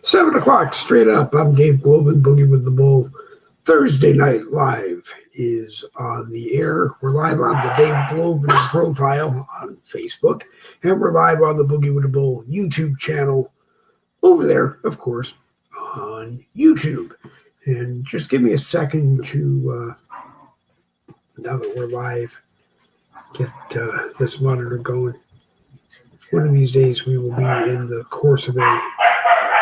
7 o'clock straight up. I'm Dave Globin, Boogie with the Bull. Thursday Night Live is on the air. We're live on the Dave Globin profile on Facebook, and we're live on the Boogie with the Bull YouTube channel over there, of course, on YouTube. And just give me a second to, now that we're live, get this monitor going. One of these days we will be in the course of a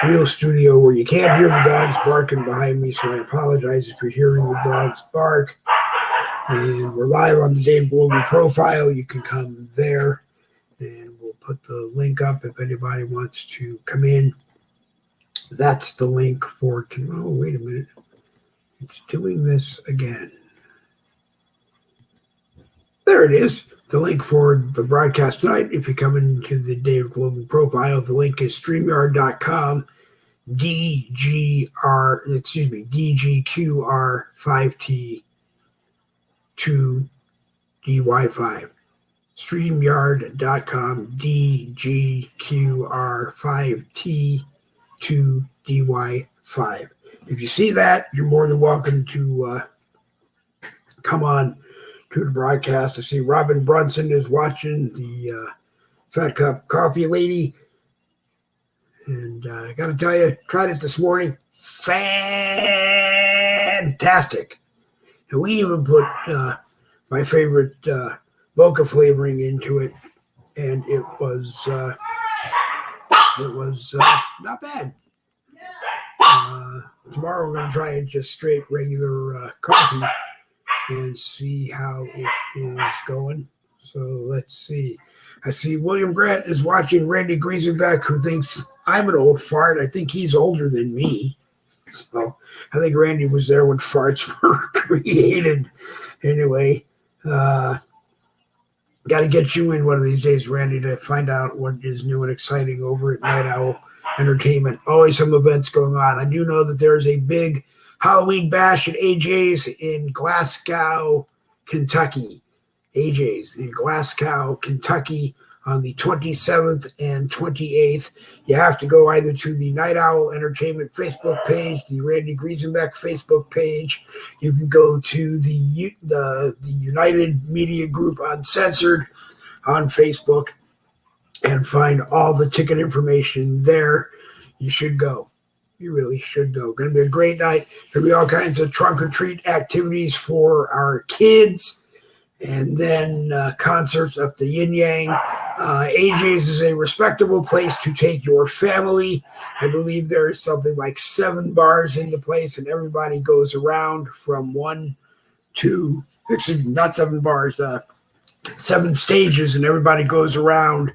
real studio where you can't hear the dogs barking behind me, so I apologize if you're hearing the dogs bark. And we're live on the Dave Global profile. You can come there, and we'll put the link up if anybody wants to come in. That's the link for tomorrow. Oh, wait a minute. It's doing this again. There it is. The link for the broadcast tonight, if you come into the Dave Global profile, the link is StreamYard.com DGQR5T2DY5. StreamYard.com DGQR5T2DY5. If you see that, you're more than welcome to come on to the broadcast. I see Robin Brunson is watching, the Fat Cup Coffee Lady. And I got to tell you, tried it this morning. Fantastic. And we even put my favorite mocha flavoring into it. And it was not bad. Tomorrow we're going to try it just straight regular coffee and see how it is going. So let's see. I see William Grant is watching Randy Griesenbeck, who thinks I'm an old fart. I think he's older than me. So I think Randy was there when farts were created. Anyway, got to get you in one of these days, Randy, to find out what is new and exciting over at Night Owl Entertainment. Always some events going on. I do know that there's a big Halloween bash at AJ's in Glasgow, Kentucky. AJ's in Glasgow, Kentucky on the 27th and 28th. You have to go either to the Night Owl Entertainment Facebook page, the Randy Griesenbeck Facebook page. You can go to the United Media Group Uncensored on Facebook and find all the ticket information there. You should go. You really should go. Going to be a great night. Going to be all kinds of trunk or treat activities for our kids, and then concerts up the yin yang. AJ's is a respectable place to take your family. I believe there is something like 7 bars in the place, and everybody goes around from 1 to, not 7 bars, 7 stages, and everybody goes around.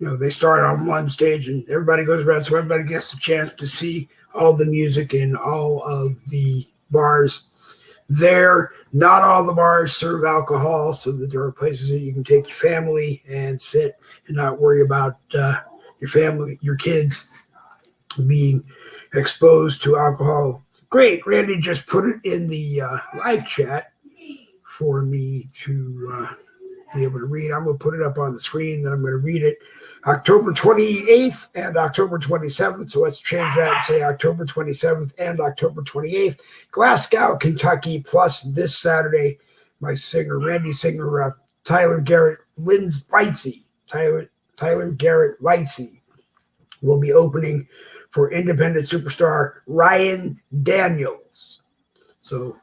They start on one stage and everybody goes around, so everybody gets a chance to see all the music in all of the bars there. Not all the bars serve alcohol, so that there are places that you can take your family and sit and not worry about your family, your kids being exposed to alcohol. Great. Randy just put it in the live chat for me to be able to read. I'm going to put it up on the screen, then I'm going to read it. October 28th and October 27th. So let's change that and say October 27th and October 28th. Glasgow, Kentucky, plus this Saturday, my singer, Randy singer, Tyler Garrett Lightsey. Tyler Garrett Lightsey will be opening for independent superstar Ryan Daniels. So,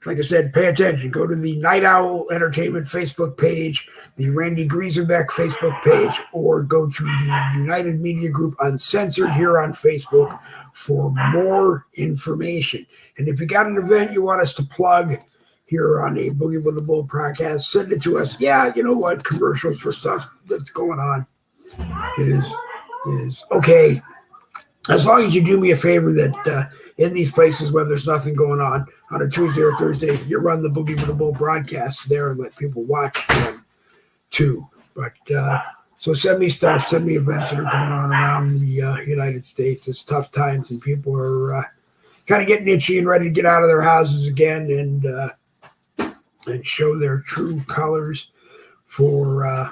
like I said, pay attention. Go to the Night Owl Entertainment Facebook page, the Randy Griesenbeck Facebook page, or go to the United Media Group Uncensored here on Facebook for more information. And if you got an event you want us to plug here on a Boogie with the Bull podcast, send it to us. Yeah, you know what? Commercials for stuff that's going on is okay. As long as you do me a favor that in these places where there's nothing going on a Tuesday or Thursday, you run the Boogie with the Bull broadcasts there and let people watch them too. But so send me stuff, send me events that are going on around the United States. It's tough times and people are kind of getting itchy and ready to get out of their houses again and show their true colors for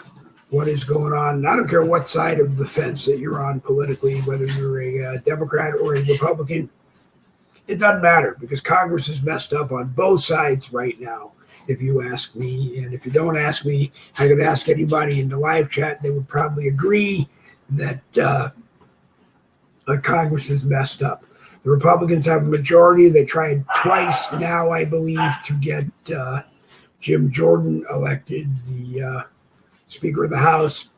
what is going on. And I don't care what side of the fence that you're on politically, whether you're a Democrat or a Republican. It doesn't matter because Congress is messed up on both sides right now, if you ask me. And if you don't ask me, I could ask anybody in the live chat. They would probably agree that Congress is messed up. The Republicans have a majority. They tried twice now, I believe, to get Jim Jordan elected the Speaker of the House,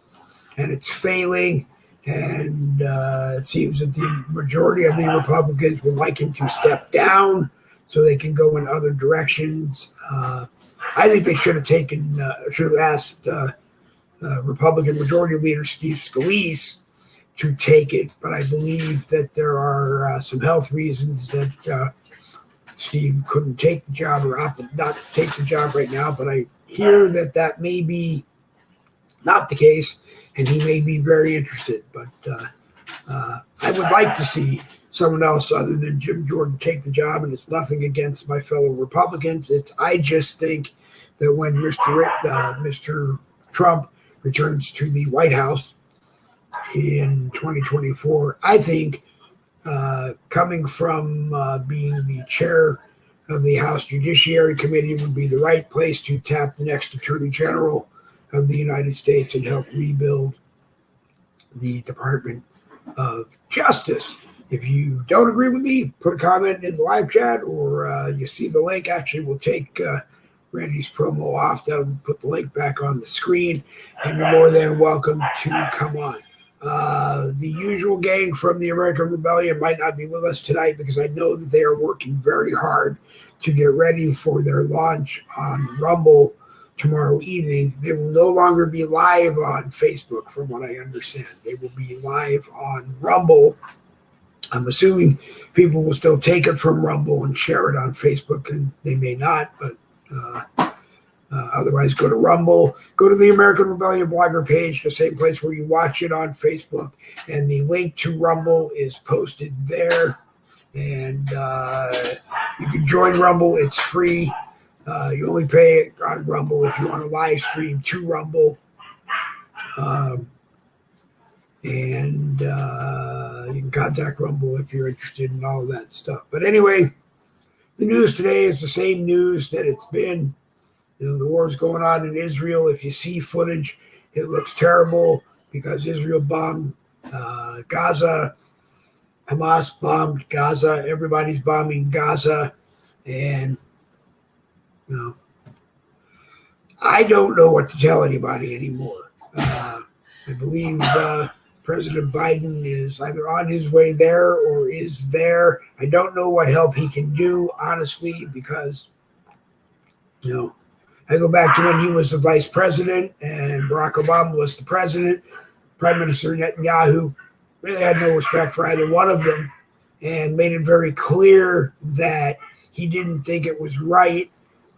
and it's failing. And it seems that the majority of the Republicans would like him to step down so they can go in other directions. I think they should have asked Republican Majority Leader Steve Scalise to take it, but I believe that there are some health reasons that Steve couldn't take the job or opted not to take the job right now. But I hear that may be not the case, and he may be very interested. But I would like to see someone else other than Jim Jordan take the job, and it's nothing against my fellow Republicans. I just think that when Mr. Trump returns to the White House in 2024, I think coming from being the chair of the House Judiciary Committee would be the right place to tap the next Attorney General of the United States and help rebuild the Department of Justice. If you don't agree with me, put a comment in the live chat, or you see the link. Actually, we'll take Randy's promo off. That'll put the link back on the screen, and you're more than welcome to come on. The usual gang from the American Rebellion might not be with us tonight because I know that they are working very hard to get ready for their launch on Rumble tomorrow evening. They will no longer be live on Facebook, from what I understand. They will be live on Rumble. I'm assuming people will still take it from Rumble and share it on Facebook, and they may not, but otherwise go to Rumble. Go to the American Rebellion blogger page, the same place where you watch it on Facebook, and the link to Rumble is posted there. And you can join Rumble. It's free. You only pay on Rumble if you want to live stream to Rumble. And you can contact Rumble if you're interested in all of that stuff. But anyway, the news today is the same news that it's been. The war is going on in Israel. If you see footage, it looks terrible because Israel bombed Gaza. Hamas bombed Gaza. Everybody's bombing Gaza. And I don't know what to tell anybody anymore. I believe President Biden is either on his way there or is there. I don't know what help he can do, honestly, because, I go back to when he was the vice president and Barack Obama was the president. Prime Minister Netanyahu really had no respect for either one of them and made it very clear that he didn't think it was right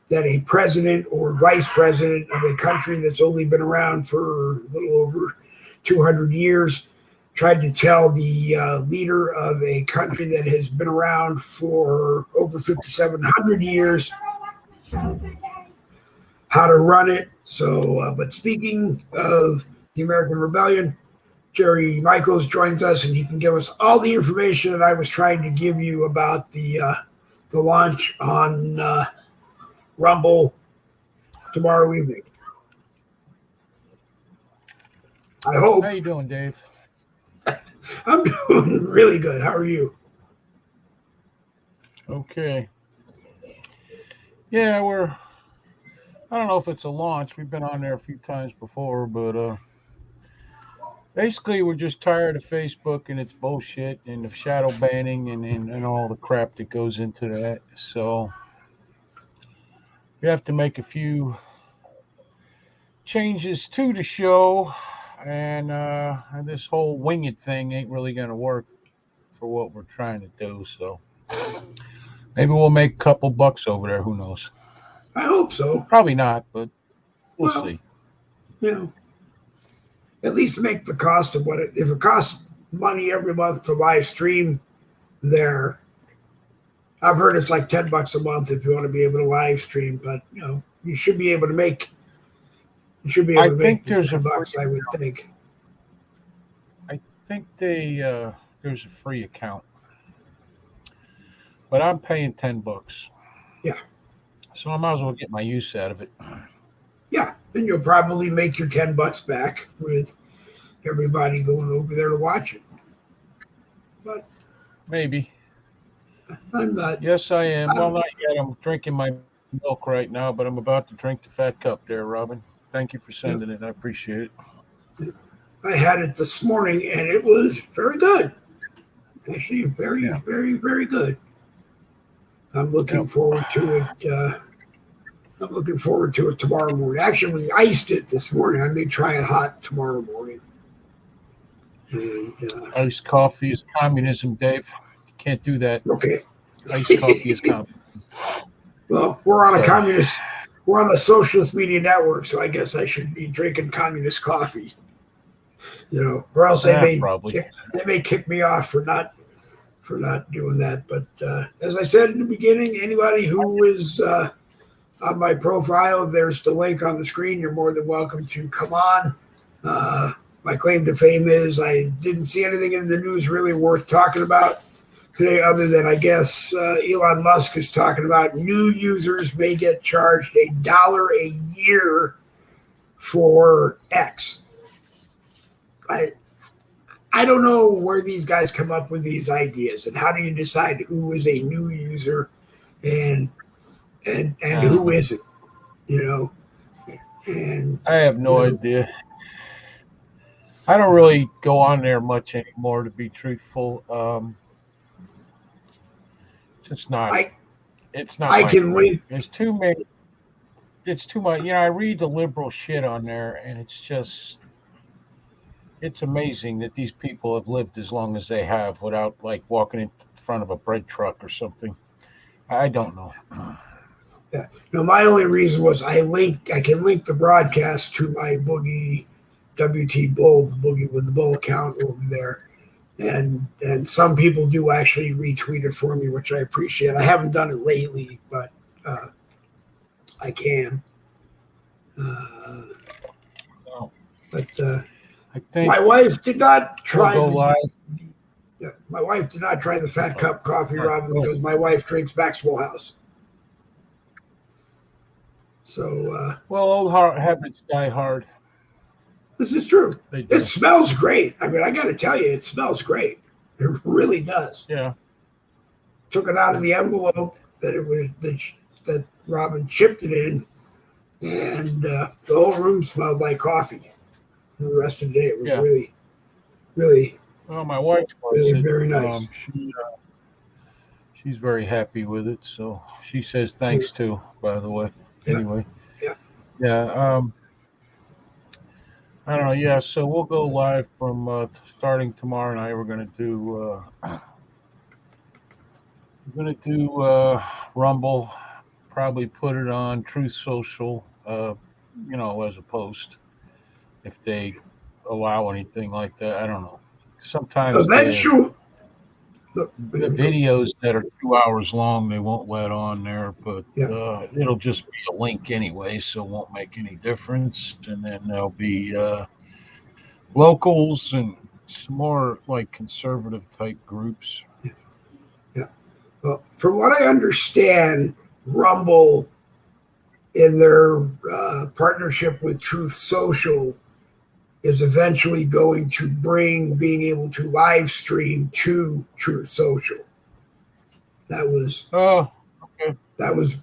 that a president or vice president of a country that's only been around for a little over 200 years tried to tell the leader of a country that has been around for over 5,700 years how to run it. So, but speaking of the American Rebellion, Jerry Michaels joins us, and he can give us all the information that I was trying to give you about the launch on Rumble tomorrow evening. I hope. How you doing, Dave? I'm doing really good. How are you? Okay. Yeah, I don't know if it's a launch. We've been on there a few times before, but basically we're just tired of Facebook and its bullshit and the shadow banning and all the crap that goes into that. So we have to make a few changes to the show, and this whole wing it thing ain't really going to work for what we're trying to do. So maybe we'll make a couple bucks over there. Who knows? I hope so. Probably not, but we'll see. At least make the cost of what if it costs money every month to live stream there. I've heard it's like $10 a month if you want to be able to live stream, but you should be able to make You should be able I to make think the there's a $10, free. I would think. I think there's a free account, but I'm paying $10, Yeah, so I might as well get my use out of it. yeah. And you'll probably make your $10 back with everybody going over there to watch it. But Maybe. I'm not. Yes, I am. Well, I'm, not yet. I'm drinking my milk right now, but I'm about to drink the fat cup there, Robin. Thank you for yep. sending it. I appreciate it. I had it this morning, and it was very good. Actually, very, Yeah. very, very good. I'm looking Yep. forward to it. I'm looking forward to it tomorrow morning. Actually, we iced it this morning. I may try it hot tomorrow morning. And Iced coffee is communism, Dave. You can't do that. okay. Iced coffee is communism. Well, we're on a Sorry. communist. We're on a socialist media network, so I guess I should be drinking communist coffee. Or else Probably. they may kick me off for not doing that. But as I said in the beginning, anybody who is on my profile, there's the link on the screen. You're more than welcome to come on. My claim to fame is I didn't see anything in the news really worth talking about today, other than I guess Elon Musk is talking about new users may get charged $1 a year for X. I don't know where these guys come up with these ideas, and how do you decide who is a new user and who isn't? And I have no idea. I don't really go on there much anymore, to be truthful. It's not. It's not. I can link. There's too many. It's too much. I read the liberal shit on there, and it's amazing that these people have lived as long as they have without walking in front of a bread truck or something. I don't know. Yeah. No, my only reason was I can link the broadcast to my Boogie WT Bull, the Boogie with the Bull account over there. And some people do actually retweet it for me, which I appreciate. I haven't done it lately, but I can. But I think my wife did not try. My wife did not try the fat cup coffee, Robin, because my wife drinks Maxwell House. So, old habits die hard. This is true. It smells great. I mean, I got to tell you, it smells great. It really does. Yeah. Took it out of the envelope that Robin chipped it in, and the whole room smelled like coffee. For the rest of the day, it was really, really. Well, my wife really very nice. She's very happy with it, so she says thanks too. By the way, anyway. Yeah. I don't know. Yeah, so we'll go live from starting tomorrow night. We're gonna do Rumble. Probably put it on Truth Social. As a post, if they allow anything like that. I don't know. Sometimes eventually. The videos that are 2 hours long, they won't let on there, but it'll just be a link anyway, so it won't make any difference. And then there'll be locals and some more conservative type groups. Yeah. Well, from what I understand, Rumble, in their partnership with Truth Social, is eventually going to bring being able to live stream to Truth Social. That was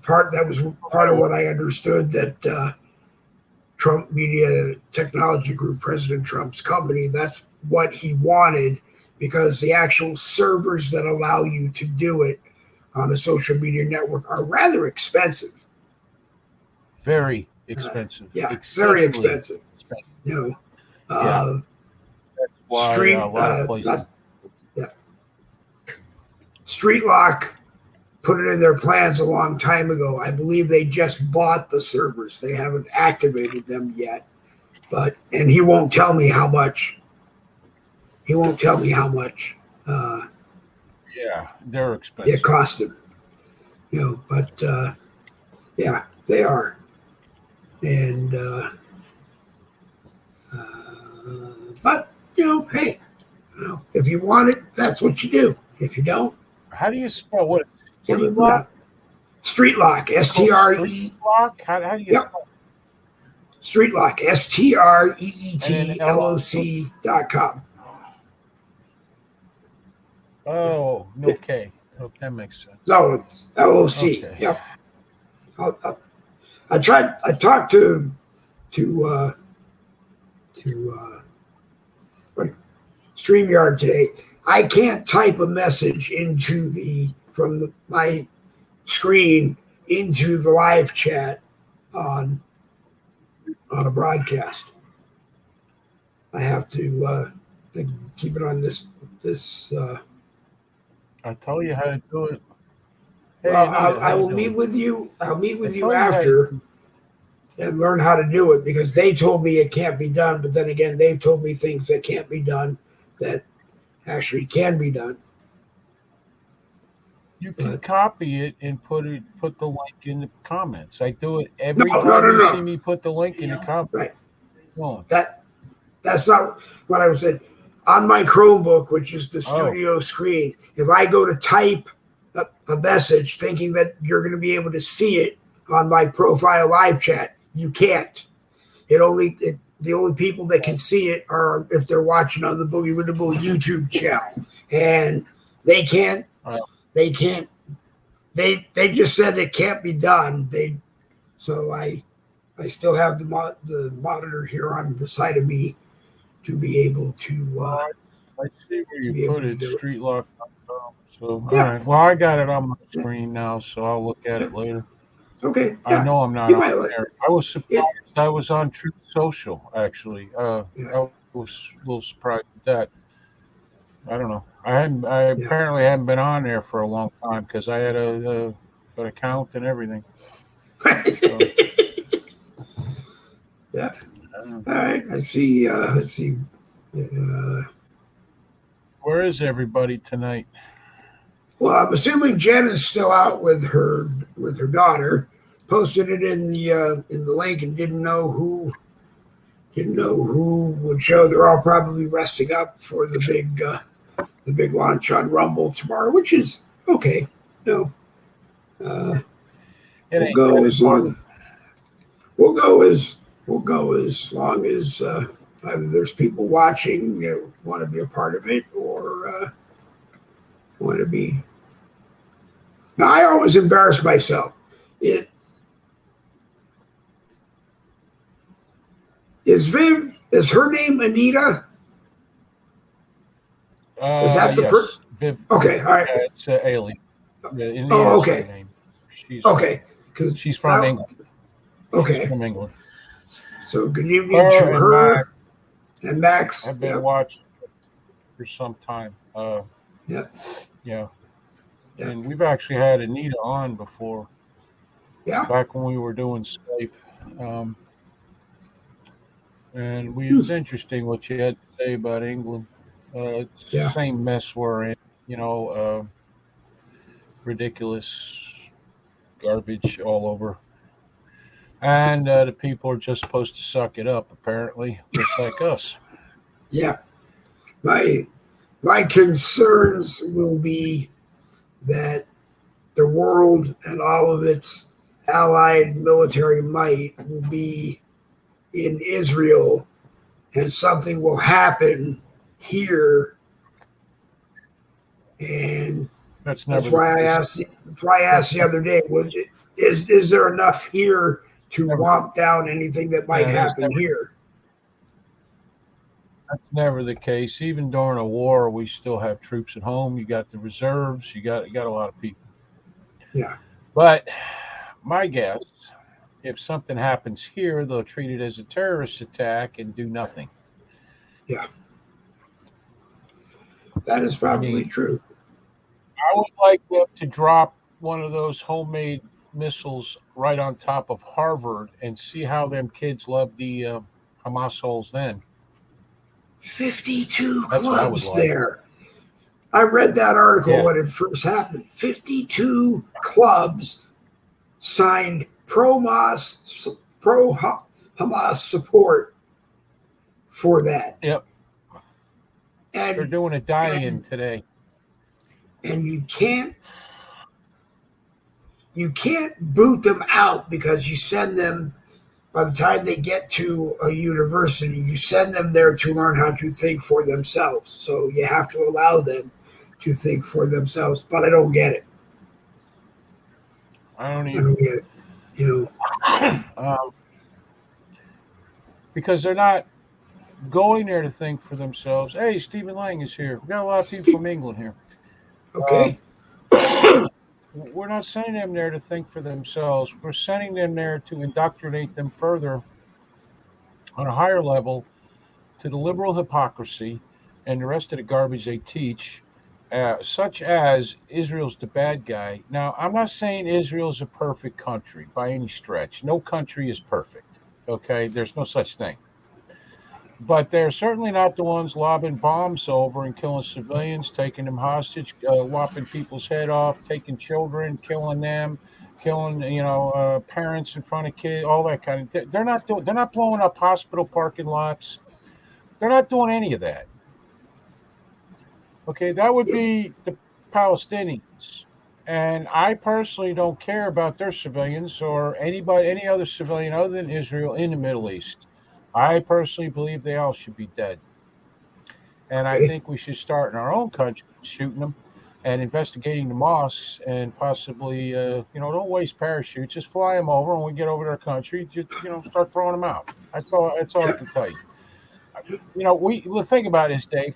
part of what I understood, that Trump Media Technology Group, President Trump's company, that's what he wanted, because the actual servers that allow you to do it on a social media network are rather expensive. Very expensive. Very expensive. That's why a lot of places. StreetLock put it in their plans a long time ago. I believe they just bought the servers. They haven't activated them yet. And he won't tell me how much. They're expensive. It cost him. But they are. And But, hey, if you want it, that's what you do. If you don't, How do you spell what? give Street it lock? up. Street Lock, It's called Street STRE. lock. How do you Yep, spell? Street Lock, And then L. STREETLOC.com. Yeah. Oh, no K. Oh, that makes sense. No, it's LOC. Okay. Yep. I tried. I talked to what, StreamYard today. I can't type a message my screen into the live chat on a broadcast. I have to keep it on this. I'll tell you how to do it. Hey, Well, Anita, I how you will meet doing? with you. I'll meet with I you tell you how after you, and learn how to do it, because they told me it can't be done. But then again, they've told me things that can't be done that actually can be done. you can But copy it and put the link in the comments. I do it no, every no, time no, you see no. me put the link in the comments. Right. Come on. That's not what I was saying. On my Chromebook, which is the Oh, studio screen, if I go to type a message thinking that you're going to be able to see it on my profile live chat, you can't. The only people that can see it are if they're watching on the Boogie with the Bull YouTube channel, and they can't. uh, They can't. They just said it can't be done. So I still have the monitor here on the side of me to be able well, I see where you put it, do it. streetlock.com. So, all Yeah. right. Well, I got it on my screen now, so I'll look at it later. Okay. I Yeah. know I'm not You on might like there. I was it. surprised I was on Truth Social, actually. Yeah. I was a little surprised at that. I don't know. I Yeah. apparently haven't been on there for a long time because I had an account and everything. So, Yeah. uh, All right. I see. Let's see. Uh, where is everybody tonight? well, I'm assuming Jen is still out with her daughter. Posted it in the link and didn't know who would show. They're all probably resting up for the big launch on Rumble tomorrow, which is okay. No, uh, It we'll ain't go that as important. long we'll go as long as either there's people watching that want to be a part of it or want to be. Now, I always embarrass myself. It is Viv. Is her name Anita? Is that the Yes. Viv, Okay, all right. yeah, it's alien. Yeah, Oh, Anita's her okay, name. She's okay. Because she's from England. She's okay. from England. So good evening to Her and Max her and Max. have been Yep, watching for some time. yep, Yeah. yep, And we've actually had Anita on before, yeah. back when we were doing Skype. Um, and it was interesting what you had to say about England. It's the Yeah, same mess we're in, you know, ridiculous garbage all over. And the people are just supposed to suck it up, apparently, just like us. yeah. My my concerns will be that the world and all of its allied military might will be in Israel, and something will happen here, and That's that's never the why I case. asked. That's why I That's asked the other day: is there enough here to never, womp down anything that might yeah, happen here? that's never the case. Even during a war, we still have troops at home. You got the reserves. You got a lot of people. Yeah, But my guess, if something happens here, they'll treat it as a terrorist attack and do nothing. yeah, that is I probably mean, true. I would like them to drop one of those homemade missiles right on top of Harvard and see how them kids love the Hamas holes then. 52 That's what I would clubs like. there. I read that article Yeah. when it first happened. 52 clubs signed pro Hamas support for that. Yep. They're And doing a die-in today. and you can't boot them out because you send them by the time they get to a university, you send them there to learn how to think for themselves. So you have to allow them to think for themselves. But I don't get it. I don't I even. don't get it. You Because they're not going there to think for themselves. Hey, Stephen Lang is here. We got a lot of people from England here. okay? We're not sending them there to think for themselves. We're sending them there to indoctrinate them further on a higher level to the liberal hypocrisy and the rest of the garbage they teach, such as Israel's the bad guy. Now, I'm not saying Israel's a perfect country by any stretch. No country is perfect. Okay, there's no such thing. But they're certainly not the ones lobbing bombs over and killing civilians, taking them hostage, lopping people's head off, taking children, killing them, killing parents in front of kids, all that kind of. They're not doing. They're not blowing up hospital parking lots. They're not doing any of that. Okay, that would be the Palestinians. And I personally don't care about their civilians or any other civilian other than Israel in the Middle East. I personally believe they all should be dead. And I Okay. think we should start in our own country shooting them and investigating the mosques and possibly, don't waste parachutes. Just fly them over and when we get over to our country, just, start throwing them out. That's all I can tell you. The thing about this, Dave,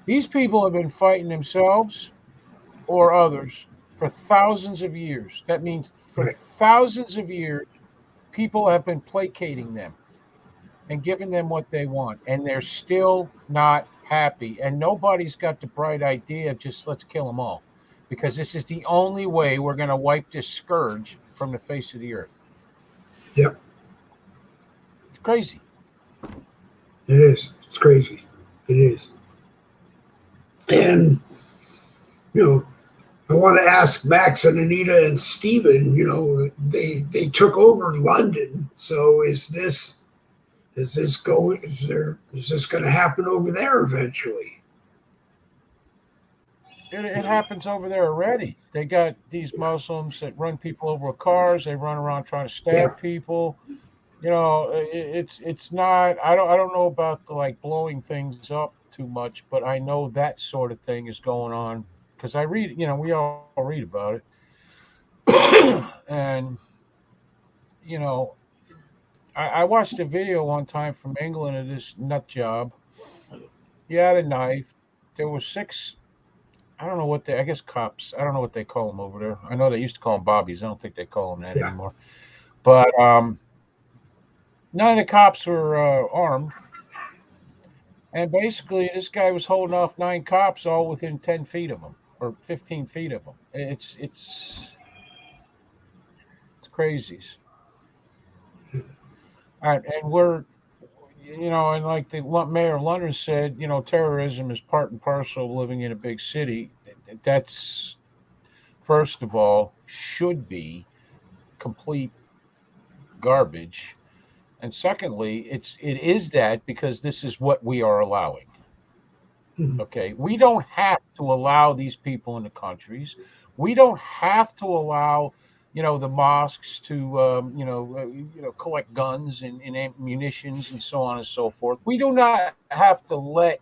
these people have been fighting themselves or others for thousands of years. That means for Right. thousands of years, people have been placating them and giving them what they want, and they're still not happy. And nobody's got the bright idea of just let's kill them all, because this is the only way we're going to wipe this scourge from the face of the earth. Yep. It's crazy. It is. It's crazy. It is. And, I want to ask Max and Anita and Steven, they took over London. So is this going to happen over there eventually? It happens over there already. They got these Muslims that run people over with cars. They run around trying to stab people. It's not. I don't know about the blowing things up too much, but I know that sort of thing is going on because I read. We all read about it, and I watched a video one time from England of this nut job. He had a knife. There were 6. I don't know what I guess cops. I don't know what they call them over there. I know they used to call them bobbies. I don't think they call them that anymore. But none of the cops were armed. And basically, this guy was holding off 9 cops all within 10 feet of him or 15 feet of him. It's crazies. All right, and we're, and like the mayor of London said, terrorism is part and parcel of living in a big city. That's, first of all, should be complete garbage. And secondly, it is that because this is what we are allowing. Okay, we don't have to allow these people in the countries. We don't have to allow, the mosques to, collect guns and munitions and so on and so forth. We do not have to let,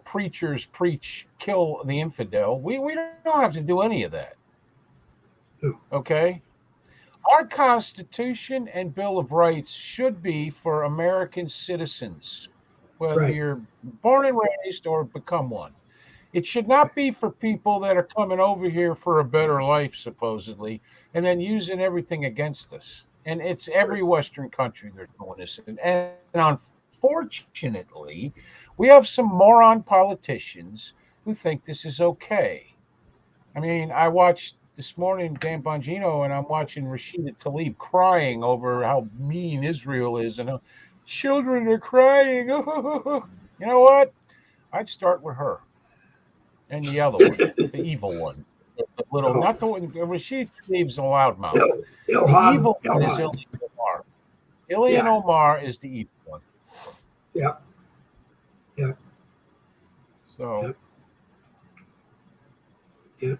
preachers preach, kill the infidel. We don't have to do any of that. Okay. Our Constitution and Bill of Rights should be for American citizens, whether you're born and raised or become one. It should not be for people that are coming over here for a better life, supposedly, and then using everything against us. And it's every Western country they're doing this. And unfortunately, we have some moron politicians who think this is okay. I mean, I watched this morning Dan Bongino, and I'm watching Rashida Tlaib crying over how mean Israel is and how children are crying. You know what? I'd start with her and the other one, the evil one. The little, not the one. Rashida Tlaib's a loudmouth. The evil one is illegal arm. Ilhan Yeah. Omar is the evil one. Yeah. Yeah. So Yeah. Yeah.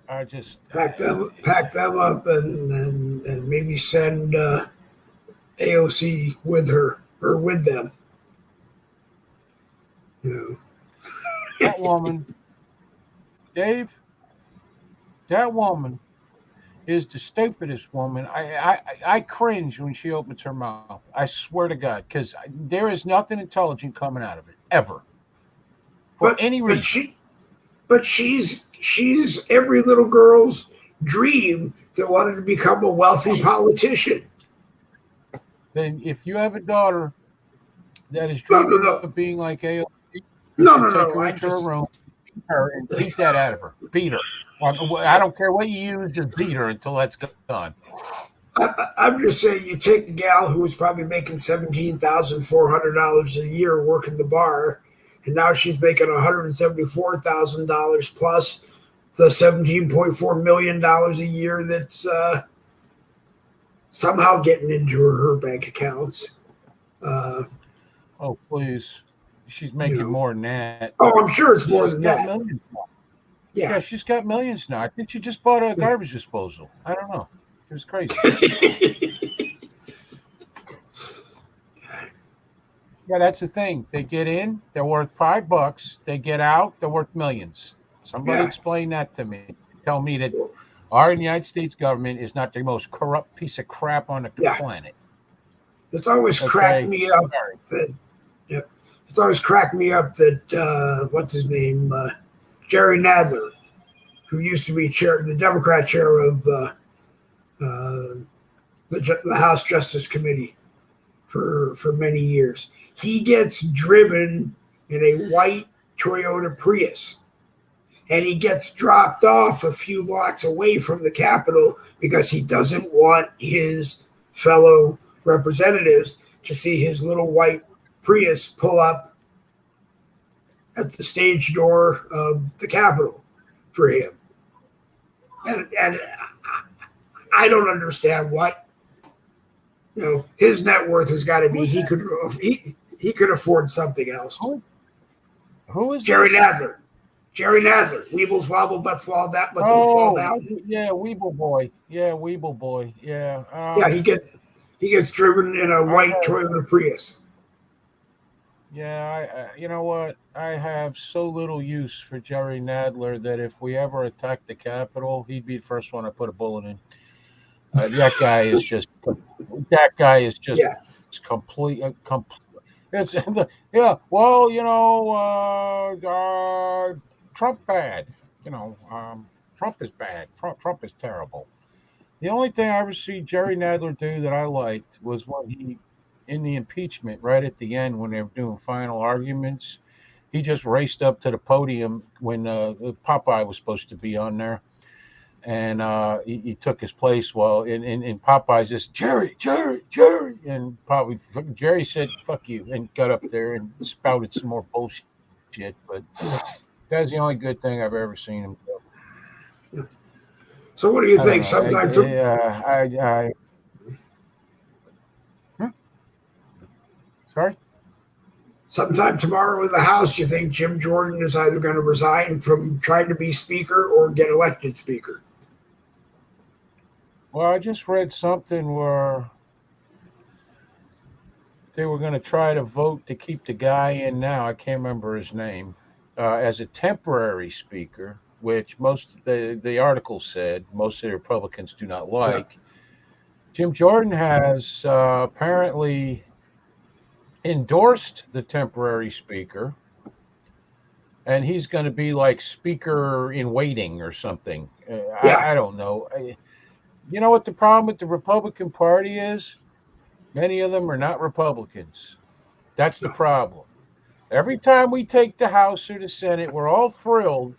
I just, Pack them up and maybe send AOC with her or with them. You that woman, Dave, that woman is the stupidest woman. I cringe when she opens her mouth. I swear to God, because there is nothing intelligent coming out of it ever for but any but reason. she but she's every little girl's dream that wanted to become a wealthy politician. Then if you have a daughter that is No, no, dreaming no, of being like AOC, you no, should no, take no. her I into her just room, beat her, and beat that out of her. Beat her. I don't care what you use, just beat her until that's done. I'm just saying, you take a gal who was probably making $17,400 a year working the bar, and now she's making $174,000 plus the $17.4 million a year that's somehow getting into her bank accounts. Uh, Oh, please. She's you making know, more than that. oh, I'm sure it's more She's than got that. millions. Yeah. Yeah, she's got millions now. I think she just bought a Yeah. garbage disposal. I don't know. It was crazy. Yeah, that's the thing. They get in, they're worth $5. They get out, they're worth millions. Somebody Yeah. explain that to me. Tell me that our United States government is not the most corrupt piece of crap on the Yeah. planet. It's always cracked Okay. me up Sorry. that, yeah, it's always cracked me up that, what's his name? Jerry Nadler, who used to be the Democrat chair of the House Justice Committee for many years. He gets driven in a white Toyota Prius, and he gets dropped off a few blocks away from the Capitol because he doesn't want his fellow representatives to see his little white Prius pull up at the stage door of the Capitol for him. And I don't understand what, his net worth has got to be. Who's that? He could afford something else. Who is Jerry this? Nadler. Jerry Nadler. Weebles wobble, but don't fall Oh, down. yeah, Weeble Boy. Yeah, Weeble Boy. Yeah. Yeah, he gets driven in a I white have, Toyota Prius. yeah, you know what? I have so little use for Jerry Nadler that if we ever attacked the Capitol, he'd be the first one I put a bullet in. That guy is just Yeah, complete. It's, yeah. Well, Trump bad. Trump is bad. Trump is terrible. The only thing I ever see Jerry Nadler do that I liked was when in the impeachment, right at the end when they were doing final arguments, he just raced up to the podium when Popeye was supposed to be on there, and he took his place. Well, in Popeye's just Jerry, and probably Jerry said "fuck you" and got up there and spouted some more bullshit. But that's the only good thing I've ever seen him do. yeah. So what do you I don't think? know. Hmm? Sorry. Sometime tomorrow in the House, you think Jim Jordan is either going to resign from trying to be Speaker or get elected Speaker? Well, I just read something where they were going to try to vote to keep the guy in now. I can't remember his name as a temporary speaker, which the article said most of the Republicans do not Yeah. like. Jim Jordan has apparently endorsed the temporary speaker, and he's going to be like speaker in waiting or something. Yeah. I don't know. You know what the problem with the Republican Party is? Many of them are not Republicans. That's the No. problem. Every time we take the House or the Senate, we're all thrilled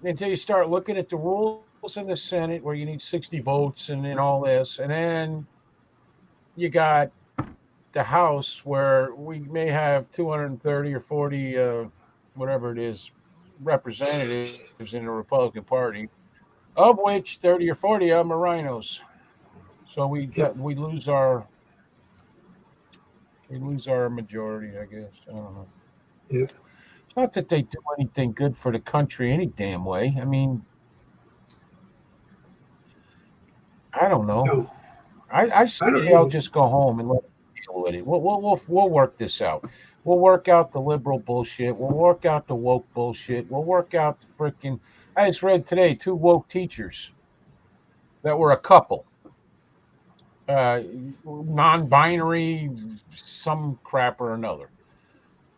until you start looking at the rules in the Senate where you need 60 votes and all this. And then you got the House where we may have 230 or 40, whatever it is, representatives in the Republican Party, of which 30 or 40 of them are rhinos. So Yep. we lose our majority, I guess. I don't know. Yep. It's not that they do anything good for the country any damn way. I mean, I don't know. No, I I say don't they'll either. just go home and let them deal with it. We'll work this out. We'll work out the liberal bullshit. We'll work out the woke bullshit. We'll work out the freaking. I just read today 2 woke teachers that were a couple, uh, non-binary, some crap or another.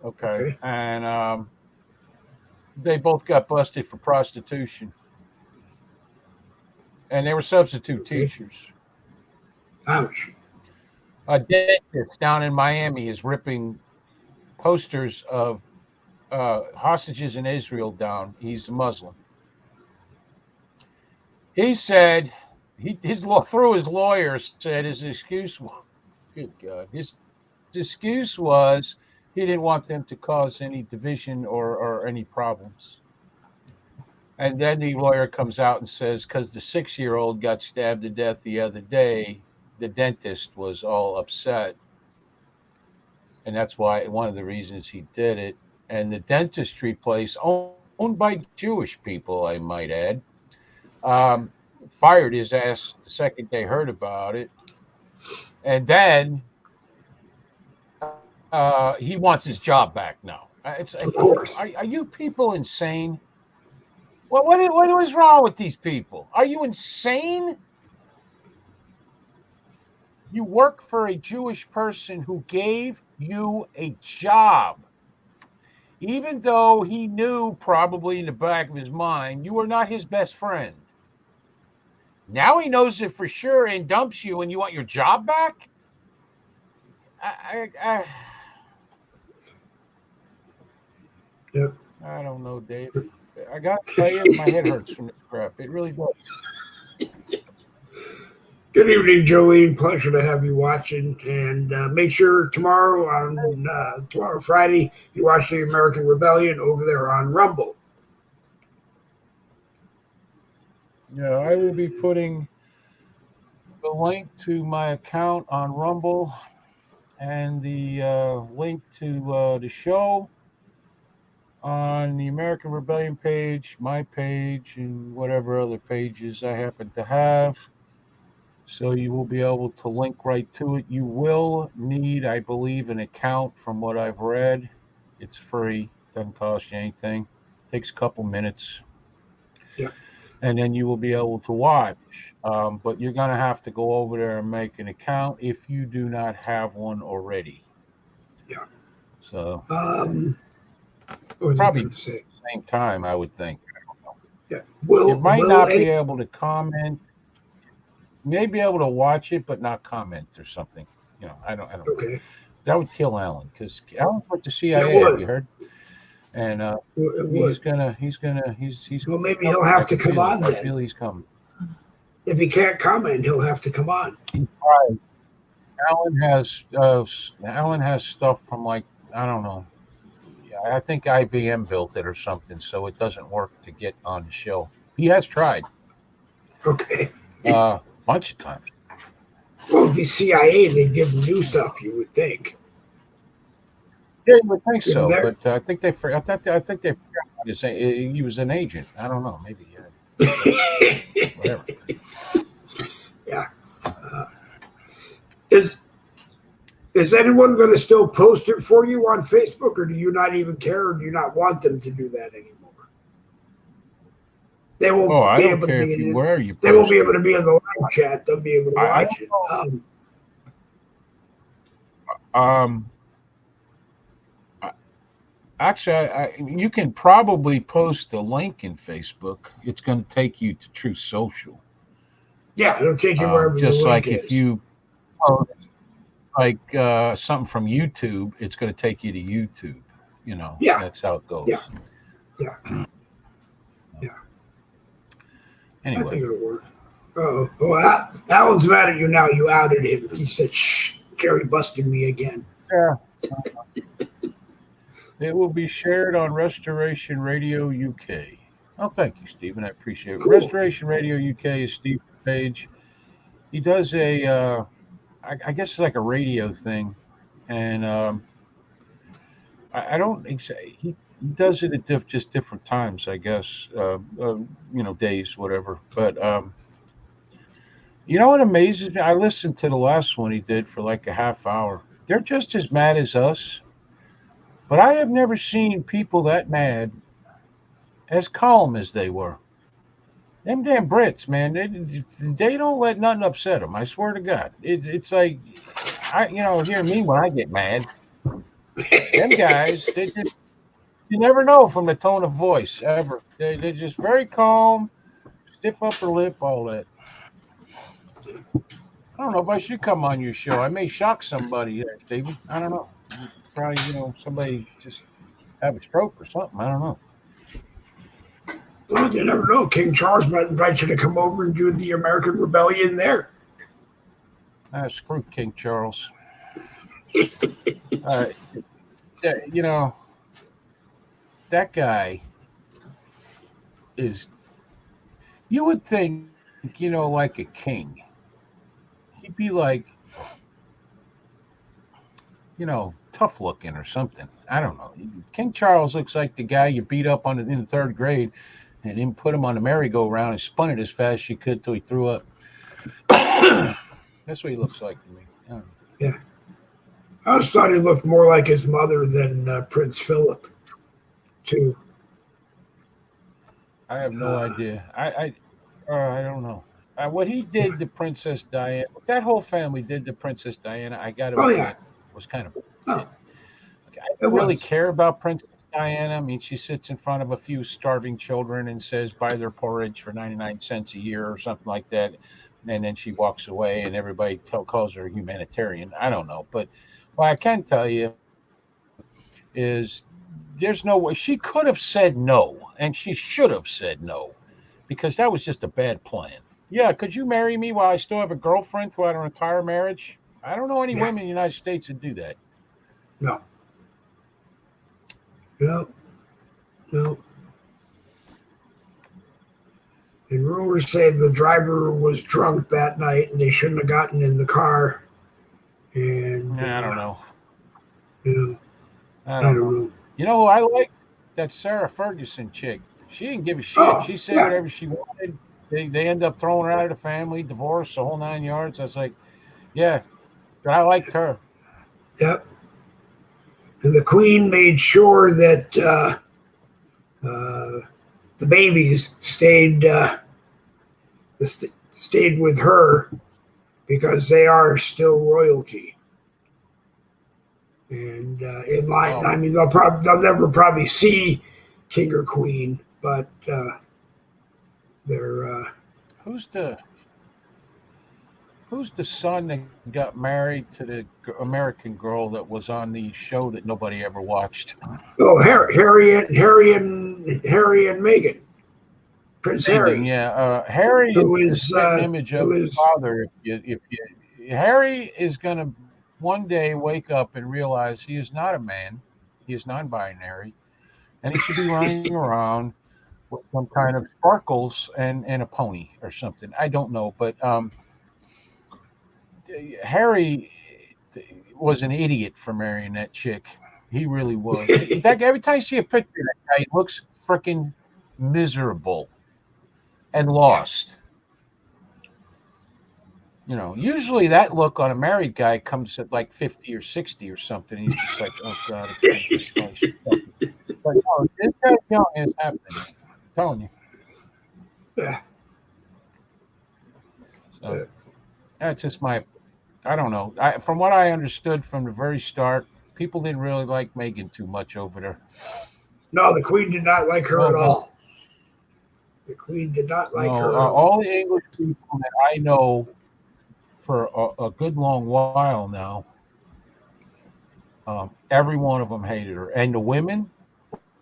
Okay, Okay. and they both got busted for prostitution, and they were substitute Okay. teachers. Ouch. A dentist down in Miami is ripping posters of hostages in Israel down. He's a Muslim. He said through his lawyer said his excuse was, good God, his excuse was he didn't want them to cause any division or any problems. And then the lawyer comes out and says, because the 6-year-old got stabbed to death the other day, the dentist was all upset. And that's why one of the reasons he did it. And the dentistry place, owned by Jewish people, I might add, um, fired his ass the second they heard about it. And then he wants his job back now. It's Of course. are you people insane? What is wrong with these people? Are you insane? You work for a Jewish person who gave you a job. Even though he knew probably in the back of his mind you were not his best friend. Now he knows it for sure and dumps you and you want your job back? Yep. I don't know, Dave. I got to tell you, my head hurts from this crap. It really does. Good evening, Jolene. Pleasure to have you watching. And make sure tomorrow Friday, you watch the American Rebellion over there on Rumble. Yeah, I will be putting the link to my account on Rumble and the link to the show on the American Rebellion page, my page, and whatever other pages I happen to have. So you will be able to link right to it. You will need, I believe, an account from what I've read. It's free, doesn't cost you anything. Takes a couple minutes. Yeah. And then you will be able to watch. But you're going to have to go over there and make an account if you do not have one already. Yeah. So what was probably I going to say? same time, I would think. Yeah. You might not be able to comment. You may be able to watch it, but not comment or something. You know, I don't. Okay. That would kill Alan because Alan went to It CIA. Have would. you heard? And It he's would. he's. Well, maybe coming. he'll I have to can come feel on it. I then. feel he's coming. If he can't comment, he'll have to come on. He tried. Alan has stuff from like I don't know. Yeah, I think IBM built it or something, so it doesn't work to get on the show. He has tried Okay. a bunch of times. Well, if he's CIA, they'd give him new stuff, you would think. Yeah, you would think Give him so, their- but I think they forgot to say he was an agent. I don't know, maybe whatever. Yeah. Is anyone going to still post it for you on Facebook, or do you not even care, or do you not want them to do that anymore? They won't Oh, I be don't able to care be if you in. where you. They won't be post able to be in the live chat. They'll be able to I watch it. don't know. Actually, you can probably post a link in Facebook. It's going to take you to Truth Social. Yeah, it'll take you wherever the Just link like is. if you post like something from YouTube, it's going to take you to YouTube. You know, Yeah. That's how it goes. Yeah. Yeah. Yeah. I Anyway, think it'll work. Oh, well, Alan's mad at you now. You outed him. He said, "Shh, Jerry busted me again." yeah. It will be shared on Restoration Radio UK. Oh, thank you, Stephen. I appreciate it. Cool. Restoration Radio UK is Stephen's page. He does I guess it's like a radio thing, and I don't he does it at just different times, I guess, days, whatever. But you know what amazes me? I listened to the last one he did for like a half hour. They're just as mad as us, but I have never seen people that mad as calm as they were. Them damn Brits, man, they don't let nothing upset them. I swear to God, it's like hear me when I get mad. Them guys, they just you never know from the tone of voice ever. They're just very calm, stiff upper lip, all that. I don't know if I should come on your show. I may shock somebody there, Stephen. I don't know. Probably, somebody just have a stroke or something. I don't know. Well, you never know. King Charles might invite you to come over and do the American Rebellion there. Screw King Charles. Uh, you know, that guy is, you would think, like a king. He'd be like, tough looking or something. I don't know. King Charles looks like the guy you beat up in the third grade and then put him on the merry-go-round and spun it as fast as you could till he threw up. That's what he looks like to me. Yeah. I always thought he looked more like his mother than Prince Philip, too. I have no idea. I don't know. What he did to Princess Diana, what that whole family did to Princess Diana, I got to admit, was kind of. I don't really care about Princess Diana. I mean, she sits in front of a few starving children and says, buy their porridge for 99 cents a year or something like that. And then she walks away and everybody calls her a humanitarian. I don't know. But what I can tell you is there's no way. She could have said no, and she should have said no, because that was just a bad plan. Yeah, could you marry me while I still have a girlfriend throughout our entire marriage? I don't know any women in the United States that do that. No. No. And rumors say the driver was drunk that night and they shouldn't have gotten in the car. And I don't know. I don't know. You know, I liked that Sarah Ferguson chick. She didn't give a shit. She said whatever she wanted. They end up throwing her out of the family, divorce, the whole 9 yards. I was like, yeah, but I liked her. Yep. And the Queen made sure that the babies stayed with her because they are still royalty. And in line, I mean, they'll never probably see King or Queen, but they're. Who's the son that got married to the American girl that was on the show that nobody ever watched? Oh, Harry and Meghan, Prince Harry. Yeah, Harry is an image of his father. Harry is going to one day wake up and realize he is not a man, he is non-binary, and he should be running around with some kind of sparkles and a pony or something. I don't know, but Harry was an idiot for marrying that chick. He really was. In fact, every time you see a picture of that guy, he looks freaking miserable and lost. Usually that look on a married guy comes at like 50 or 60 or something. He's just like, oh, God. But no, this guy's young is happening. I'm telling you. Yeah. So that's just I don't know. From what I understood from the very start, people didn't really like Meghan too much over there. No, the Queen did not like her at all. The Queen did not like her. All the English people that I know for a good long while now, every one of them hated her. And the women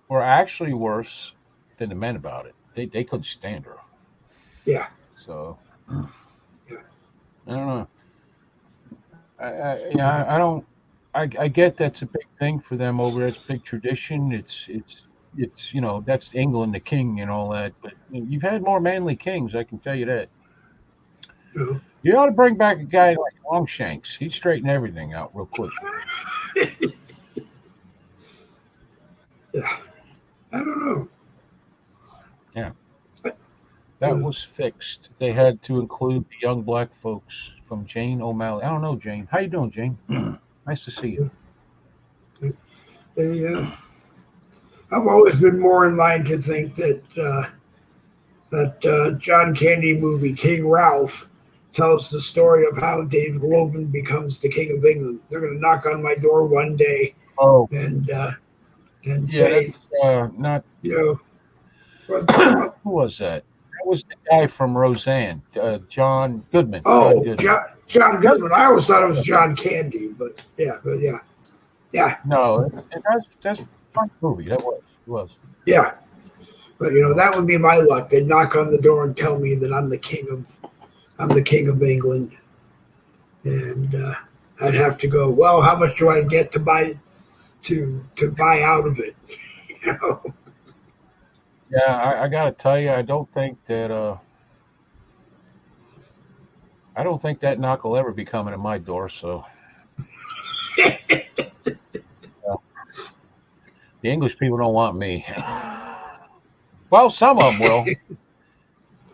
were actually worse than the men about it. They couldn't stand her. Yeah. So, I don't know. I don't. I get that's a big thing for them over there. It's a big tradition. It's that's England, the king and all that. But you've had more manly kings, I can tell you that. You You ought to bring back a guy like Longshanks. He'd straighten everything out real quick. know. Yeah, I don't know. Yeah, I, that was fixed. They had to include the young black folks from Jane O'Malley. I don't know, Jane. How you doing, Jane? Nice to see you. I've always been more in line to think that John Candy movie King Ralph tells the story of how David Logan becomes the King of England. They're going to knock on my door one day Oh, and yeah, say, that's not. you know, Who was that? That was the guy from Roseanne, John Goodman. John oh, Goodman. John That's, Goodman. I always thought it was John Candy, but yeah, no, that's a fun movie. That was. It was. yeah. But that would be my luck. They'd knock on the door and tell me that I'm the king of England, and I'd have to go. Well, how much do I get to buy out of it? you know. Yeah, I got to tell you, I don't think that knock will ever be coming at my door. So the English people don't want me. Well, some of them will.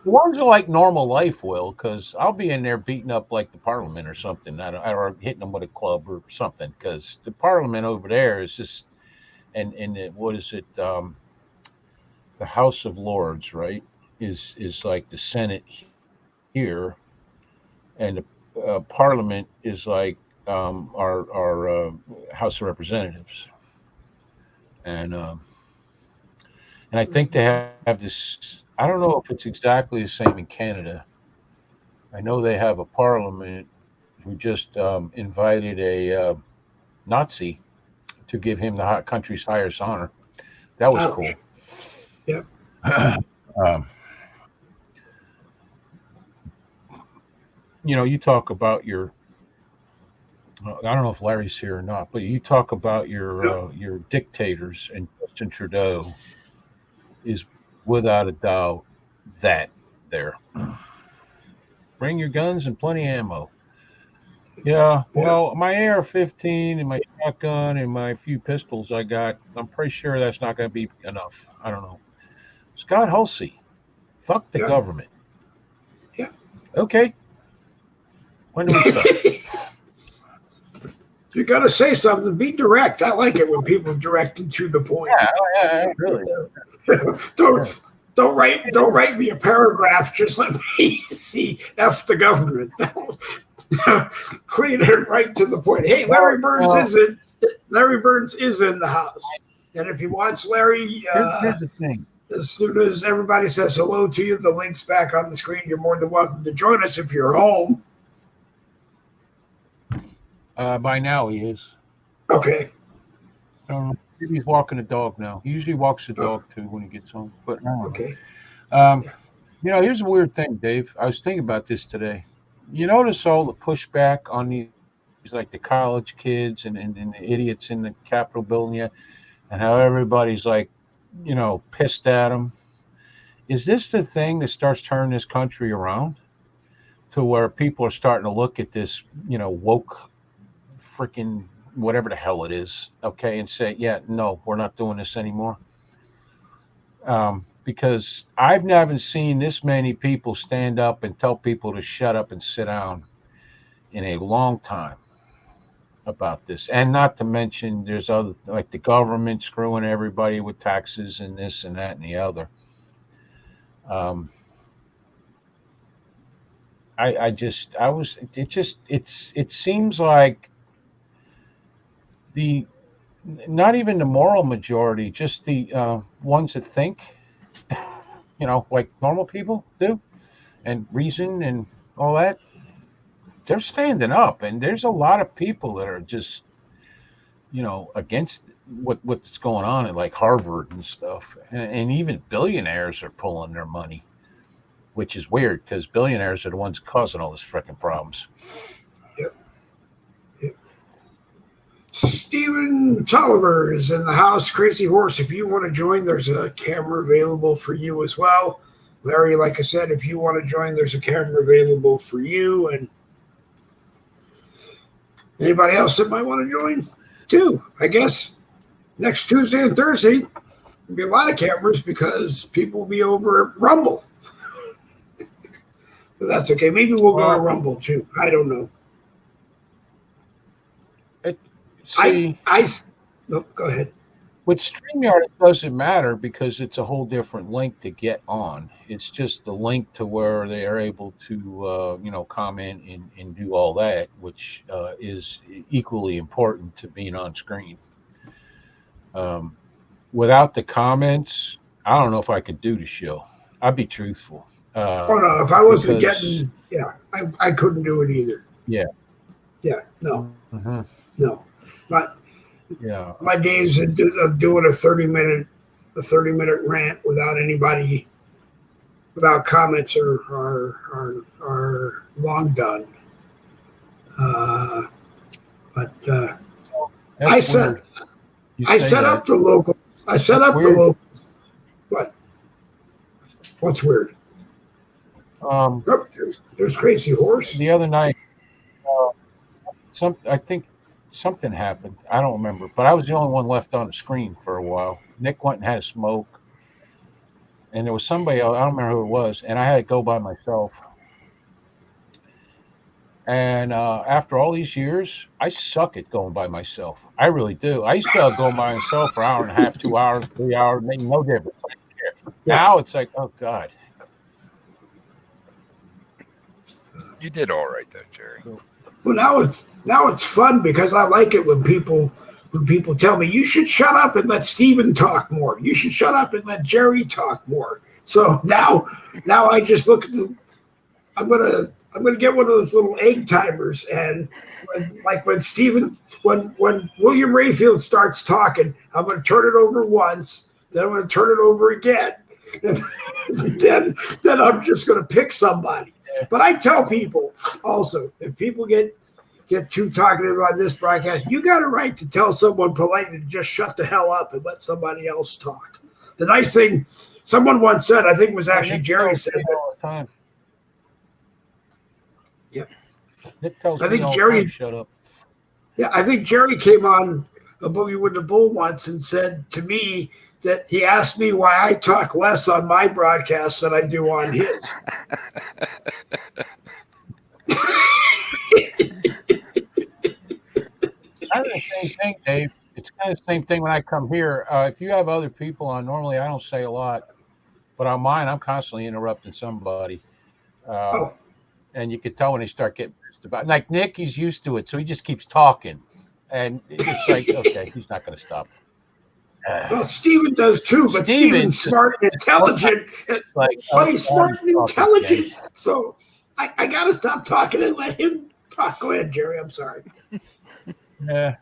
The ones who like normal life will, because I'll be in there beating up like the Parliament or something, or hitting them with a club or something. Because the Parliament over there is just, and what is it? The House of Lords, right? Is like the Senate here, and the Parliament is like our House of Representatives, and and I think they have this. I don't know if it's exactly the same in Canada. I know they have a parliament who just invited a Nazi to give him the country's highest honor. That was Ouch. cool. Yep. um, you talk about your. I don't know if Larry's here or not, but you talk about Yep. your dictators, and Justin Trudeau is without a doubt that there. Bring your guns and plenty of ammo. Yeah, Yep. well, my AR-15 and my shotgun and my few pistols I got, I'm pretty sure that's not going to be enough. I don't know. Scott Hulsey, fuck the Yep. government. Yep. Okay, when do we start? You got to say something. Be direct. I like it when people direct and to the point. Yeah, really. don't Yeah. don't write me a paragraph. Just let me see f the government. Clean it right to the point. Hey, Well, Larry Burns is in the house, and if he wants Larry, here's the thing. as soon as everybody says hello to you, the link's back on the screen. You're more than welcome to join us if you're home. By now he is. Okay. Maybe he's walking the dog now. He usually walks the Oh, dog too when he gets home. But I don't know. okay. Um, Yeah. here's a weird thing, Dave. I was thinking about this today. You notice all the pushback on these, like the college kids and the idiots in the Capitol building, yeah, and how everybody's like, pissed at them. Is this the thing that starts turning this country around to where people are starting to look at this, woke freaking whatever the hell it is, okay, and say, yeah, no, we're not doing this anymore? Because I've never seen this many people stand up and tell people to shut up and sit down in a long time about this. And not to mention, there's other like the government screwing everybody with taxes and this and that and the other. Um, I just, I was, it just, it seems like the, not even the moral majority, just the ones that think, like normal people do and reason and all that, they're standing up. And there's a lot of people that are just, against what's going on at like Harvard and stuff. And even billionaires are pulling their money, which is weird because billionaires are the ones causing all these freaking problems. Yep. Yep. Stephen Tolliver is in the house. Crazy Horse, if you want to join, there's a camera available for you as well. Larry, like I said, if you want to join, there's a camera available for you, and anybody else that might want to join too. I guess next Tuesday and Thursday there'll be a lot of cameras because people will be over at Rumble. But that's okay. Maybe we'll go to Rumble too. I don't know. Go ahead. With StreamYard, it doesn't matter because it's a whole different link to get on. It's just the link to where they are able to, comment and do all that, which is equally important to being on screen. Without the comments, I don't know if I could do the show. I'd be truthful. No, if I wasn't getting, I couldn't do it either. Yeah. Yeah, no. Mm-hmm. No. My days of doing a 30-minute rant without anybody, without comments are long done. I set up the local. I set up the local. What? What's weird? There's Crazy Horse. The other night, I think something happened. I don't remember, but I was the only one left on the screen for a while. Nick went and had a smoke, and there was somebody else, I don't remember who it was, and I had to go by myself. And after all these years, I suck at going by myself. I really do. I used to go by myself for an hour and a half, 2 hours, 3 hours, made no difference. I didn't care. Now it's like, oh God. You did all right though, Jerry. Well, now it's fun because I like it when people tell me you should shut up and let Steven talk more. You should shut up and let Jerry talk more. So now I just look at I'm gonna get one of those little egg timers, and when William Rayfield starts talking, I'm gonna turn it over once, then I'm gonna turn it over again, and then I'm just gonna pick somebody. But I tell people also, if people get too talkative on this broadcast, you got a right to tell someone politely to just shut the hell up and let somebody else talk. The nice thing, someone once said, I think it was actually Jerry said that. All the time. Yeah. Nick tells I think me all Jerry the time, shut up. Yeah, I think Jerry came on a Boogie with the Bull once and said to me that he asked me why I talk less on my broadcast than I do on his. Kind of the same thing, Dave. It's kind of the same thing when I come here. If you have other people on, normally I don't say a lot, but on mine, I'm constantly interrupting somebody. And you can tell when they start getting pissed about it. Like Nick, he's used to it, so he just keeps talking. And it's like, okay, he's not going to stop. Well, Steven does too, but Steven's smart and intelligent. But he's smart and intelligent. So I got to stop talking and let him talk. Go ahead, Jerry. I'm sorry. Yeah.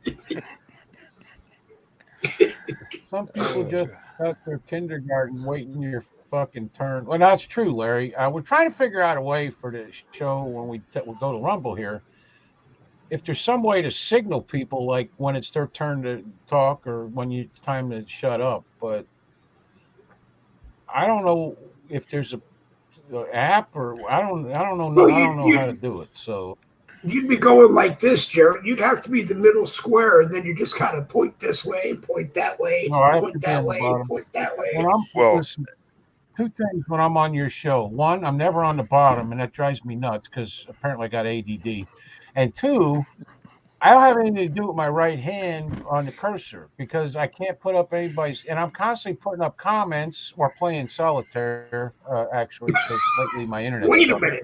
Some people just cut their kindergarten waiting your fucking turn. Well, that's true, Larry. We're trying to figure out a way for the show when we'll go to Rumble here. If there's some way to signal people, like when it's their turn to talk or when it's time to shut up, but I don't know if there's a app or I don't know how to do it. So you'd be going like this, Jared. You'd have to be the middle square, and then you just kind of point this way, point that way, point that way, point that way. Listen, two things when I'm on your show. One, I'm never on the bottom, and that drives me nuts because apparently I got ADD. And two, I don't have anything to do with my right hand on the cursor because I can't put up anybody's. And I'm constantly putting up comments or playing solitaire, actually, because lately my internet. Wait a minute.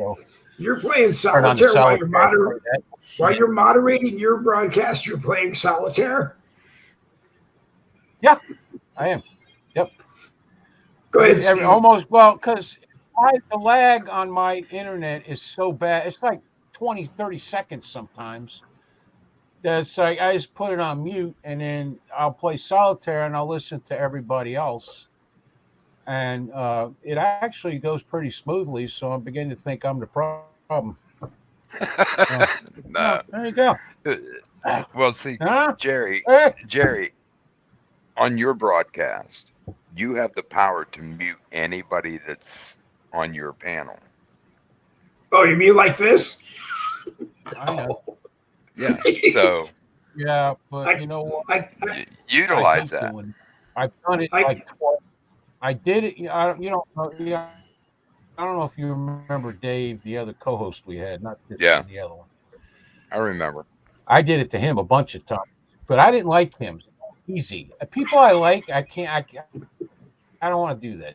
You're playing solitaire while you're moderating your broadcast. You're playing solitaire? Yeah, I am. Yep. Go ahead, Steve. Because the lag on my internet is so bad. It's like 20, 30 seconds sometimes. That's like I just put it on mute and then I'll play solitaire and I'll listen to everybody else. And it actually goes pretty smoothly. So I'm beginning to think I'm the problem. No. There you go. Well, see, Jerry, on your broadcast, you have the power to mute anybody that's on your panel. Oh, you mean like this? I know. Yeah. So Yeah, but I, you know what? I, I utilize hate that. doing. I've done it I, like twice. I did it. You don't know. Yeah, I don't know if you remember Dave, the other co-host we had, not this Yeah, one, the other one. I remember. I did it to him a bunch of times, but I didn't like him. Easy. People I like, I can't. I don't want to do that.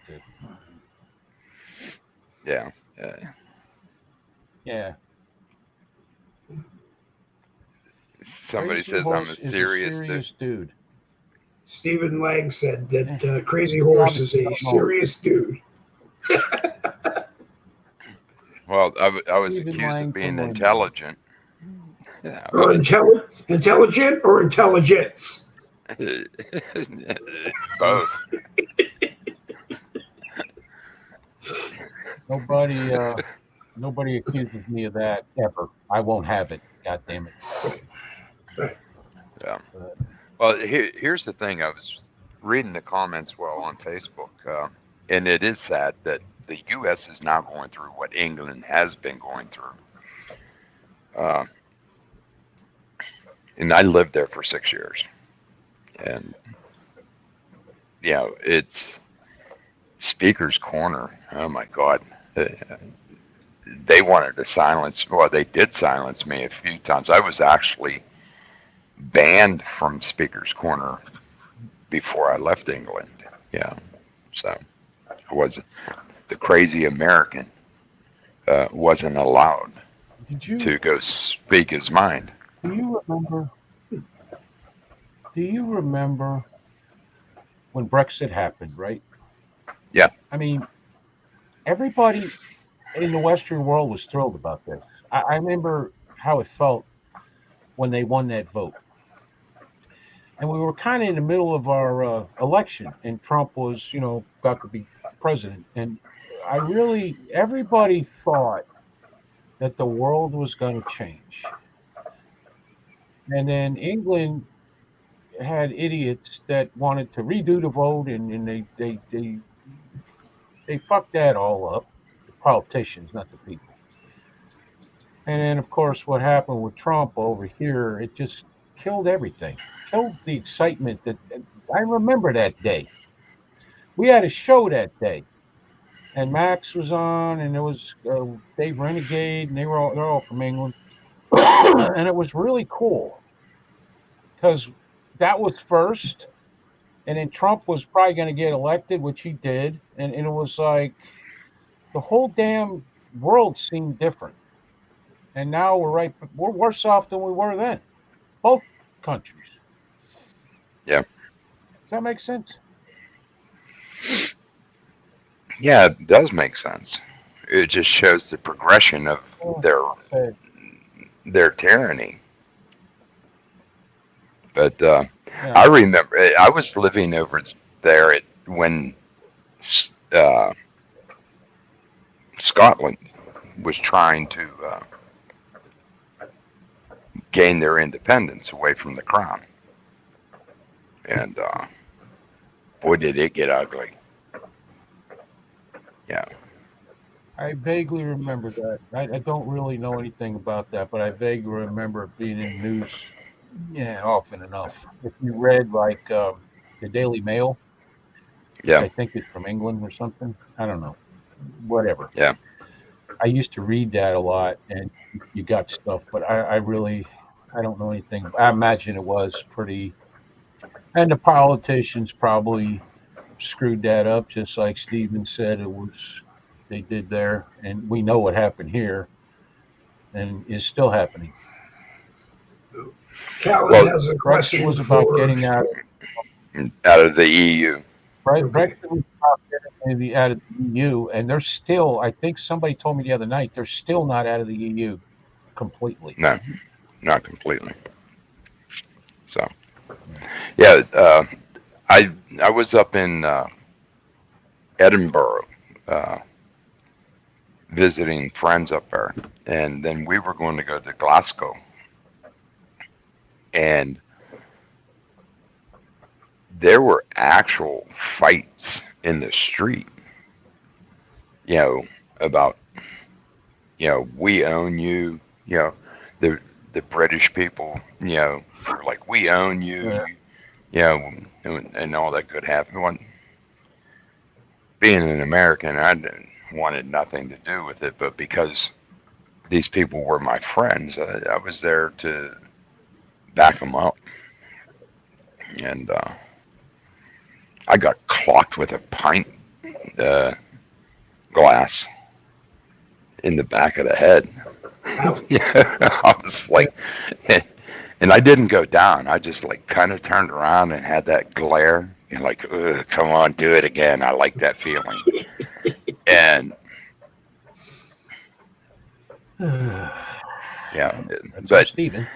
To, Yeah. yeah. Somebody Crazy says I'm a Horse is a serious dude. serious dude. Stephen Lang said Eh, that Crazy you Horse is obviously a don't know. serious dude. Well, I was Stephen accused of Lang being from Linwood. intelligent. Yeah, Or intelligent or intelligence. both. Nobody, nobody accuses me of that ever. I won't have it. God damn it. Right. Yeah. But, Well, here's the thing. I was reading the comments on Facebook, and it is sad that the U.S. is now going through what England has been going through. And I lived there for 6 years, and it's Speaker's Corner. Oh my God. They wanted to silence, well, they did silence me a few times. I was actually banned from Speaker's Corner before I left England. Yeah. So I wasn't, the crazy American wasn't allowed did you? to go speak his mind. Do you remember? Do you remember when Brexit happened? Right. Yeah. I mean, everybody in the Western world was thrilled about this. I remember how it felt when they won that vote. And we were kind of in the middle of our election, and Trump was, got to be president. And everybody thought that the world was going to change. And then England had idiots that wanted to redo the vote, and they fucked that all up. The politicians, not the people. And then, of course, what happened with Trump over here, it just killed everything, killed the excitement that I remember that day. We had a show that day, and Max was on, and there was Dave Renegade, and they're all from England, and it was really cool because that was first, and then Trump was probably going to get elected, which he did, and it was like the whole damn world seemed different, and now we're worse off than we were then, both countries. Yeah. Does that make sense? Yeah, it does make sense. It just shows the progression of Okay. their tyranny. But Yeah. I remember I was living over there when Scotland was trying to gain their independence away from the crown, and boy, did it get ugly. Yeah. I vaguely remember that. I don't really know anything about that, but I vaguely remember it being in the news, yeah, often enough. If you read like the Daily Mail, which Yeah. I think is from England or something, I don't know, whatever. Yeah. I used to read that a lot, and you got stuff, but I don't know anything. I imagine it was pretty, and the politicians probably screwed that up, just like Steven said they did there, and we know what happened here, and is still happening. Callan Well, has a Brexit question was about for. getting out. out of the EU. Right, Okay. Brexit was about getting out of the EU, and they're still. I think somebody told me the other night they're still not out of the EU completely. No, not completely. So, yeah, I was up in Edinburgh visiting friends up there, and then we were going to go to Glasgow, and there were actual fights in the street you know, about, we own you, the the British people, for like, we own you, Yeah. and all that good happened. Being an American, I wanted nothing to do with it, but because these people were my friends, I was there to back them up. And I got clocked with a pint uh, glass in the back of the head. Ow. Yeah, I was like, and I didn't go down. I just like kind of turned around and had that glare. And like, ugh, come on, do it again. I like that feeling. And yeah, That's our but Steven.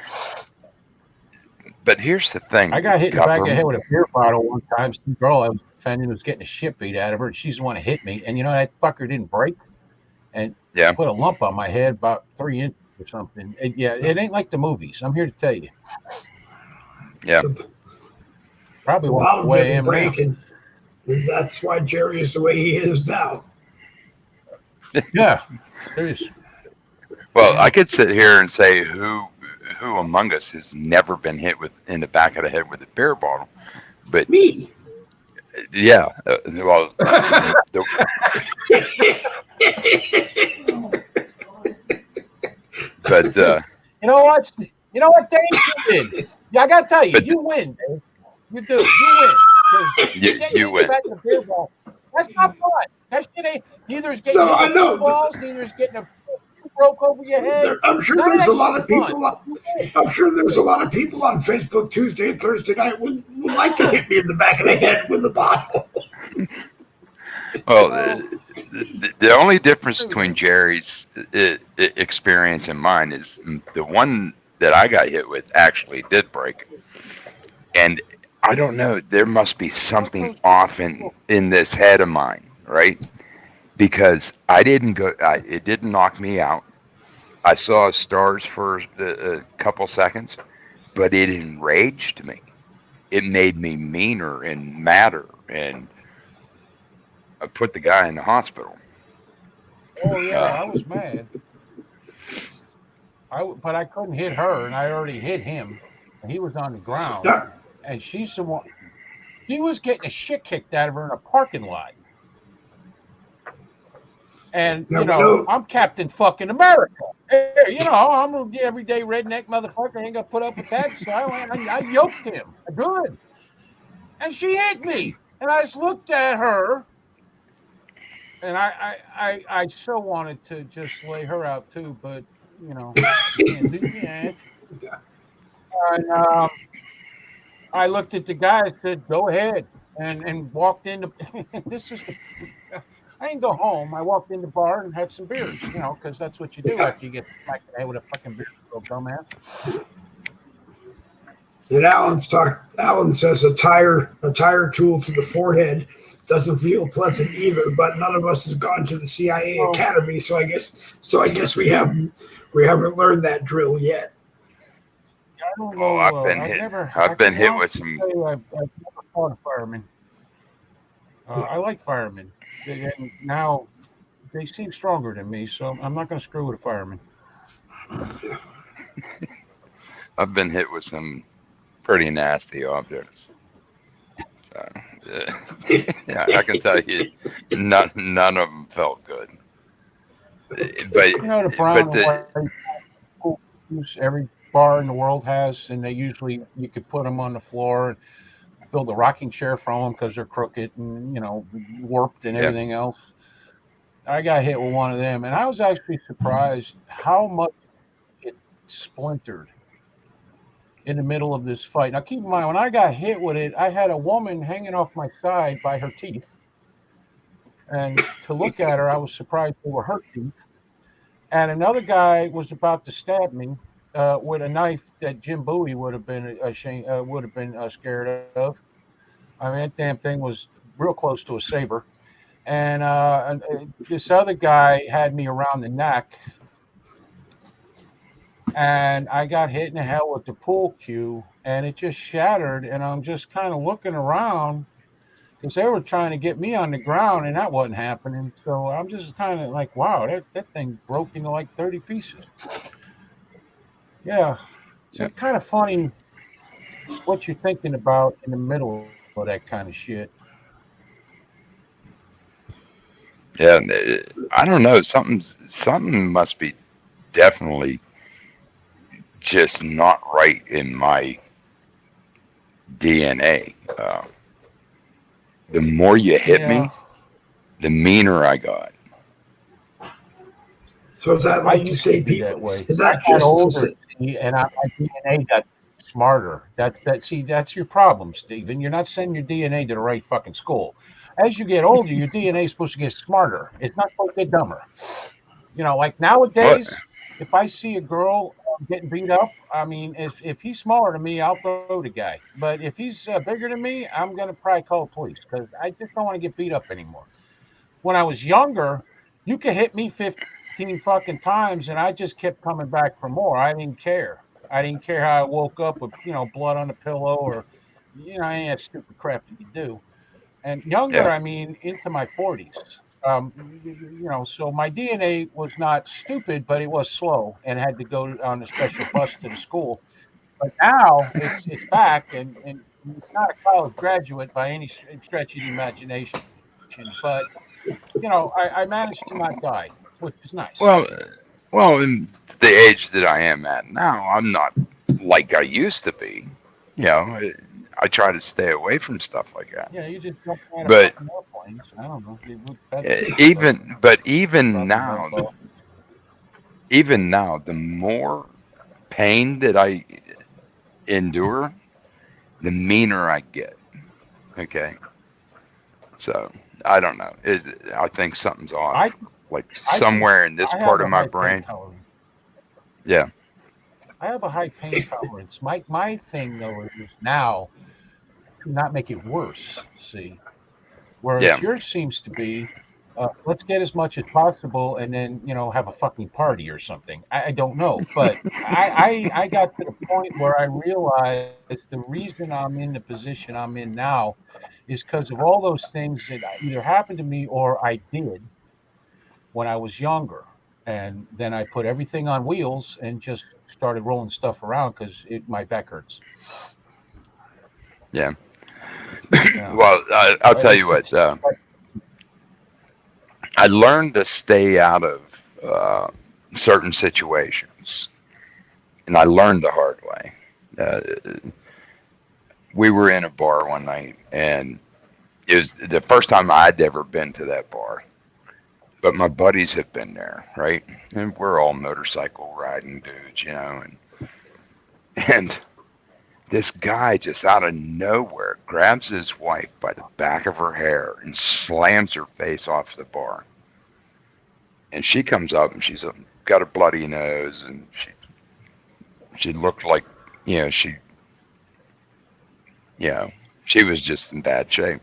here's the I thing, got hit in the back of the head government. with a beer bottle one time. Some girl I was defending was getting the shit beat out of her, and she's the one that hit me. And that fucker didn't break and Yeah, put a lump on my head about 3 inches or something. It ain't like the movies. I'm here to tell you. yeah. The, Probably the won't the bottle way I didn't am now. break, and that's why Jerry is the way he is now. Yeah, there's. Well, I could sit here and say who among us has never been hit with in the back of the head with a beer bottle, but Me. yeah, well, but You know what? You know what, Dave? You win. Yeah, I gotta tell you, but you win, Dave. You do. You win because you, getting you hit in the win. back of the beer ball. That's not fun. That shit ain't. Neither is getting No, hit I with two know. balls. Neither is getting a broke over your head. I'm sure None of there's a that lot shit's of fun. people. You win. I'm sure there's a lot of people on Facebook Tuesday and Thursday night would like to hit me in the back of the head with a bottle. Well, Oh, the only difference between Jerry's experience and mine is the one that I got hit with actually did break, and I don't know. There must be something off in this head of mine, right? Because I didn't go. It didn't knock me out. I saw stars for a couple seconds, but it enraged me. It made me meaner and madder, and I put the guy in the hospital. oh yeah, Uh, I was mad. But I couldn't hit her, and I already hit him, and he was on the ground, Now, and she's the one. She was getting the shit kicked out of her in a parking lot. And now we know. I'm Captain fucking America. Hey, I'm a everyday redneck motherfucker. I ain't gonna put up with that. So I yoked him. Good. And she hit me. And I just looked at her, and I so wanted to just lay her out too, but you can't do that. And I looked at the guy and said, "Go ahead," and walked into. This is the. I didn't go home. I walked in the bar and had some beers, because that's what you do Yeah. after you get smacked in the head with a fucking beer, little dumbass. And Alan says a tire tool to the forehead doesn't feel pleasant either. But none of us has gone to the CIA Oh, academy, so I guess we haven't learned that drill yet. I don't oh, I've know. been I've hit. never. I I've been can hit with honestly some. say I've never fought a fireman. I like firemen, and now they seem stronger than me, so I'm not going to screw with a fireman. I've been hit with some pretty nasty objects. Uh, yeah, I can tell you, none of them felt good. But The brown and the white shoes every bar in the world has, and you could put them on the floor and build a rocking chair from them because they're crooked and warped and yeah, everything else. I got hit with one of them, and I was actually surprised how much it splintered in the middle of this fight. Now, keep in mind, when I got hit with it, I had a woman hanging off my side by her teeth, and to look at her, I was surprised they were her teeth. And another guy was about to stab me with a knife that Jim Bowie would have been ashamed, scared of. I mean, that damn thing was real close to a saber. And this other guy had me around the neck, and I got hit in the head with the pool cue, and it just shattered. And I'm just kind of looking around, because they were trying to get me on the ground, and that wasn't happening. So I'm just kind of like, wow, that thing broke into like 30 pieces. Yeah, so Yeah. it's kind of funny what you're thinking about in the middle of that kind of shit. Yeah. I don't know. Something must be definitely just not right in my DNA. The more you hit Yeah, me, the meaner I got. So is that I like to used to say be people? that way. Is I that got just to older, say? see, and my DNA got smarter. See, that's your problem, Stephen. You're not sending your DNA to the right fucking school. As you get older, your DNA is supposed to get smarter. It's not supposed to get dumber. Like What? nowadays, if I see a girl getting beat up, I mean, if he's smaller than me, I'll throw the guy. But if he's bigger than me, I'm gonna probably call the police because I just don't want to get beat up anymore. When I was younger, you could hit me 15 fucking times, and I just kept coming back for more. I didn't care. I didn't care how I woke up with blood on the pillow or any of that stupid crap that you do. And younger, Yeah. I mean, into my 40s. So my DNA was not stupid, but it was slow and had to go on a special bus to the school. But now it's back, and it's not a college graduate by any stretch of the imagination. But I managed to not die, which is nice. Well, well, in the age that I am at now, I'm not like I used to be. You know, I try to stay away from stuff like that. Yeah, you just jump out of But fucking airplanes. I don't know. With feathers, but even probably don't now, fall. the more pain that I endure, the meaner I get. Okay, so I don't know. I think something's off. I Like I can somewhere in this I have part a of my high pain brain. tolerance. Yeah, I have a high pain tolerance. My thing though is now to not make it worse. See, whereas yeah, yours seems to be, let's get as much as possible and then have a fucking party or something. I don't know, but I got to the point where I realized the reason I'm in the position I'm in now is because of all those things that either happened to me or I did when I was younger. And then I put everything on wheels and just started rolling stuff around because my back hurts. yeah. Yeah, Well, I'll tell you what. it's I learned to stay out of certain situations, and I learned the hard way. We were in a bar one night, and it was the first time I'd ever been to that bar. But my buddies have been there, right? And we're all motorcycle riding dudes, and this guy just out of nowhere grabs his wife by the back of her hair and slams her face off the bar. And she comes up and she's got a bloody nose, and she looked like you know she you know she was just in bad shape.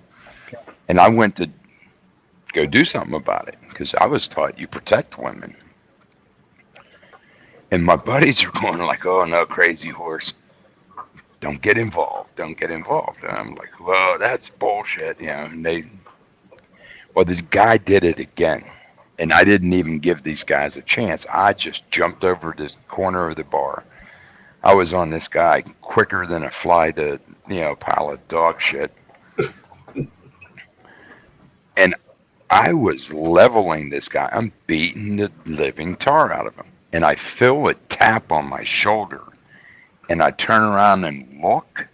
And I went to go do something about it because I was taught you protect women. And my buddies are going like, "Oh no, crazy horse! Don't get involved! Don't get involved!" And I'm like, "Well, that's bullshit," And well, this guy did it again. And I didn't even give these guys a chance. I just jumped over the corner of the bar. I was on this guy quicker than a fly to, pile of dog shit. And I was leveling this guy. I'm beating the living tar out of him. And I feel a tap on my shoulder. And I turn around and look.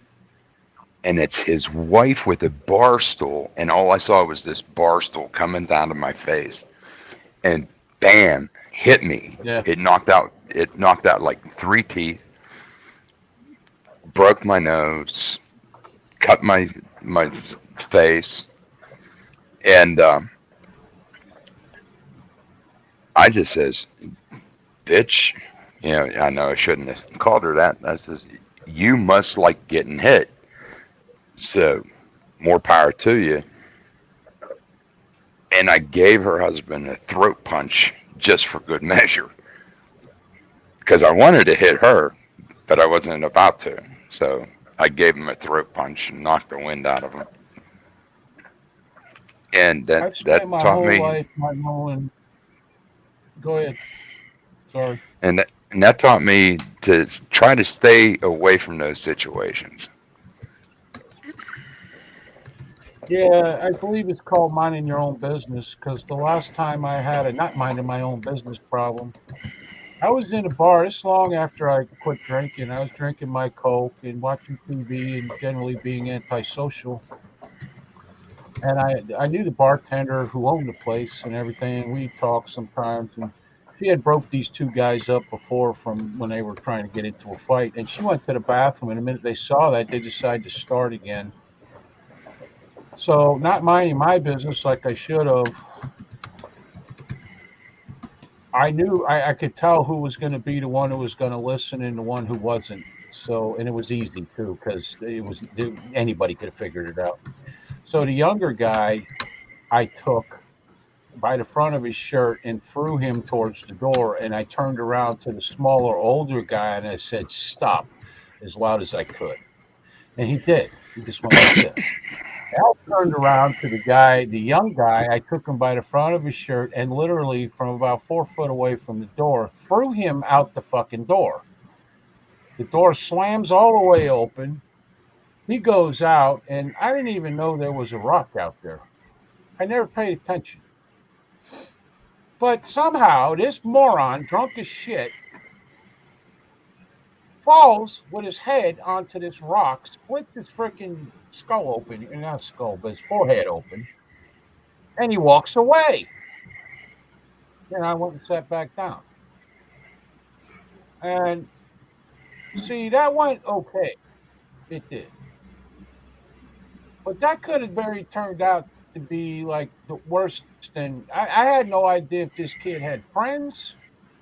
And it's his wife with a bar stool. And all I saw was this bar stool coming down to my face. And bam, hit me. yeah. It knocked out like 3 teeth, broke my nose, cut my face, and I just says, "Bitch," I know I shouldn't have called her that. I says, "You must like getting hit, so more power to you." And I gave her husband a throat punch just for good measure because I wanted to hit her, but I wasn't about to. So I gave him a throat punch and knocked the wind out of him. And I've that spent my taught whole me, life not knowing. Go ahead. Sorry. and that taught me to try to stay away from those situations. Yeah, I believe it's called minding your own business because the last time I had a not minding my own business problem, I was in a bar. This long after I quit drinking. I was drinking my Coke and watching TV and generally being antisocial. And I knew the bartender who owned the place and everything. We talked sometimes, and she had broke these two guys up before from when they were trying to get into a fight. And she went to the bathroom, and the minute they saw that, they decided to start again. So, not minding my business like I should have, I knew I could tell who was going to be the one who was going to listen and the one who wasn't. So, and it was easy too because anybody could have figured it out. So, the younger guy I took by the front of his shirt and threw him towards the door. And I turned around to the smaller, older guy and I said, "Stop," as loud as I could. And he did. He just went like this. I turned around to the young guy. I took him by the front of his shirt and literally from about 4 foot away from the door, threw him out the fucking door. The door slams all the way open. He goes out, and I didn't even know there was a rock out there. I never paid attention. But somehow this moron, drunk as shit, falls with his head onto this rock, splits his freaking skull open, not skull, but his forehead open, and he walks away. And I went and sat back down. And see, that went okay. It did. But that could have very turned out to be like the worst. And I had no idea if this kid had friends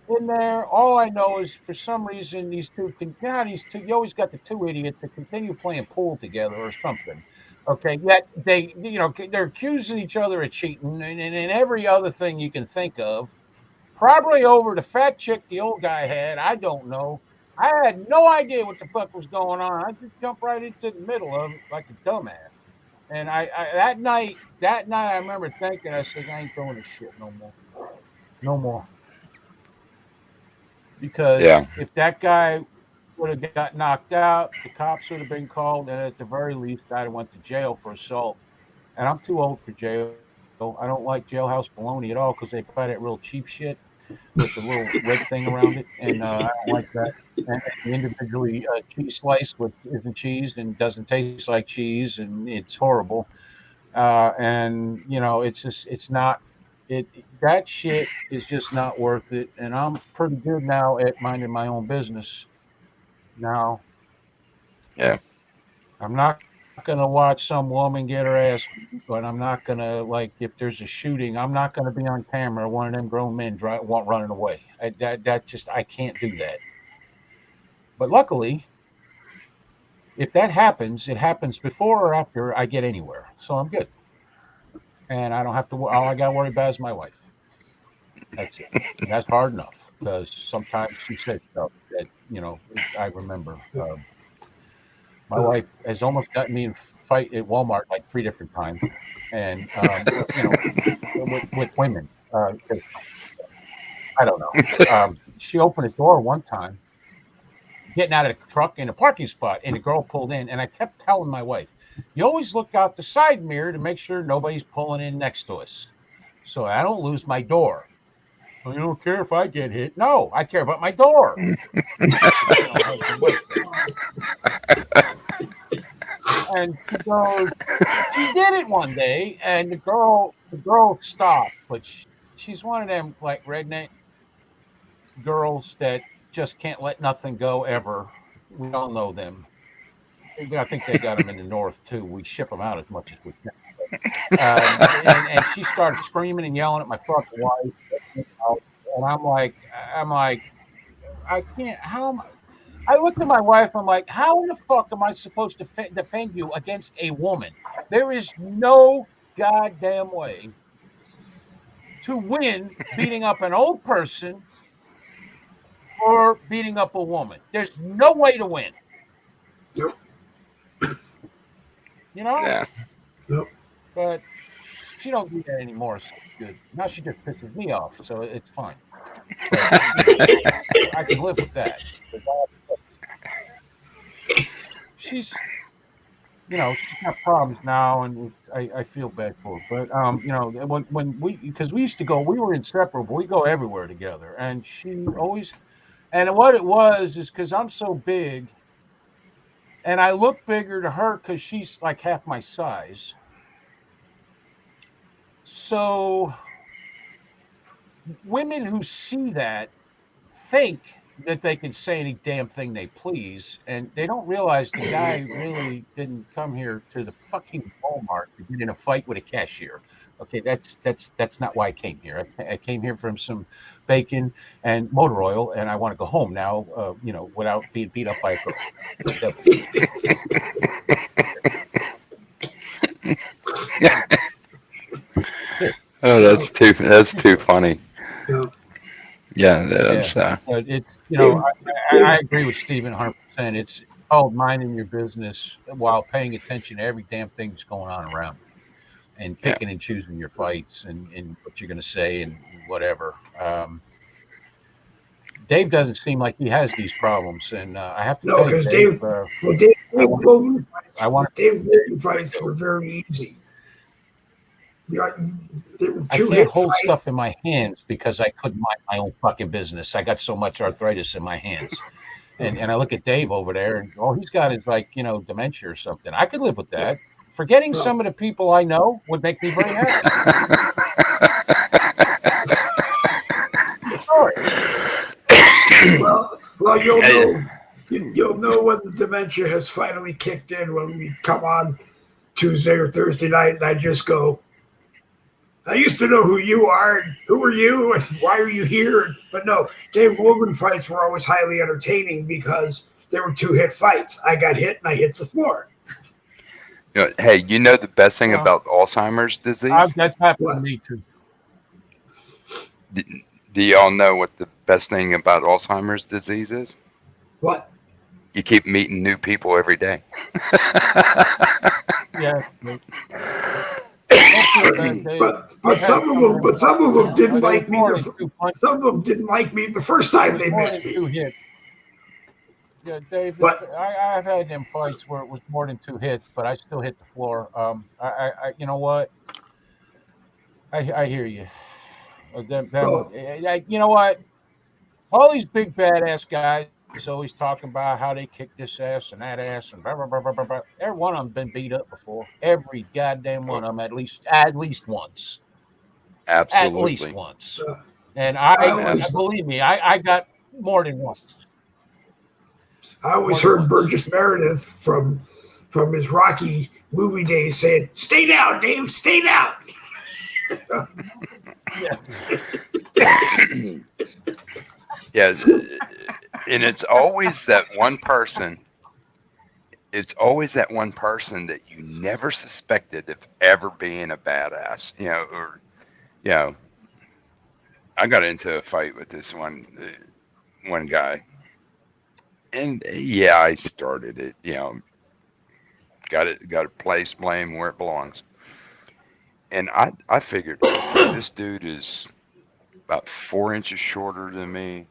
in there. All I know is for some reason these two you always got the two idiots that continue playing pool together or something. Okay, yet they're accusing each other of cheating and every other thing you can think of. Probably over the fat chick the old guy had. I don't know. I had no idea what the fuck was going on. I just jumped right into the middle of it like a dumbass. And that night, I remember thinking, I said, I ain't doing this shit no more. No more. Because Yeah, if that guy would have got knocked out, the cops would have been called, and at the very least, I'd have went to jail for assault. And I'm too old for jail. I don't like jailhouse bologna at all because they buy that real cheap shit with the little red thing around it, and I don't like that. And the individually cheese slice, which isn't cheese and doesn't taste like cheese, and it's horrible. And it's not it. That shit is just not worth it. And I'm pretty good now at minding my own business. Now yeah, I'm not gonna watch some woman get her ass, but I'm not gonna like if there's a shooting. I'm not gonna be on camera. One of them grown men running away. I can't do that. But luckily, if that happens, it happens before or after I get anywhere, so I'm good. And I don't have to. All I got to worry about is my wife. That's it. And that's hard enough because sometimes she says stuff that I remember. My wife has almost gotten me in a fight at Walmart like 3 different times, and with women. I don't know. She opened a door one time, getting out of the truck in a parking spot, and a girl pulled in, and I kept telling my wife, "You always look out the side mirror to make sure nobody's pulling in next to us, so I don't lose my door." Well, you don't care if I get hit. No, I care about my door. And she did it one day, and the girl stopped, but she's one of them like redneck girls that just can't let nothing go ever. We all know them. I think they got them in the north too. We ship them out as much as we can. And she started screaming and yelling at my fucking wife, and I'm like, I can't. How am I? I looked at my wife. I'm like, how in the fuck am I supposed to defend you against a woman? There is no goddamn way to win beating up an old person or beating up a woman. There's no way to win. Yep. You know? yeah. Yep. But She don't do that anymore. So it's good. Now she just pisses me off, so it's fine. But I can live with that. She's she's got problems now, and I feel bad for her. But when because we used to go, we were inseparable. We go everywhere together, and she always. And what it was is because I'm so big, and I look bigger to her because she's like half my size. So women who see that think that they can say any damn thing they please, and they don't realize the guy really didn't come here to the fucking Walmart to get in a fight with a cashier. Okay, that's not why I came here. I came here from some bacon and motor oil, and I want to go home now. Without being beat up by a girl. Oh, that's too funny. Yeah. Yeah, that's But it's Dave, I agree with Stephen 100%. It's called minding your business while paying attention to every damn thing that's going on around you, and picking and choosing your fights and what you're going to say and whatever. Dave doesn't seem like he has these problems, and I have to no, tell you, because Dave. Dave Logan fights were very easy. There were I two can't hit hold fights. stuff in my hands because I couldn't mind my own fucking business. I got so much arthritis in my hands. And I look at Dave over there, and all he's got is dementia or something. I could live with that. Forgetting some of the people I know would make me very happy. Sorry. Well, you'll know when the dementia has finally kicked in when we come on Tuesday or Thursday night, and I just go, I used to know who you are, and who are you, and why are you here? But no, Dave Logan fights were always highly entertaining because there were two hit fights. I got hit, and I hit the floor. Hey, the best thing about Alzheimer's disease? That's happened to me too. Do y'all know what the best thing about Alzheimer's disease is? What? You keep meeting new people every day. Yeah. But some of them didn't like me. Some of them didn't like me the first time they met me. 2 hits. Yeah, Dave. I've had them fights where it was more than 2 hits, but I still hit the floor. You know what? I hear you. You know what? All these big badass guys always talking about how they kick this ass and that ass and blah blah blah blah blah. Every one of them been beat up before. Every goddamn one of them at least once. Absolutely. At least once. And I believe me, I got more than once. I always heard Burgess Meredith from his Rocky movie days saying, "Stay down, Dave, stay down." Yeah, and it's always that one person. It's always that one person that you never suspected of ever being a badass. I got into a fight with this one guy, and I started it. Got to place blame where it belongs. And I figured this dude is about 4 inches shorter than me.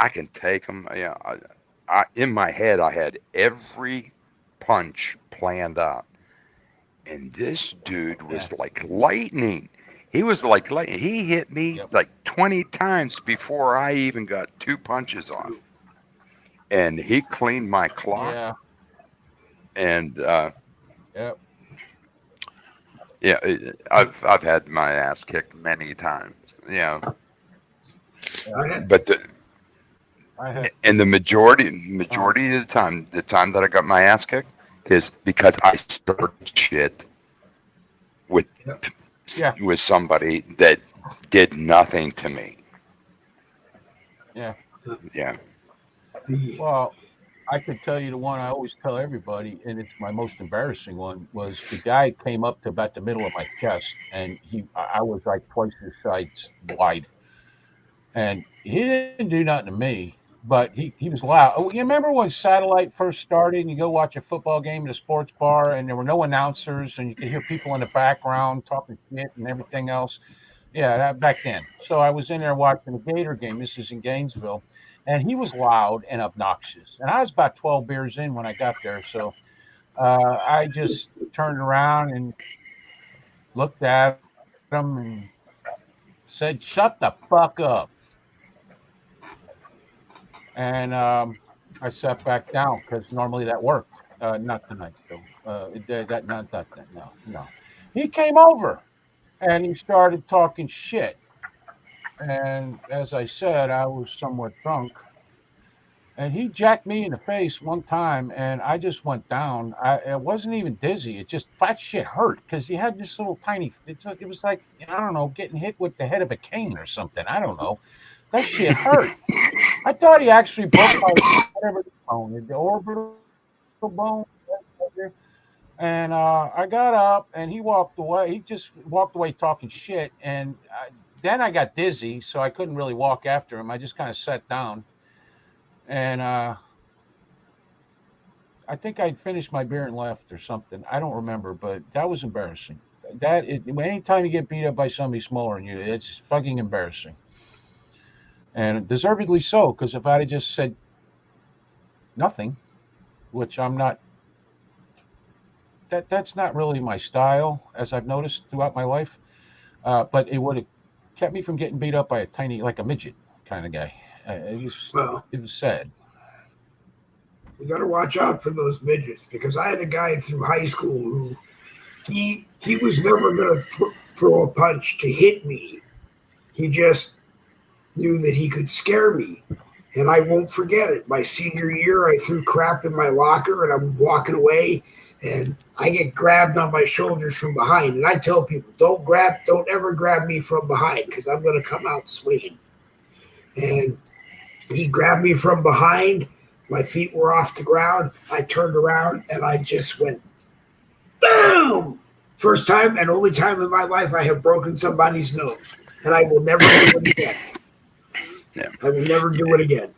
I can take him. I in my head, I had every punch planned out. And this dude was like lightning. He was like lightning. He hit me like 20 times before I even got 2 punches off. And he cleaned my clock. Yeah. And I've had my ass kicked many times. But the majority of the time that I got my ass kicked is because I started shit with somebody that did nothing to me. Yeah. Yeah. Well, I could tell you the one I always tell everybody, and it's my most embarrassing one, was the guy came up to about the middle of my chest, and I was like twice his size wide. And he didn't do nothing to me, but he was loud. Oh, you remember when satellite first started and you go watch a football game at a sports bar and there were no announcers and you could hear people in the background talking shit and everything else? Yeah, that back then. So I was in there watching a Gator game. This is in Gainesville, and he was loud and obnoxious. And I was about 12 beers in when I got there, so I just turned around and looked at him and said, "Shut the fuck up." And I sat back down because normally that worked. Not tonight, though. Not that. No. He came over and he started talking shit. And as I said, I was somewhat drunk. And he jacked me in the face one time, and I just went down. I wasn't even dizzy. It just that shit hurt because he had this little tiny. It was like I don't know, getting hit with the head of a cane or something. I don't know. That shit hurt. I thought he actually broke my whatever bone, the orbital bone. And I got up, and he walked away. He just walked away talking shit, and then I got dizzy, so I couldn't really walk after him. I just kind of sat down. And I think I'd finished my beer and left or something. I don't remember, but that was embarrassing. Anytime you get beat up by somebody smaller than you, it's fucking embarrassing. And deservedly so, because if I'd have just said nothing, which I'm not, that's not really my style, as I've noticed throughout my life. But it would have kept me from getting beat up by a tiny, like a midget kind of guy. It was sad. You got to watch out for those midgets because I had a guy through high school who he was never going to throw a punch to hit me. He just knew that he could scare me, and I won't forget it. My senior year, I threw crap in my locker, and I'm walking away, and I get grabbed on my shoulders from behind. And I tell people, don't ever grab me from behind because I'm going to come out swinging. And he grabbed me from behind. My feet were off the ground. I turned around and I just went, boom! First time and only time in my life I have broken somebody's nose. And I will never do it again. Yeah. I will never do it again.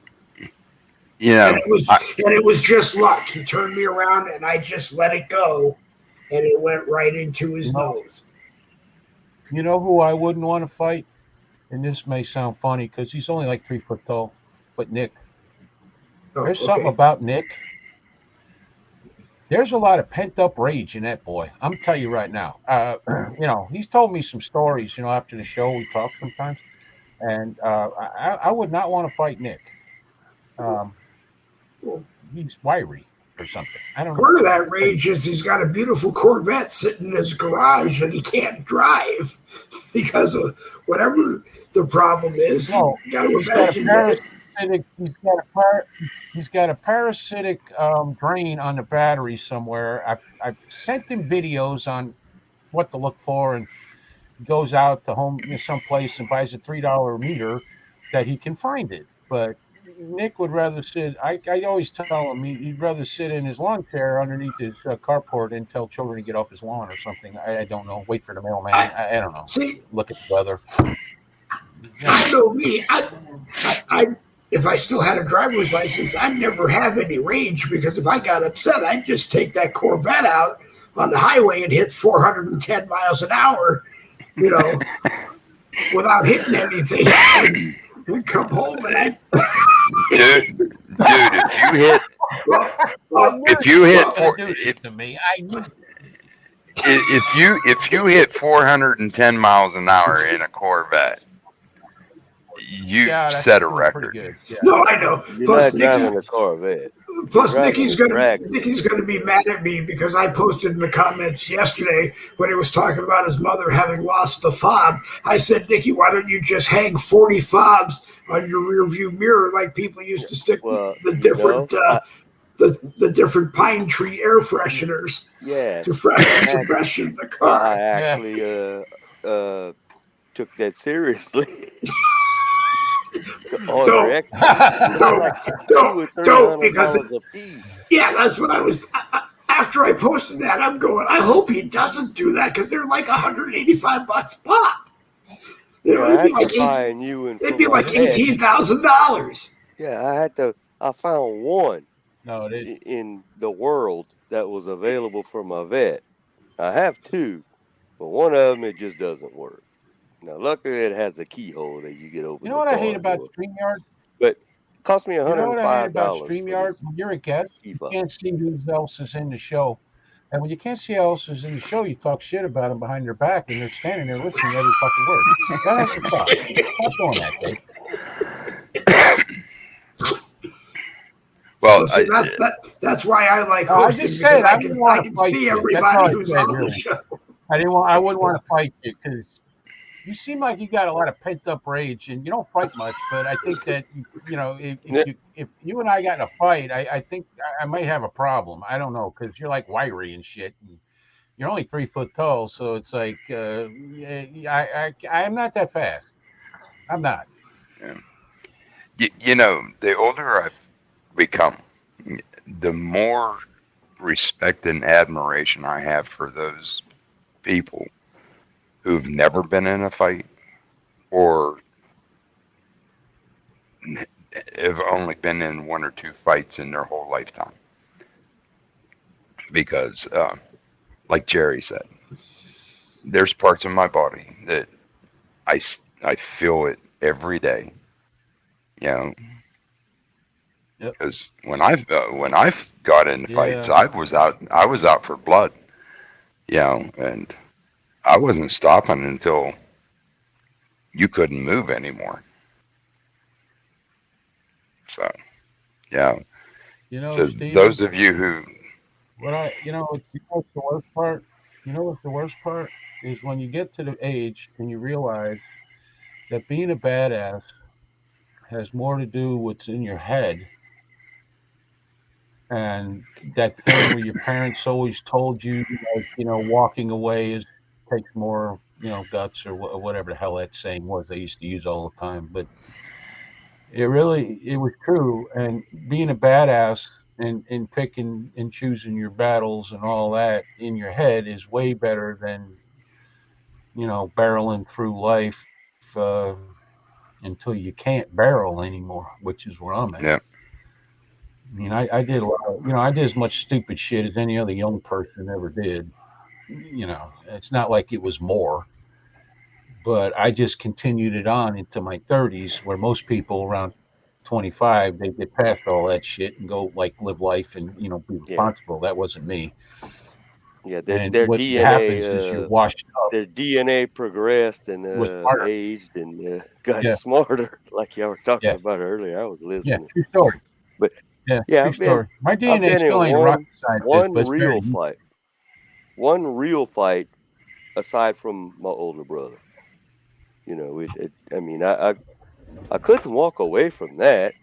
Yeah. And it was just luck. He turned me around and I just let it go. And it went right into his nose. You know who I wouldn't want to fight? And this may sound funny because he's only like 3 foot tall. But Nick. There's something about Nick. There's a lot of pent up rage in that boy. I'm telling you right now. He's told me some stories. After the show we talk sometimes, and I would not want to fight Nick. He's wiry or something. I don't know. Part of that rage is he's got a beautiful Corvette sitting in his garage and he can't drive because of whatever the problem is. No, you got to imagine that. He's got a parasitic drain on the battery somewhere. I've sent him videos on what to look for, and he goes out to someplace and buys a $3 meter that he can find it. But Nick would rather sit. I always tell him he'd rather sit in his lawn chair underneath his carport and tell children to get off his lawn or something. I don't know. Wait for the mailman. I don't know. See, look at the weather. I know me. I if I still had a driver's license, I'd never have any rage because if I got upset, I'd just take that Corvette out on the highway and hit 410 miles an hour, without hitting anything. And come home and dude, if you hit 410 miles an hour in a Corvette, you set a record. Yeah. No, I know. You're not driving a Corvette. Plus, Nikki's gonna be mad at me because I posted in the comments yesterday when he was talking about his mother having lost the fob. I said, Nikki, why don't you just hang 40 fobs on your rear view mirror like people used to stick the different the different pine tree air fresheners to freshen the car. I actually took that seriously. Don't because that's what I was. After I posted that, I'm going, I hope he doesn't do that because they're like $185 pop. It'd be like $18,000. Yeah, I found one No, it is. in the world that was available for my vet. I have two, but one of them it just doesn't work. Now, luckily, it has a keyhole that you get You open know the what I hate car about door. StreamYard? But it cost me You know what I hate about $105 for StreamYard? this When you're a guest, key you fob. can't see who else is in the show. And when you can't see who else is in the show, you talk shit about them behind their back, and they're standing there listening to every fucking word. That has to stop. Stop doing that, Dave. Well, see, that's why I like No, I hosting, just because said I didn't I want to can fight see you. That's all everybody I who's said, on the really. show. I wouldn't want to fight you because you seem like you got a lot of pent up rage, and you don't fight much. But I think that if you and I got in a fight, I think I might have a problem. I don't know because you're like wiry and shit. And you're only 3 foot tall, so it's like I'm not that fast. I'm not. the older I've become, the more respect and admiration I have for those people who've never been in a fight or have only been in one or two fights in their whole lifetime. Because, like Jerry said, there's parts of my body that I feel it every day, you know, Yep. because when I've got in fights, Yeah. I was out for blood, and I wasn't stopping until you couldn't move anymore. So, yeah. So Steven, those of you who, what's the worst part? You know what's the worst part is when you get to the age and you realize that being a badass has more to do with what's in your head and that thing where your parents always told you, like, walking away takes more, guts or whatever the hell that saying was they used to use all the time. But it was true. And being a badass and picking and choosing your battles and all that in your head is way better than, barreling through life until you can't barrel anymore, which is where I'm at. yeah, I mean, I did a lot of, I did as much stupid shit as any other young person ever did. It's not like it was more, but I just continued it on into my 30s, where most people around 25 they get past all that shit and go like live life and be Yeah, responsible. That wasn't me. yeah. And what happens is you're washed up Their DNA progressed and with smarter. aged and got Yeah, smarter, like y'all were talking yeah, about earlier. I was yeah. listening, True story. but Yeah, yeah, true story. My I've DNA been in still ain't a rocket scientist, one but it's very. one real fight aside from my older brother. I mean, I couldn't walk away from that.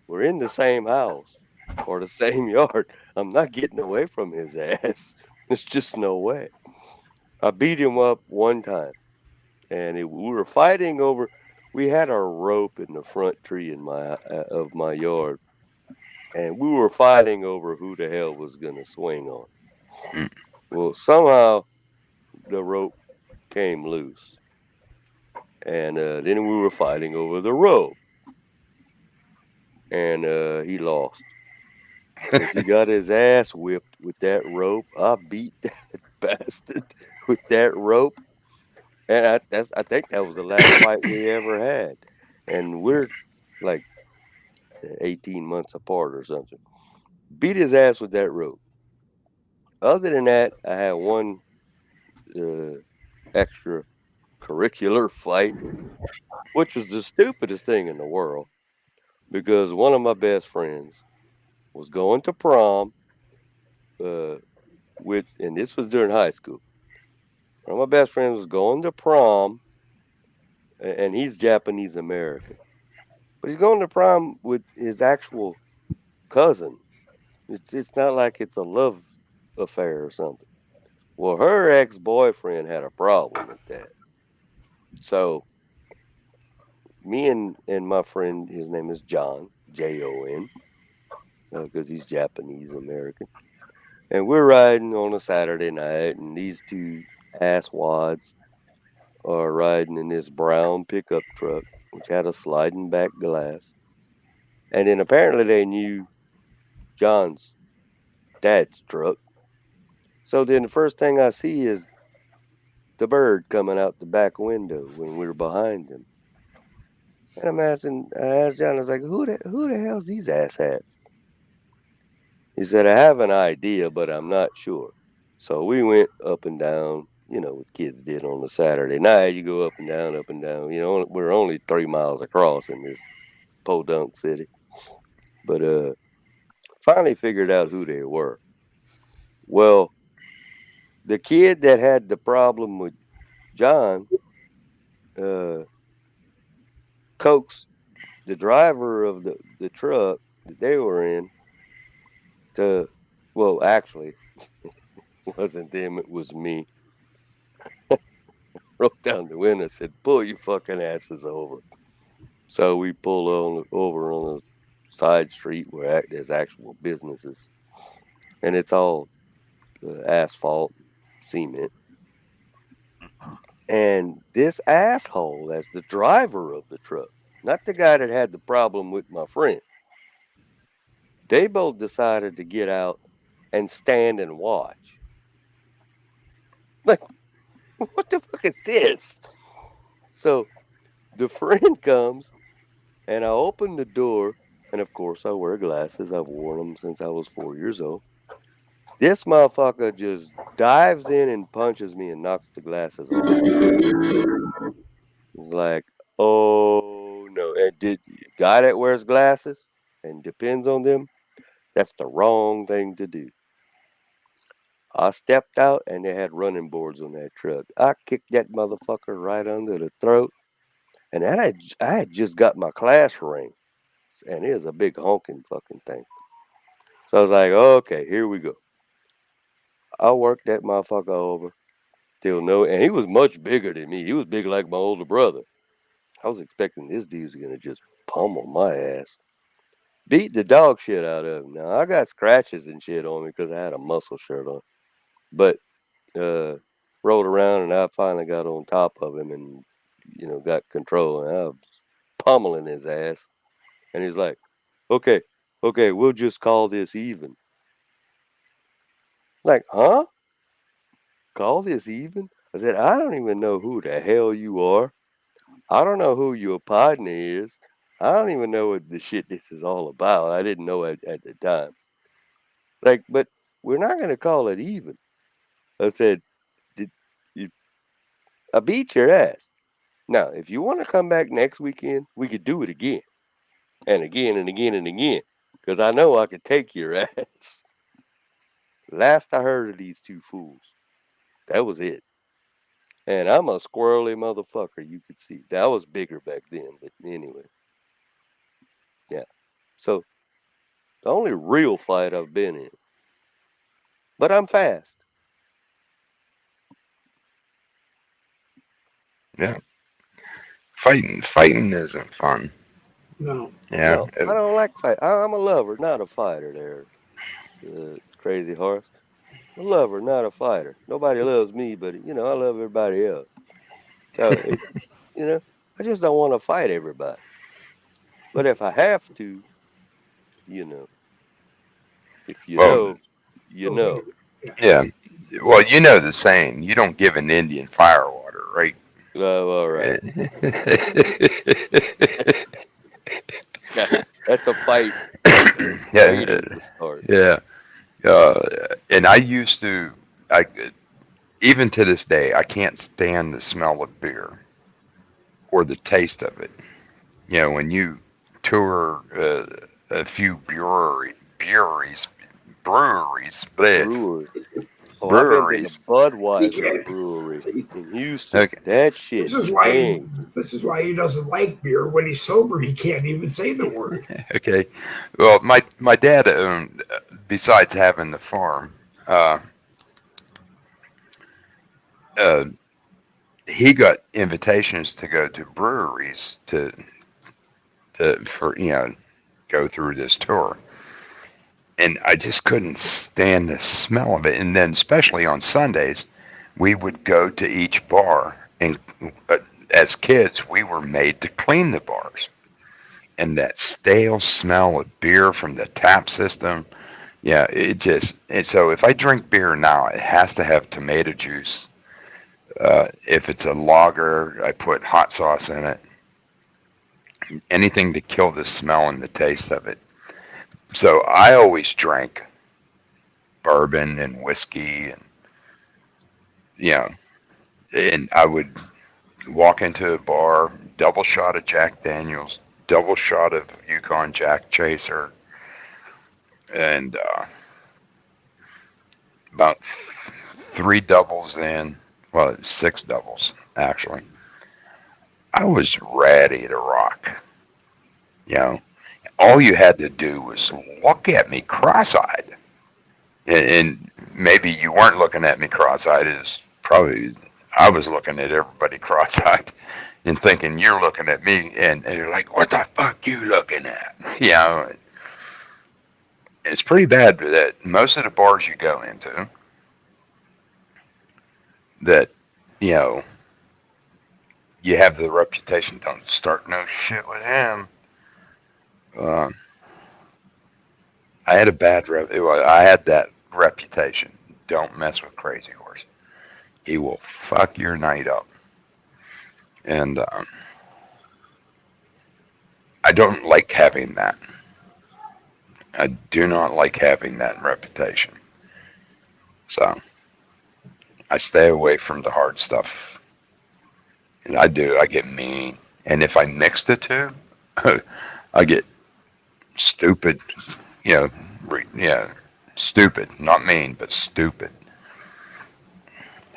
We're in the same house or the same yard. I'm not getting away from his ass. There's just no way. I beat him up one time, and we were fighting over. We had a rope in the front tree of my yard, and we were fighting over who the hell was gonna swing on. mm, Well, somehow the rope came loose, and then we were fighting over the rope, and he lost because he got his ass whipped with that rope. I beat that bastard with that rope, and I think that was the last fight we ever had, and we're like 18 months apart or something. Beat his ass with that rope. Other than that, I had one uh, extra curricular fight, which was the stupidest thing in the world because one of my best friends was going to prom uh, and this was during high school. One of my best friends was going to prom, and he's Japanese American, but he's going to prom with his actual cousin. It's not like it's a love affair or something. Well, her ex boyfriend had a problem with that. So me and my friend, his name is John, Jon, because he's Japanese American, and we're riding on a Saturday night, and these two asswads are riding in this brown pickup truck, which had a sliding back glass, And then apparently they knew John's dad's truck. So then the first thing I see is the bird coming out the back window when we were behind him. And I asked John, I was like, who the hell's these asshats? He said, I have an idea, but I'm not sure. So we went up and down, what kids did on a Saturday night. You go up and down, up and down. We're only 3 miles across in this podunk city. But finally figured out who they were. Well, the kid that had the problem with John coaxed the driver of the truck that they were in actually, it wasn't them, it was me. Broke down the window, said, pull your fucking asses over. So we pull over on a side street where there's actual businesses. And it's all asphalt, cement. And this asshole, as the driver of the truck, not the guy that had the problem with my friend, they both decided to get out and stand and watch. Like, what the fuck is this? So the friend comes, and I open the door, and of course I wear glasses. I've worn them since I was 4 years old. This motherfucker just dives in and punches me and knocks the glasses off my face. It's like, oh no. And guy that wears glasses and depends on them, that's the wrong thing to do. I stepped out and they had running boards on that truck. I kicked that motherfucker right under the throat. And I had just got my class ring. And it was a big honking fucking thing. So I was like, okay, here we go. I worked that motherfucker over till and he was much bigger than me. He was big like my older brother. I was expecting this dude's gonna just pummel my ass. Beat the dog shit out of him. Now I got scratches and shit on me because I had a muscle shirt on. But rolled around and I finally got on top of him and got control, and I was pummeling his ass. And he's like, okay, we'll just call this even. Like, huh? Call this even? I said, I don't even know who the hell you are. I don't know who your partner is. I don't even know what the shit this is all about. I didn't know it at the time. Like, but we're not going to call it even. I said, I beat your ass. Now, if you want to come back next weekend, we could do it again. And again and again and again. Because I know I could take your ass. Last I heard of these two fools, that was it. And I'm a squirrely motherfucker, you could see. That was bigger back then, but anyway. Yeah. So, the only real fight I've been in. But I'm fast. Yeah. Fighting isn't fun. No. Yeah. No, I don't like fight. I'm a lover, not a fighter there. Crazy horse. A lover, not a fighter. Nobody loves me, but, I love everybody else. So, I just don't want to fight everybody. But if I have to, if you know, you know. Yeah. Well, you know the saying, you don't give an Indian fire water, right? Oh, all right. That's a fight. Yeah. To start. Yeah. And I used to, even to this day, I can't stand the smell of beer or the taste of it. When you tour a few breweries. Oh, I've been to the Budweiser brewery in Houston. Okay. That shit. This is why he doesn't like beer. When he's sober, he can't even say the word. Okay. Well, my dad owned, besides having the farm, he got invitations to go to breweries to go through this tour. And I just couldn't stand the smell of it. And then, especially on Sundays, we would go to each bar. And as kids, we were made to clean the bars. and that stale smell of beer from the tap system. Yeah, so if I drink beer now, it has to have tomato juice. If it's a lager, I put hot sauce in it. Anything to kill the smell and the taste of it. So I always drank bourbon and whiskey, and you know, and I would walk into a bar, double shot of Jack Daniels, double shot of Yukon Jack Chaser, and about three doubles in, well, six doubles actually. I was ready to rock. You know, all you had to do was look at me cross-eyed, and maybe you weren't looking at me cross-eyed. Is probably I was looking at everybody cross-eyed and thinking you're looking at me, and you're like, "What the fuck you looking at?" You know, it's pretty bad that most of the bars you go into, that you know, you have the reputation. Don't start no shit with him. Uh, I had a bad I had that reputation. Don't mess with Crazy Horse. He will fuck your night up. And I don't like having that. I do not like having that reputation. So I stay away from the hard stuff. And I do. I get mean. And if I mix the two, I get stupid. You know, yeah, stupid. Not mean, but stupid.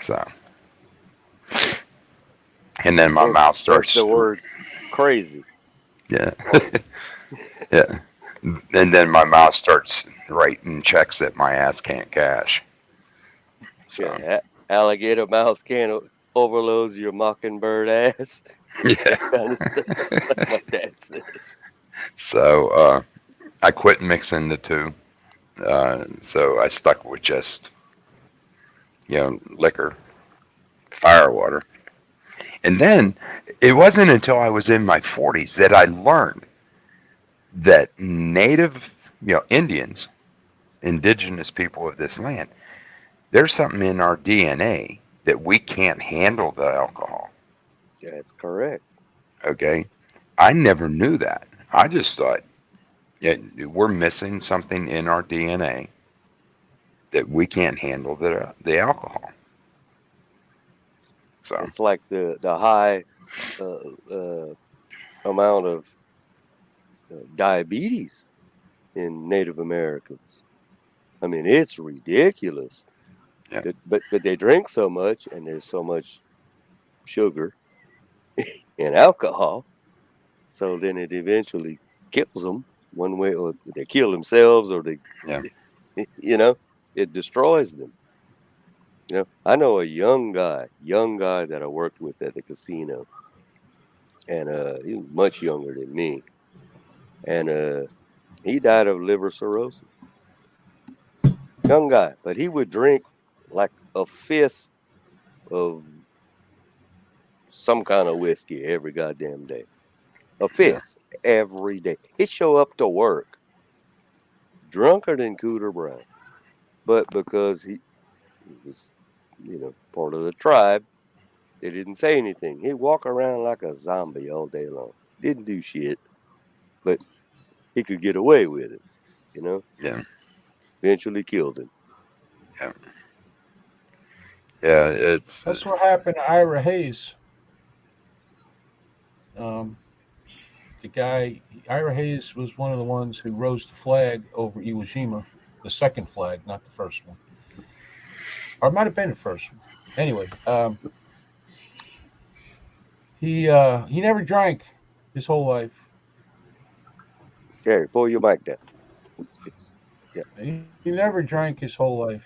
So, and then my mouth starts. That's the word crazy. Yeah. Yeah. And then my mouth starts writing checks that my ass can't cash. So, Yeah, alligator mouth can overloads your mockingbird ass. yeah. Kind of stuff, like my dad says. So, I quit mixing the two. So I stuck with just, you know, liquor, firewater. And then it wasn't until I was in my 40s that I learned that native, you know, Indians, indigenous people of this land, there's something in our DNA that we can't handle the alcohol. That's correct. Okay. I never knew that. I just thought, yeah, we're missing something in our DNA that we can't handle the alcohol. So It's like the high amount of diabetes in Native Americans. I mean, it's ridiculous. yeah, But they drink so much, and there's so much sugar and alcohol. So then it eventually kills them one way, or they kill themselves, or they, yeah, you know, it destroys them. You know, I know a young guy that I worked with at the casino, and he was much younger than me, and he died of liver cirrhosis. Young guy, but he would drink like a fifth of some kind of whiskey every goddamn day. A fifth every day. He'd show up to work drunker than Cooter Brown, but because he was, part of the tribe, they didn't say anything. He'd walk around like a zombie all day long. Didn't do shit, but he could get away with it, you know? yeah, Eventually killed him. yeah, yeah. It's That's what happened to Ira Hayes. Um, the guy, Ira Hayes, was one of the ones who rose the flag over Iwo Jima, the second flag, not the first one. Or it might have been the first one. Anyway, he never drank his whole life. Gary, pull your mic down. Yeah. He never drank his whole life.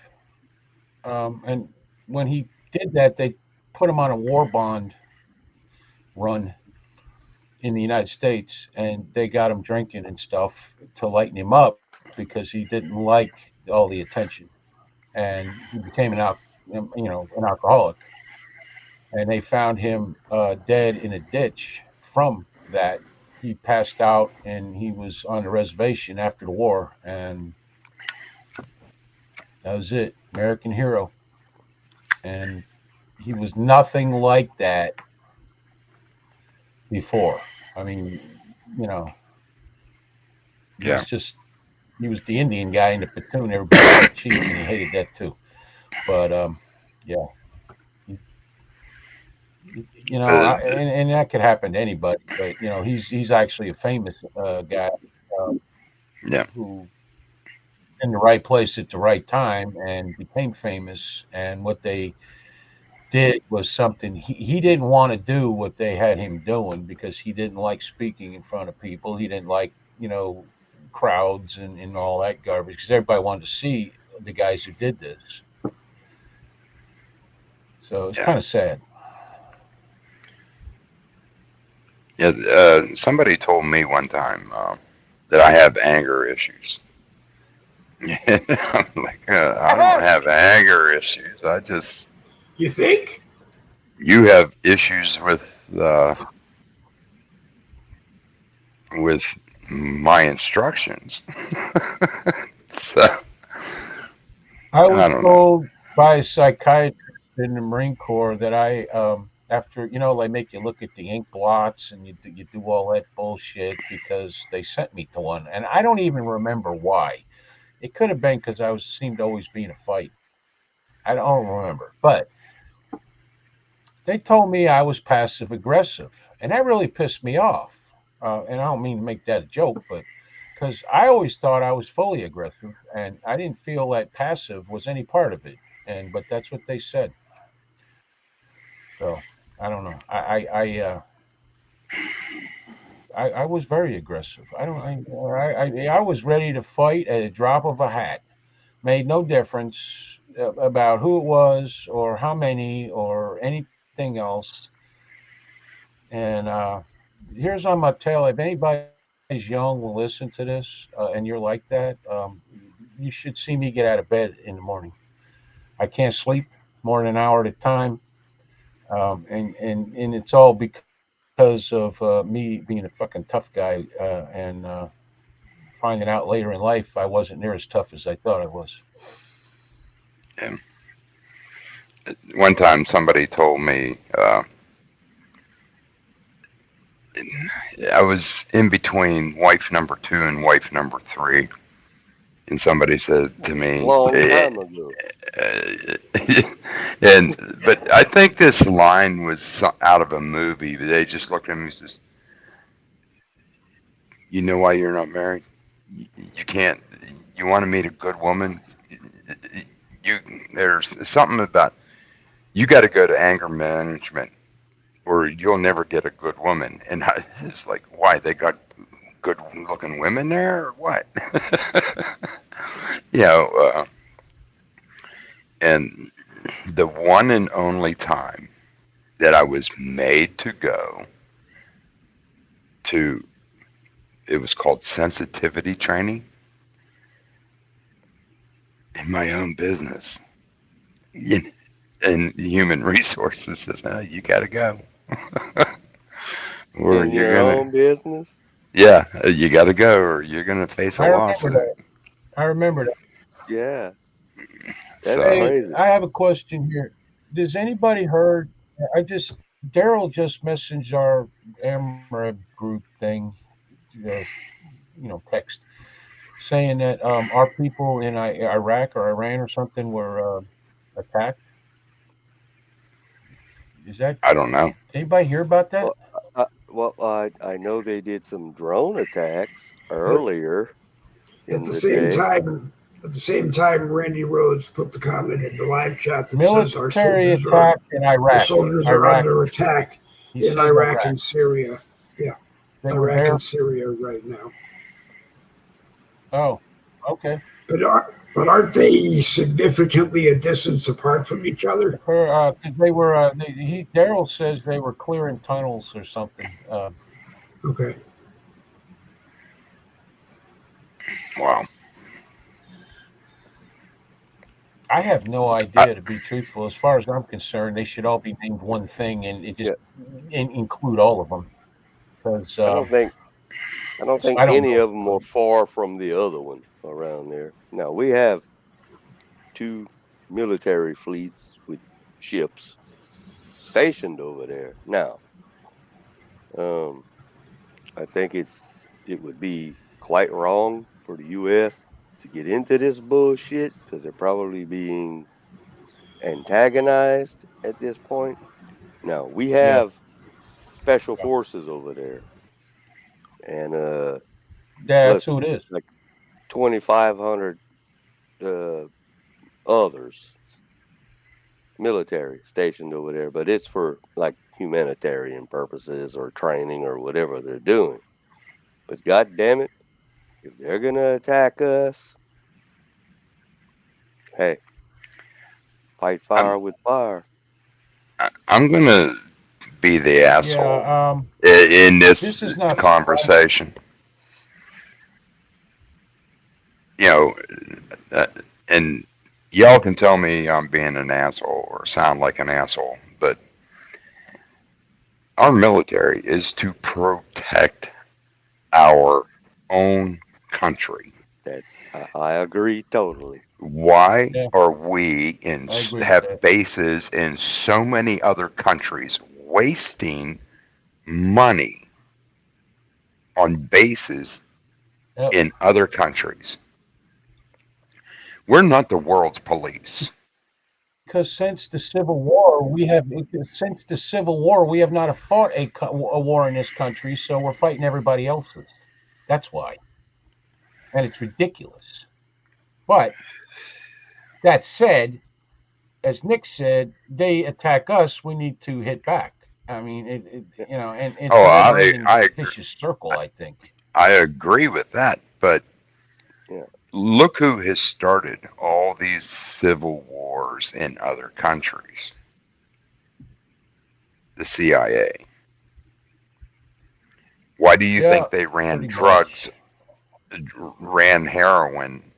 And when he did that, they put him on a war bond run in the United States, and they got him drinking and stuff to lighten him up because he didn't like all the attention, and he became an alcoholic. And they found him dead in a ditch from that. he passed out and he was on the reservation after the war, and that was it. American hero, and he was nothing like that before. I mean, you know, he Yeah. was just he was the Indian guy in the platoon. Everybody called chief, and he hated that too. But yeah, you, Uh, and that could happen to anybody. But he's actually a famous guy uh, yeah. who in the right place at the right time and became famous. And what they did was something he didn't want to do what they had him doing because he didn't like speaking in front of people. He didn't like, crowds and all that garbage because everybody wanted to see the guys who did this. So it's Yeah. kind of sad. Yeah. Somebody told me one time that I have anger issues. I'm like, I don't have anger issues. You think? You have issues with my instructions. So I was I don't know. told by a psychiatrist in the Marine Corps that after they make you look at the ink blots and you do all that bullshit because they sent me to one, and I don't even remember why. It could have been because I seemed to always be in a fight. I don't remember, but they told me I was passive aggressive, and that really pissed me off. And I don't mean to make that a joke, but because I always thought I was fully aggressive, and I didn't feel that passive was any part of it. But that's what they said. So I don't know. I was very aggressive. I don't. I was ready to fight at a drop of a hat. Made no difference about who it was or how many or anything else. And here's on my tail. If anybody's young will listen to this, and you're like that, you should see me get out of bed in the morning. I can't sleep more than an hour at a time, and it's all because of me being a fucking tough guy and finding out later in life I wasn't near as tough as I thought I was. And one time somebody told me I was in between wife number 2 and wife number 3, and somebody said to me, Long time ago. but I think this line was out of a movie. They just looked at me and says, "You know why you're not married? You can't. You want to meet a good woman. You there's something about you got to go to anger management, or you'll never get a good woman." And I was like, "Why? They got good-looking women there, or what?" you know. And the one and only time that I was made to go to, it was called sensitivity training in my own business. And human resources says, "No, you got to go." Or In you're your going to, own business? yeah, you got to go or you're going to face a I remember lawsuit. that. I remember that. Yeah. That's So, Hey, crazy. I have a question here. Does anybody heard? I just Daryl just messaged our AMRA group thing, uh, text saying that our people in Iraq or Iran or something were attacked. Is that I don't know. anybody hear about that? Well, I know they did some drone attacks But earlier at in the the same day. time, Randy Rhodes put the comment in the live chat that says Military attack in our Iraq. soldiers are Iraq. under attack He in says Iraq Iraq. and Syria. Yeah, They were Iraq there. and Syria right now. Oh, okay. But aren't they significantly a distance apart from each other? 'Cause they were. Daryl says they were clearing tunnels or something. Okay. Wow. I have no I, idea, to be truthful. As far as I'm concerned, they should all be named one thing, and it just Yeah, include all of them. Because I don't think I don't So think I don't any know. of them are far from the other one around there. Now we have 2 military fleets with ships stationed over there. Now, um, I think it would be quite wrong for the U.S. to get into this bullshit because they're probably being antagonized at this point. Now we Yeah, have special forces over there, and that's who plus it is. like 2,500 uh, others military stationed over there, but it's for like humanitarian purposes or training or whatever they're doing. But god damn it, if they're gonna attack us, hey, fight fire I'm with fire. I'm gonna be the asshole Yeah. in this This is not surprising. conversation. You know, uh, and y'all can tell me I'm being an asshole or sound like an asshole, but our military is to protect our own country. I agree totally. Why Yeah, are we in I agree with have that. bases in so many other countries wasting money on bases Yep. in other countries? We're not the world's police. Because since the Civil War we have not fought a war in this country, so we're fighting everybody else's. That's why, and it's ridiculous. But that said, as Nick said, they attack us, we need to hit back. I mean, and it's Oh, a never-ending vicious circle. I, I think. I agree with that, but Yeah, look who has started all these civil wars in other countries. The CIA. Why do you Yeah, think they ran pretty much. drugs, ran heroin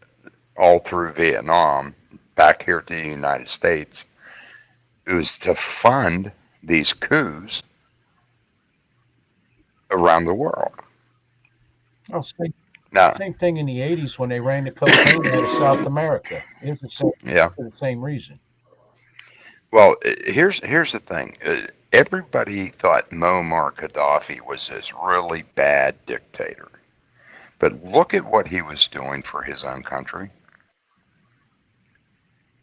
all through Vietnam back here to the United States? It was to fund these coups around the world. Oh, Now, same thing in the '80s when they ran the cocaine out of South America. It was yeah. for the same reason. Well, here's the thing. Everybody thought Muammar Gaddafi was this really bad dictator, but look at what he was doing for his own country.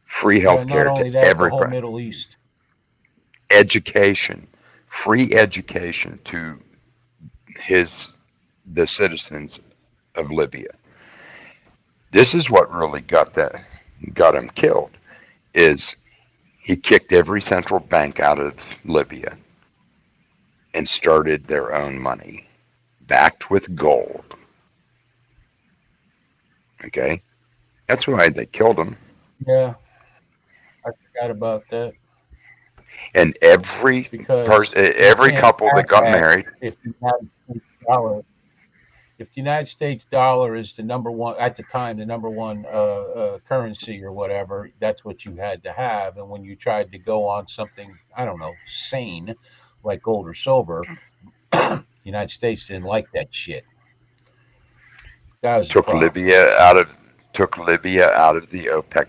Free Yeah, health not care to only that, the whole everybody, Middle East. education, free education to his the citizens of Libya. This is what really got him killed. Is he kicked every central bank out of Libya and started their own money, backed with gold. Okay, that's why they killed him. Yeah, I forgot about that And every because person, they every can't couple that have got that married, if the United States dollar if the United States dollar is the number one at the time, the number one currency or whatever, that's what you had to have. And when you tried to go on something, I don't know, sane like gold or silver, the United States didn't like that shit. That was the took problem. Libya out of took Libya out of the OPEC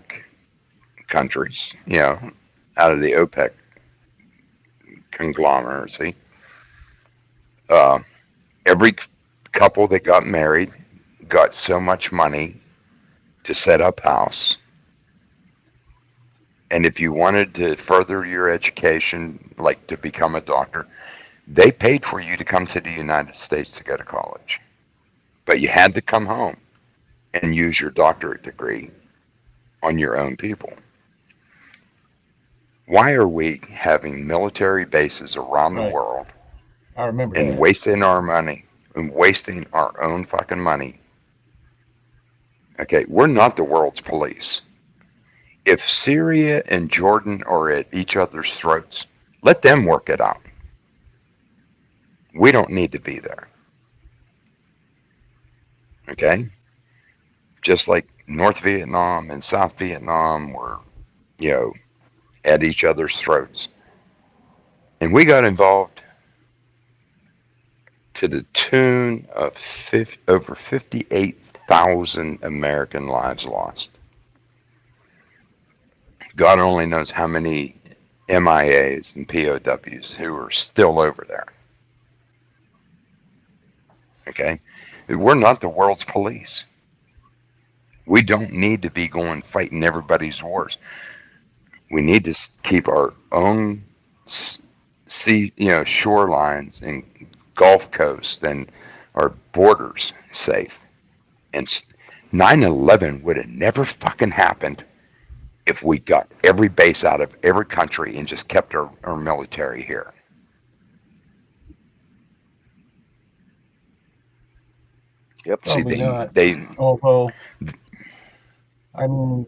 countries. Out of the OPEC conglomeracy. Uh, every couple that got married got so much money to set up house. And if you wanted to further your education, like to become a doctor, they paid for you to come to the United States to go to college. But you had to come home and use your doctorate degree on your own people. Why are we having military bases around the Right. world I remember and that. wasting our money and wasting our own fucking money? Okay, we're not the world's police. If Syria and Jordan are at each other's throats, let them work it out. We don't need to be there. Okay? Just like North Vietnam and South Vietnam were, you know, at each other's throats. And we got involved to the tune of over 58,000 American lives lost. God only knows how many MIAs and POWs who are still over there. Okay? We're not the world's police. We don't need to be going fighting everybody's wars. We need to keep our own sea, shorelines and Gulf Coast and our borders safe. And 9/11 would have never fucking happened if we got every base out of every country and just kept our military here. Yep. See, Probably not. they Although, I mean,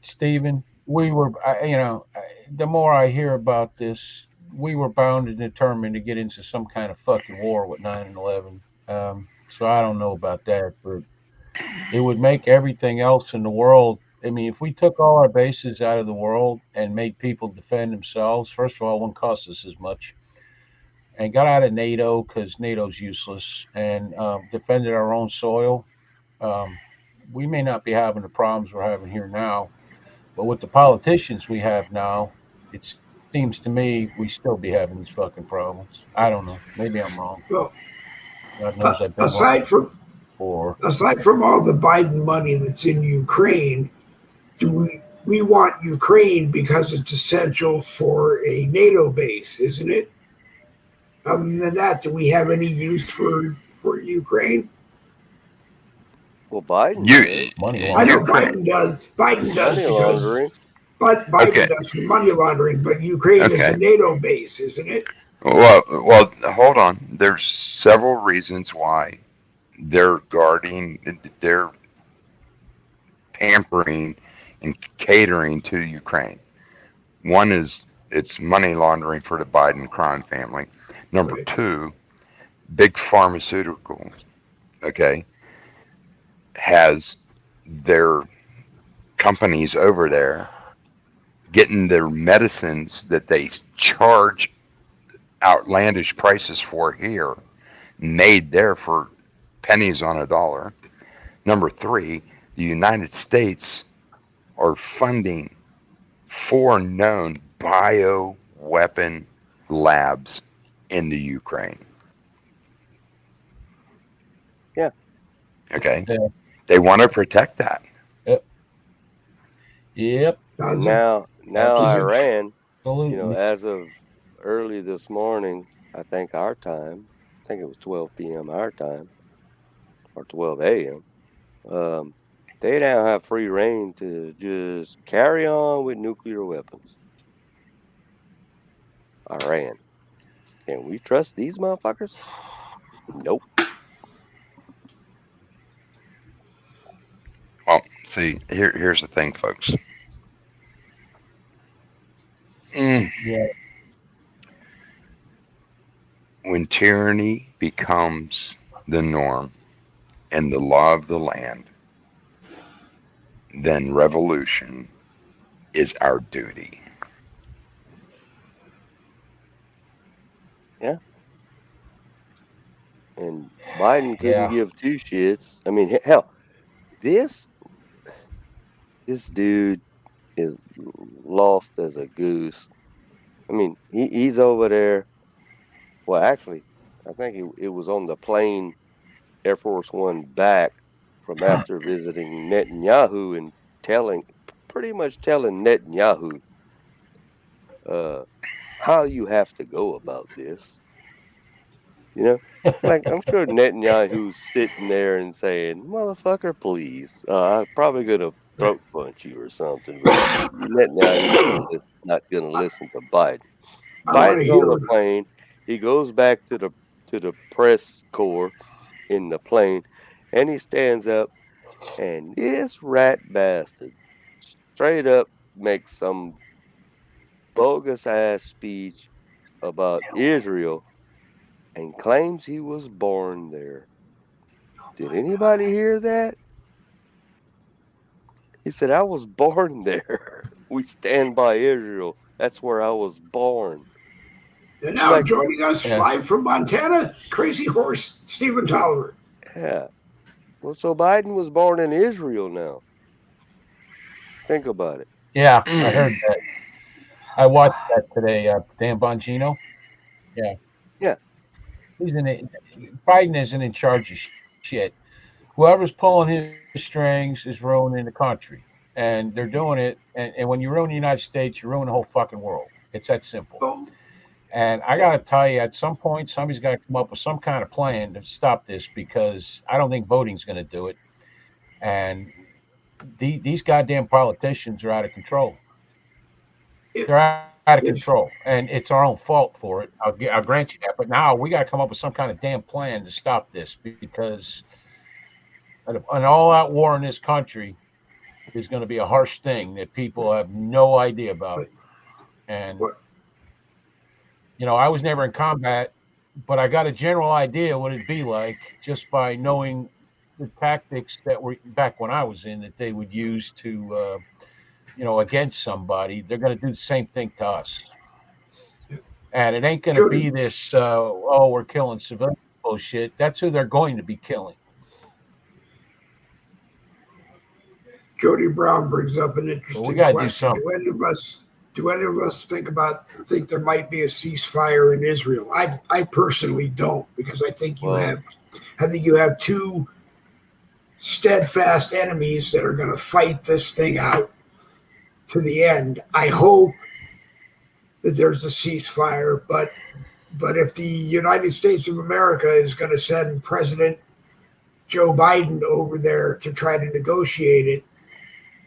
Stephen, the more I hear about this, we were bound and determined to get into some kind of fucking war with 9/11. So I don't know about that, but it would make everything else in the world. I mean, if we took all our bases out of the world and made people defend themselves, first of all, it wouldn't cost us as much. And got out of NATO because NATO's useless, and defended our own soil, um, we may not be having the problems we're having here now. But with the politicians we have now, it seems to me we still be having these fucking problems. I don't know. Maybe I'm wrong. Well, God knows I've been wrong aside from before. all the Biden money that's in Ukraine, do we want Ukraine because it's essential for a NATO base, isn't it? Other than that, do we have any use for Ukraine? Well, Biden you does. Money I know Ukraine. Biden does. Biden does Money because laundering. Biden Okay. does for money laundering, but Ukraine is a Okay. NATO base, isn't it? Well, hold on. There's several reasons why they're pampering and catering to Ukraine. One is it's money laundering for the Biden crime family. Number Right. two, big pharmaceuticals, okay, has their companies over there getting their medicines that they charge outlandish prices for here made there for pennies on a dollar. Number three, the United States are funding 4 known bioweapon labs in the Ukraine. Yeah. Okay. Yeah. They want to protect that. Yep. And Does it- now Is it- Iran, Absolutely. as of early this morning, I think our time, I think it was 12 p.m. our time, or 12 a.m. They now have free reign to just carry on with nuclear weapons. Iran. Can we trust these motherfuckers? Nope. Well, see, here's the thing, folks. Yeah. When tyranny becomes the norm and the law of the land, then revolution is our duty. Yeah. And Biden couldn't Yeah. give two shits. I mean, hell, this dude is lost as a goose. I mean, he's over there. Well, actually, I think it was on the plane, Air Force One, back from after visiting Netanyahu and pretty much telling Netanyahu how you have to go about this. Like, I'm sure Netanyahu's sitting there and saying, "Motherfucker, please, I'm probably gonna throat punch you or something." But Netanyahu's not gonna listen to Biden. I want to Biden's on the hear. plane. He goes back to the press corps in the plane, and he stands up, and this rat bastard straight up makes some bogus ass speech about Israel and claims he was born there. Did anybody hear that? He said, "I was born there. We stand by Israel. That's where I was born." And now Like, joining us live from Montana, Crazy Horse Stephen Tolliver. yeah. Well, so Biden was born in Israel now. Think about it. Yeah, I heard that. I watched that today. Dan Bongino. Yeah, Yeah. Biden isn't in charge of shit. Whoever's pulling his strings is ruining the country, and they're doing it. And when you ruin the United States, you ruin the whole fucking world. It's that simple. Oh, And I got to tell you, at some point, somebody's got to come up with some kind of plan to stop this because I don't think voting's going to do it. And these goddamn politicians are out of control. They're out of control, and it's our own fault for it. I'll grant you that. But now we got to come up with some kind of damn plan to stop this because an all-out war in this country is going to be a harsh thing that people have no idea about. And I was never in combat, but I got a general idea what it'd be like just by knowing the tactics that were back when I was in that they would use to, against somebody. They're going to do the same thing to us. And it ain't going to be this, we're killing civilians bullshit. That's who they're going to be killing. Jody Brown brings up an interesting question. Do any of us think there might be a ceasefire in Israel? I personally don't, because I think you have two steadfast enemies that are going to fight this thing out to the end. I hope that there's a ceasefire, but if the United States of America is going to send President Joe Biden over there to try to negotiate it,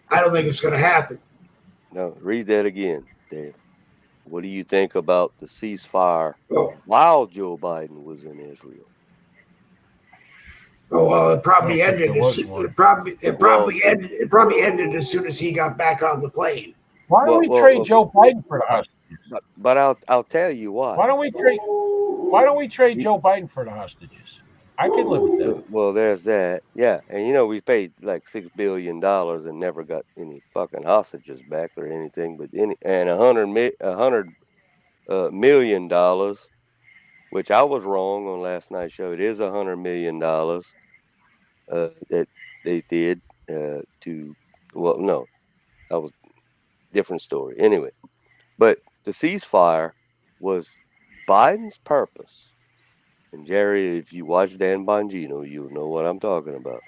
I don't think it's going to happen. No, read that again, Dave. What do you think about the ceasefire while Joe Biden was in Israel? Oh well, it probably ended. It probably ended as soon as he got back on the plane. Why don't we trade Joe Biden for the hostages? But I'll tell you why. Why don't we trade Joe Biden for the hostages? I can live with that. Well, there's that. Yeah, and we paid like $6 billion and never got any fucking hostages back or anything. But $100 million, which I was wrong on last night's show. It is $100 million that they did to. Well, no, that was a different story. Anyway, but the ceasefire was Biden's purpose. And Jerry, if you watch Dan Bongino, you'll know what I'm talking about.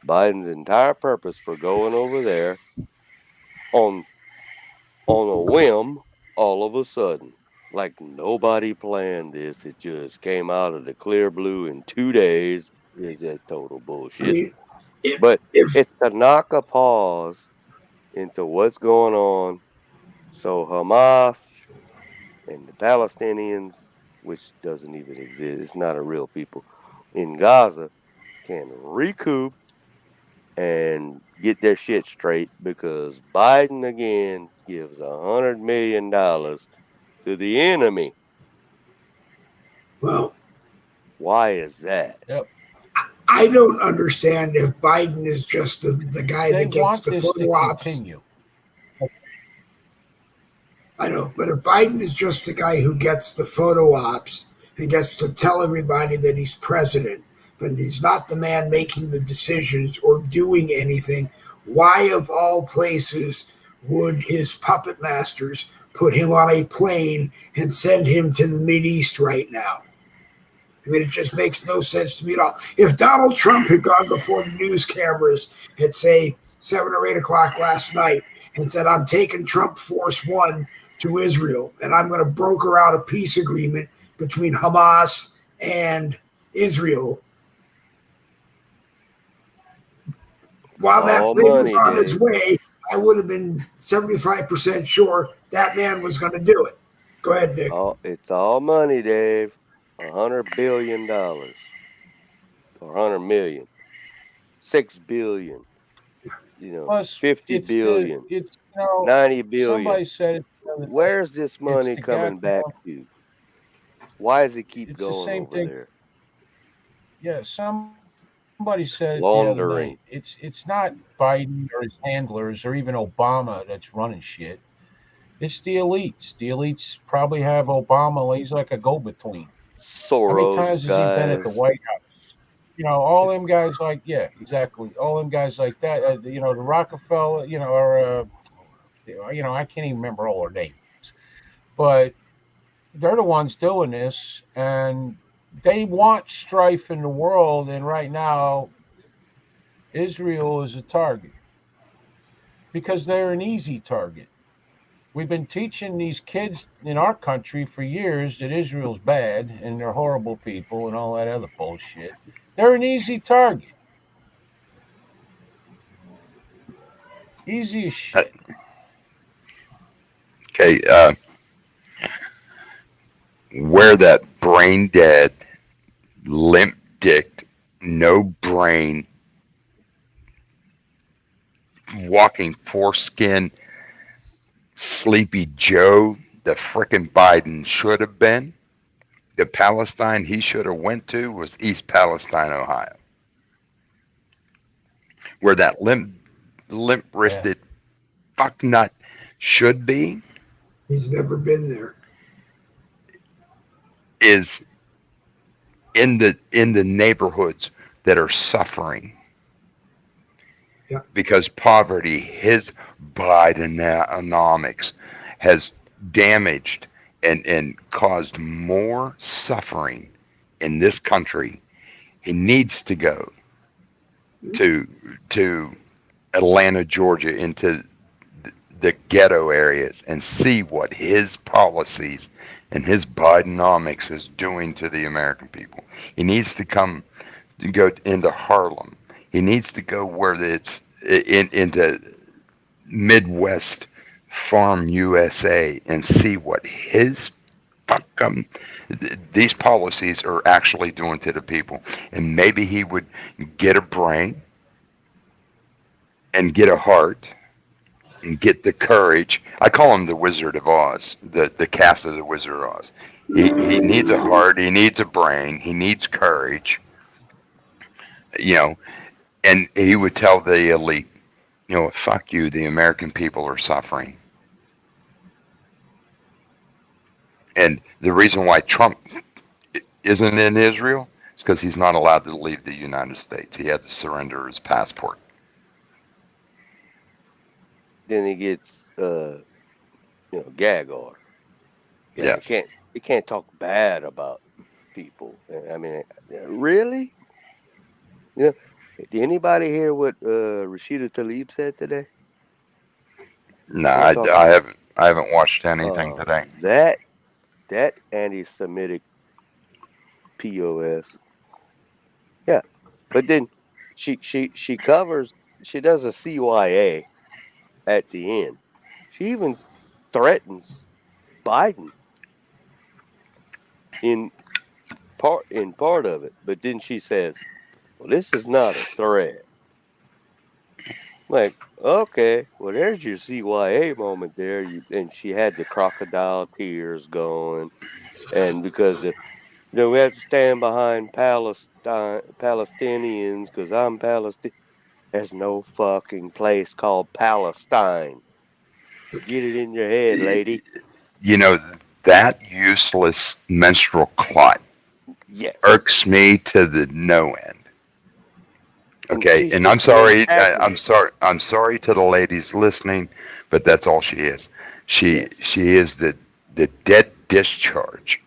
Biden's entire purpose for going over there on a whim, all of a sudden, like nobody planned this. It just came out of the clear blue in 2 days. Is that total bullshit? But it's to knock a pause into what's going on, so Hamas and the Palestinians, which doesn't even exist, it's not a real people, in Gaza can recoup and get their shit straight, because Biden again gives $100 million to the enemy. Well, why is that? Yep. I don't understand if Biden is just the guy that gets the photo ops. I know, but if Biden is just the guy who gets the photo ops and gets to tell everybody that he's president, but he's not the man making the decisions or doing anything, why of all places would his puppet masters put him on a plane and send him to the Mideast right now? I mean, it just makes no sense to me at all. If Donald Trump had gone before the news cameras at, say, 7 or 8 o'clock last night and said, I'm taking Trump Force One to Israel, and I'm going to broker out a peace agreement between Hamas and Israel, while that plane was on its way, I would have been 75% sure that man was going to do it. Go ahead, Dick. It's all money, Dave. $100 billion or $100 million, $6 billion, Plus, 50 billion, 90 billion. Somebody said it. Where's this money coming back to? Why does it keep going over there? Yeah, somebody said laundering. It's not Biden or his handlers or even Obama that's running shit. It's the elites. The elites probably have Obama. He's like a go-between. How many Soros times has he been at the guys. White House? All them guys like, yeah, exactly. All them guys like that. The Rockefeller, or I can't even remember all their names, but they're the ones doing this, and they want strife in the world. And right now, Israel is a target because they're an easy target. We've been teaching these kids in our country for years that Israel's bad and they're horrible people and all that other bullshit. They're an easy target. Easy as shit. Okay, where that brain dead, limp dicked, no brain, walking foreskin, sleepy Joe, the frickin' Biden should have been. The Palestine he should have went to was East Palestine, Ohio, where that limp Yeah. wristed fucknut should be. He's never been there. Is in the neighborhoods that are suffering. Yeah. Because poverty, his Bidenomics has damaged and caused more suffering in this country. He needs to go to Atlanta, Georgia, into the ghetto areas and see what his policies and his Bidenomics is doing to the American people. He needs to go into Harlem. He needs to go where it's into Midwest Farm USA and see what his these policies are actually doing to the people. And maybe he would get a brain and get a heart and get the courage. I call him the Wizard of Oz, the cast of the Wizard of Oz. He needs a heart, he needs a brain, he needs courage, and he would tell the elite, fuck you, the American people are suffering. And the reason why Trump isn't in Israel is because he's not allowed to leave the United States. He had to surrender his passport. Then he gets gag order. Yeah, Yes. he can't talk bad about people. I mean, really? Did anybody hear what Rashida Tlaib said today? No, I haven't watched anything today. That anti-Semitic POS. Yeah, but then she does a CYA at the end. She even threatens Biden in part of it, but then she says, "Well, this is not a threat." Like, okay, well, there's your CYA moment there. And she had the crocodile tears going, and because we have to stand behind Palestinians because I'm Palestinian. There's no fucking place called Palestine. Get it in your head, lady. That useless menstrual clot Yes. irks me to the no end. Okay, and I'm sorry. I'm sorry to the ladies listening, but that's all she is. She is the dead discharge.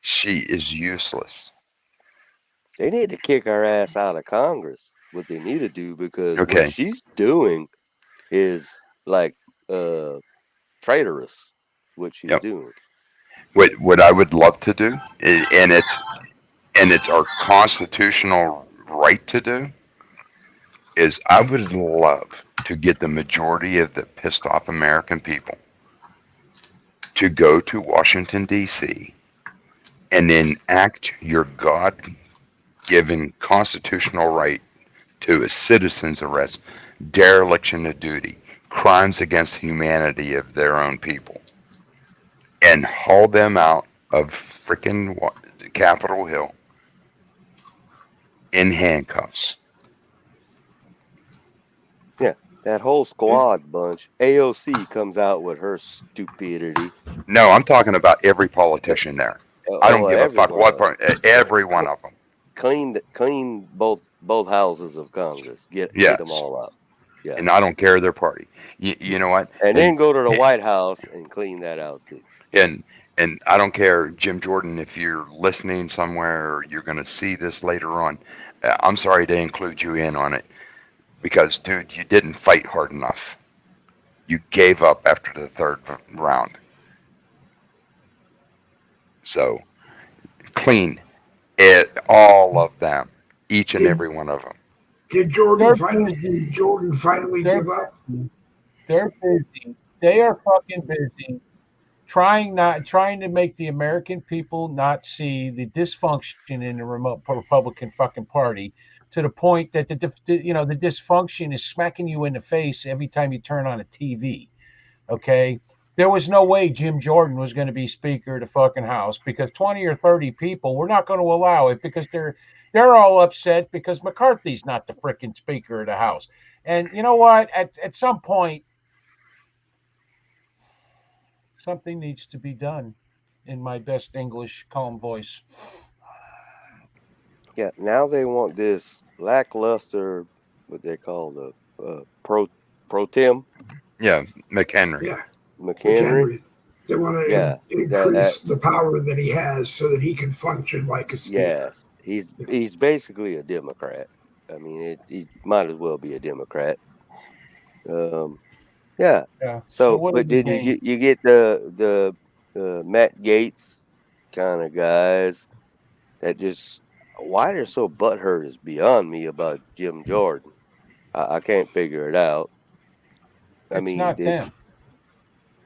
She is useless. They need to kick her ass out of Congress. What they need to do, because what she's doing is like traitorous. What she's doing. What I would love to do, and it's our constitutional right to do, is I would love to get the majority of the pissed off American people to go to Washington, D.C. and enact your God-given constitutional right to a citizen's arrest, dereliction of duty, crimes against humanity of their own people, and haul them out of frickin' Capitol Hill in handcuffs. Yeah, That whole squad bunch. AOC comes out with her stupidity. No, I'm talking about every politician there. I don't give a fuck Everyone. what part. Every one of them. Clean both houses of Congress. Get them Yes, all out. Yeah. and I don't care their party. You know what? And then go to the White House and clean that out too. and and I don't care, Jim Jordan, if you're listening somewhere or you're going to see this later on. I'm sorry to include you in on it because, dude, you didn't fight hard enough. You gave up after the third round. So clean all of them, each and every one of them. Did They're Jordan finally They're give up? They're busy. They are fucking busy trying to make the American people not see the dysfunction in the remote Republican fucking party to the point that the dysfunction is smacking you in the face every time you turn on a TV. Okay. There was no way Jim Jordan was going to be Speaker of the fucking House because 20 or 30 people were not going to allow it because they're all upset because McCarthy's not the freaking Speaker of the House. And you know what? At some point, something needs to be done in my best English calm voice. Yeah. Now they want this lackluster, what they call the pro tem. Yeah, McHenry. Yeah, McHenry. They want to increase the power that he has so that he can function like a speaker. Yes, he's basically a Democrat. I mean, he might as well be a Democrat. Yeah. So, but then you get the Matt Gaetz kind of guys that just why they're so butthurt is beyond me about Jim Jordan. I can't figure it out. It's not them.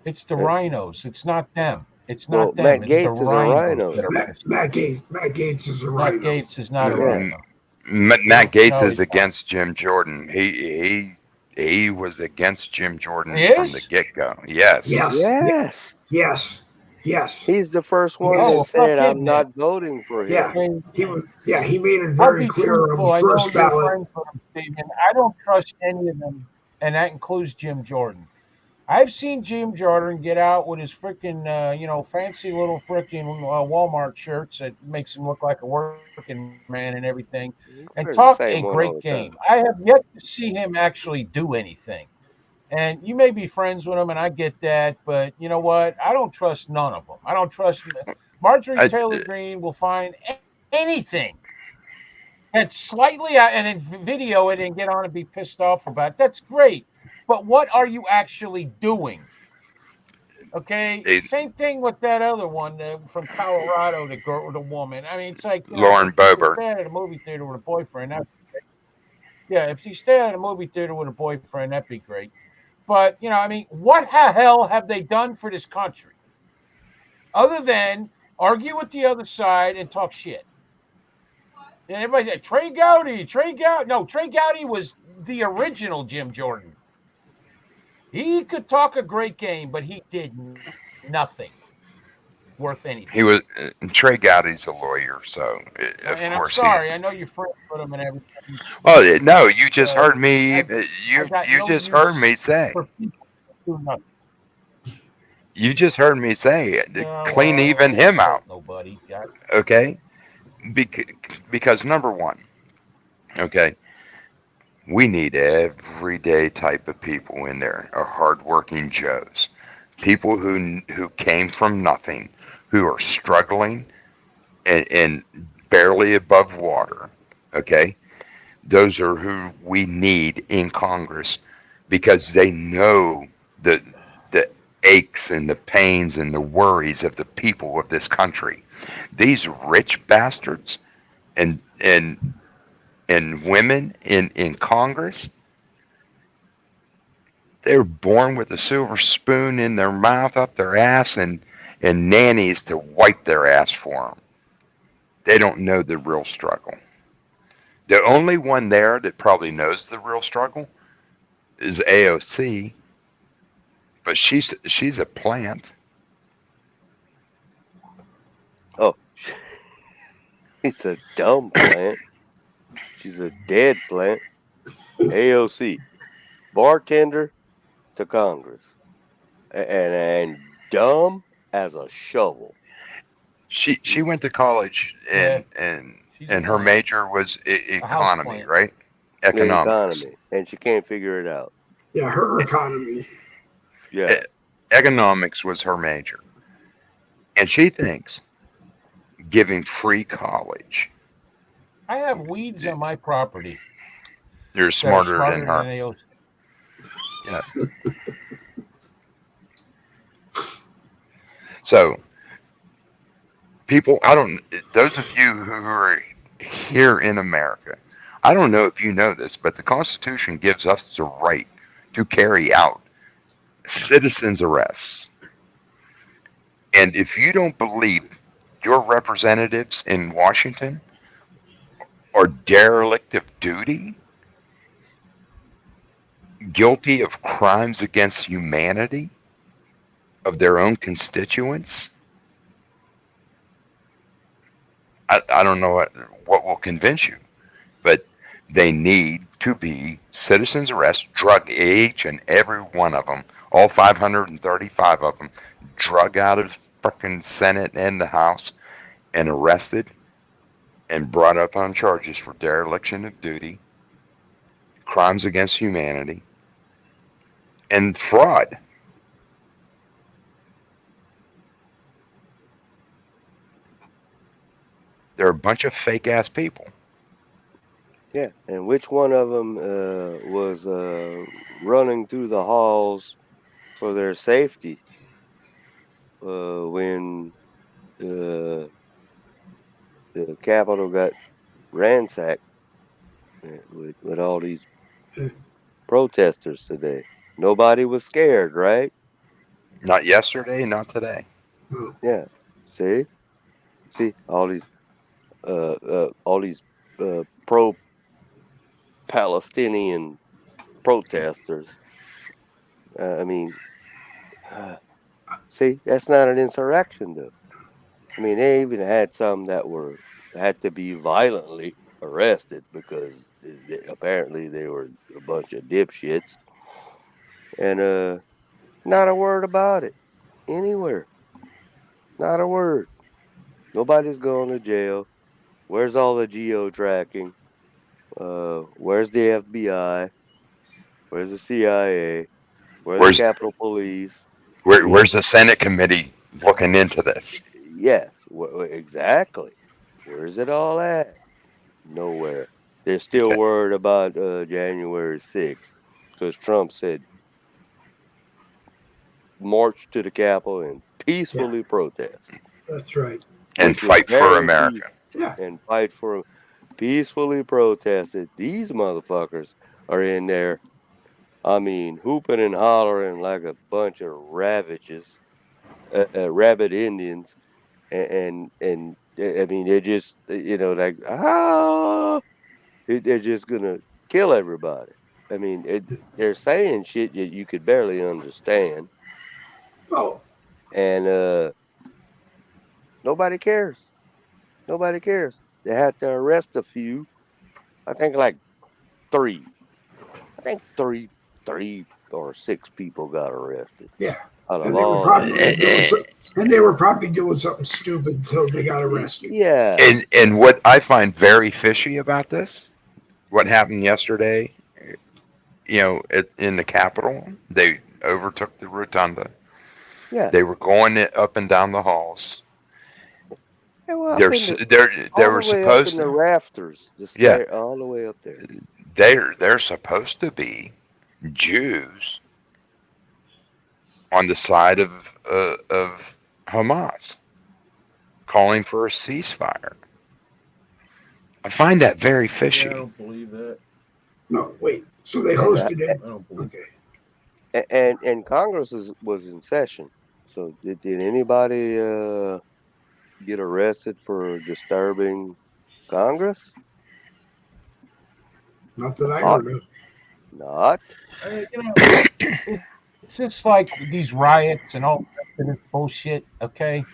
It's the rhinos. It's not them. It's not them. Matt Gaetz is a rhino. Matt Gaetz is a rhino. Matt Gaetz is not a rhino. Matt Gaetz is against Jim Jordan. He was against Jim Jordan from the get-go. Yes. He's the first one that said, "I'm not voting for him." Yeah, he made it very clear on the first ballot. I don't trust any of them, and that includes Jim Jordan. I've seen Jim Jordan get out with his freaking, fancy little freaking Walmart shirts that makes him look like a working man and everything, and talk a great game. I have yet to see him actually do anything. And you may be friends with him, and I get that, but you know what? I don't trust none of them. I don't trust Marjorie Taylor Greene will find anything that's slightly out and then video it and get on and be pissed off about it. That's great. But what are you actually doing? Okay, same thing with that other one from Colorado, the woman. I mean, it's like Lauren Boebert. Stay at a movie theater with a boyfriend. If you stay at a movie theater with a boyfriend, that'd be great. But I mean, what the hell have they done for this country, other than argue with the other side and talk shit? And everybody said Trey Gowdy. No, Trey Gowdy was the original Jim Jordan. He could talk a great game, but he did nothing worth anything. He was Trey Gowdy's a lawyer, so of and course. I'm sorry, I know you're friends with him and everything. Oh no, you just heard me. You just heard me say. You just heard me say clean even him out. Nobody. Okay, because number one, okay. We need everyday type of people in there, hardworking Joes, people who came from nothing, who are struggling and barely above water. Okay, those are who we need in Congress because they know the aches and the pains and the worries of the people of this country. These rich bastards and women in Congress, they're born with a silver spoon in their mouth up their ass and nannies to wipe their ass for them. They don't know the real struggle. The only one there that probably knows the real struggle is AOC, but she's a plant. Oh, it's a dumb plant. She's a dead plant. AOC. bartender to Congress, and dumb as a shovel. She went to college Yeah. and her major was economy, houseplant. right? The Economics. economy, and she can't figure it out. Yeah, her economy. Yeah, Economics was her major. And she thinks giving free college. I have weeds on my property. You're that are smarter than her. AOC. Yes. So, people, those of you who are here in America, I don't know if you know this, but the Constitution gives us the right to carry out citizens' arrests. And if you don't believe your representatives in Washington are derelict of duty, guilty of crimes against humanity of their own constituents, I don't know what will convince you, but they need to be citizens arrest, drug each and every one of them, all 535 of them, drug out of the frickin' Senate and the House and arrested and brought up on charges for dereliction of duty, crimes against humanity, and fraud. They're a bunch of fake ass people. yeah. And which one of them was running through the halls for their safety when the Capitol got ransacked with all these protesters today? Nobody was scared, right? Not yesterday, not today. Yeah. See, all these pro-Palestinian protesters. I mean, see, that's not an insurrection, though. I mean, they even had some that had to be violently arrested because apparently they were a bunch of dipshits, and not a word about it anywhere. Not a word. Nobody's going to jail. Where's all the geo tracking? Where's the FBI? Where's the CIA? Where's Where's the Capitol Police? where's the Senate committee looking into this? Yes, exactly. Where's it all at? Nowhere. They're still Okay. worried about January 6th because Trump said march to the Capitol and peacefully protest. That's right. And fight for America. Yeah. And fight for peacefully protested. These motherfuckers are in there, I mean, hooping and hollering like a bunch of ravages, rabid Indians, and I mean, they're just, like, they're just gonna kill everybody. I mean, they're saying shit that you could barely understand, Well, and nobody cares. Nobody cares. They had to arrest a few. I think like 3. I think three or 6 people got arrested. yeah. Out of And they were all probably that. doing something stupid, so they got arrested. Yeah. And what I find very fishy about this, what happened yesterday, in the Capitol, they overtook the rotunda. Yeah. They were going up and down the halls. They were They all were the way up supposed in the to. rafters. All the way up there. They're supposed to be Jews on the side of Hamas, calling for a ceasefire. I find that very fishy. Yeah, I don't believe that. No, wait. So they hosted it. I don't believe Okay. And Congress was in session. So did anybody get arrested for disturbing Congress? Not that I heard of. Not. It's just like these riots and all that bullshit, okay?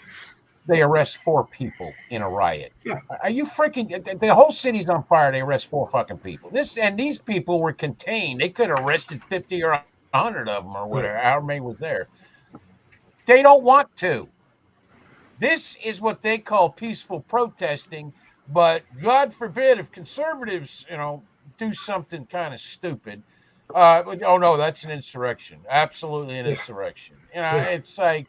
they arrest 4 people in a riot. Yeah. Are you freaking? The whole city's on fire. They arrest 4 fucking people. These people were contained. They could have arrested 50 or 100 of them or whatever. Right. However many was there. They don't want to. This is what they call peaceful protesting. But God forbid if conservatives, do something kind of stupid. Oh no, that's an insurrection. Absolutely an insurrection. It's like,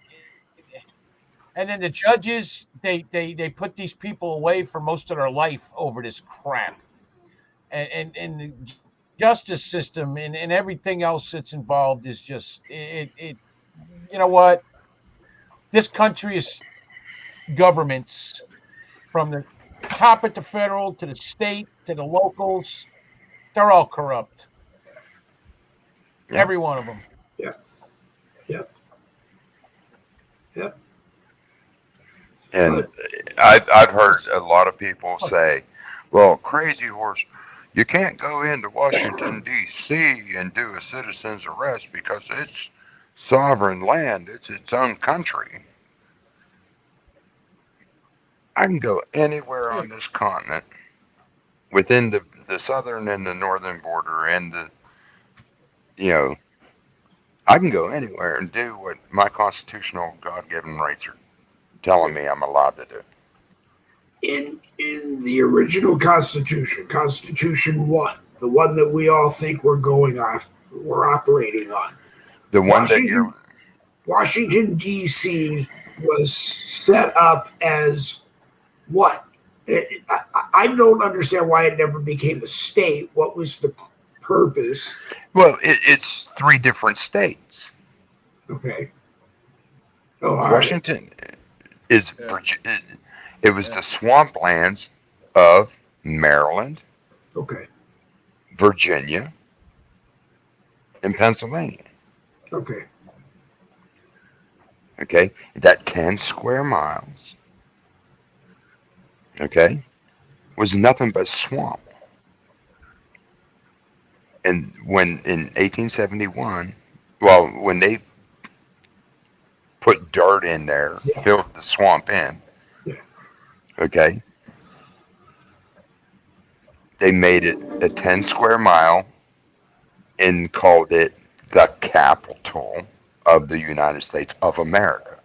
and then the judges, they put these people away for most of their life over this crap, and the justice system and everything else that's involved is just it. You know what? This country's governments, from the top at the federal to the state to the locals, they're all corrupt. Yeah. Every one of them. Yeah. And I've heard a lot of people say, well, Crazy Horse, you can't go into Washington, D.C. and do a citizen's arrest because it's sovereign land. It's its own country. I can go anywhere on this continent within the southern and the northern border and I can go anywhere and do what my constitutional God-given rights are telling me I'm allowed to do. In the original Constitution 1, the one that we all think we're operating on. The one that you're Washington, D.C. was set up as what? I don't understand why it never became a state. What was the purpose? Well, it's 3 different states. Okay. Oh, all Washington is it was the swamplands of Maryland, Okay. Virginia, and Pennsylvania. Okay. Okay, that 10 square miles, okay, was nothing but swamp. And when in 1871, when they put dirt in there, filled the swamp in, okay, they made it a 10 square mile and called it the capital of the United States of America.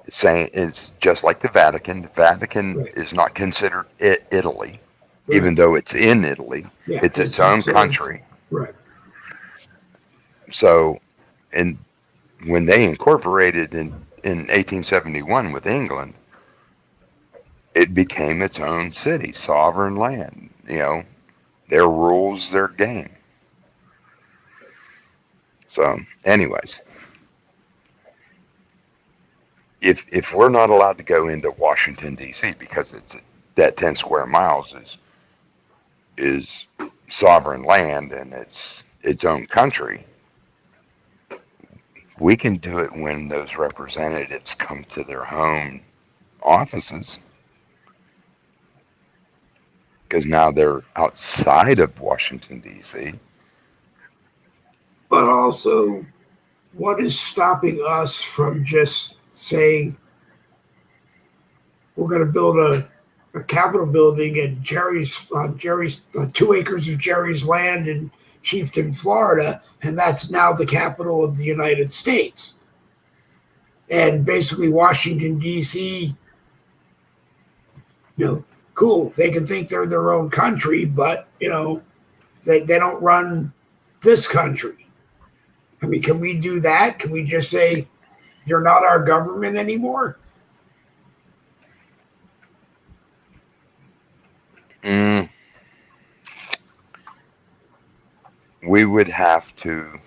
Saying it's just like the Vatican. The Vatican is not considered Italy, even though it's in Italy. Yeah, it's its own country. Right. So, and when they incorporated in 1871 with England, it became its own city, sovereign land. Their rules, their game. So, anyways, if we're not allowed to go into Washington, D.C. because it's that 10 square miles is sovereign land and it's its own country, we can do it when those representatives come to their home offices, because now they're outside of Washington, D.C. But also, what is stopping us from just saying we're going to build a Capitol building at Jerry's 2 acres of Jerry's land in Chieftain, Florida, and that's now the capital of the United States. And basically Washington, D.C., cool. They can think they're their own country, but, they don't run this country. I mean, can we do that? Can we just say, you're not our government anymore? We would have to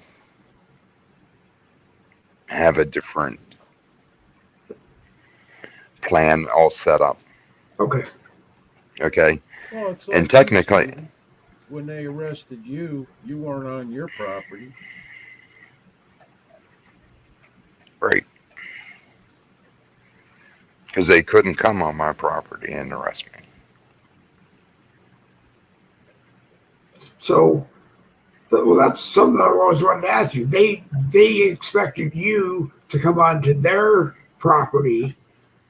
have a different plan all set up. Okay. Okay. Well, it's and technically, when they arrested you, you weren't on your property. right? Because they couldn't come on my property and arrest me. So, that's something I always wanted to ask you. They expected you to come onto their property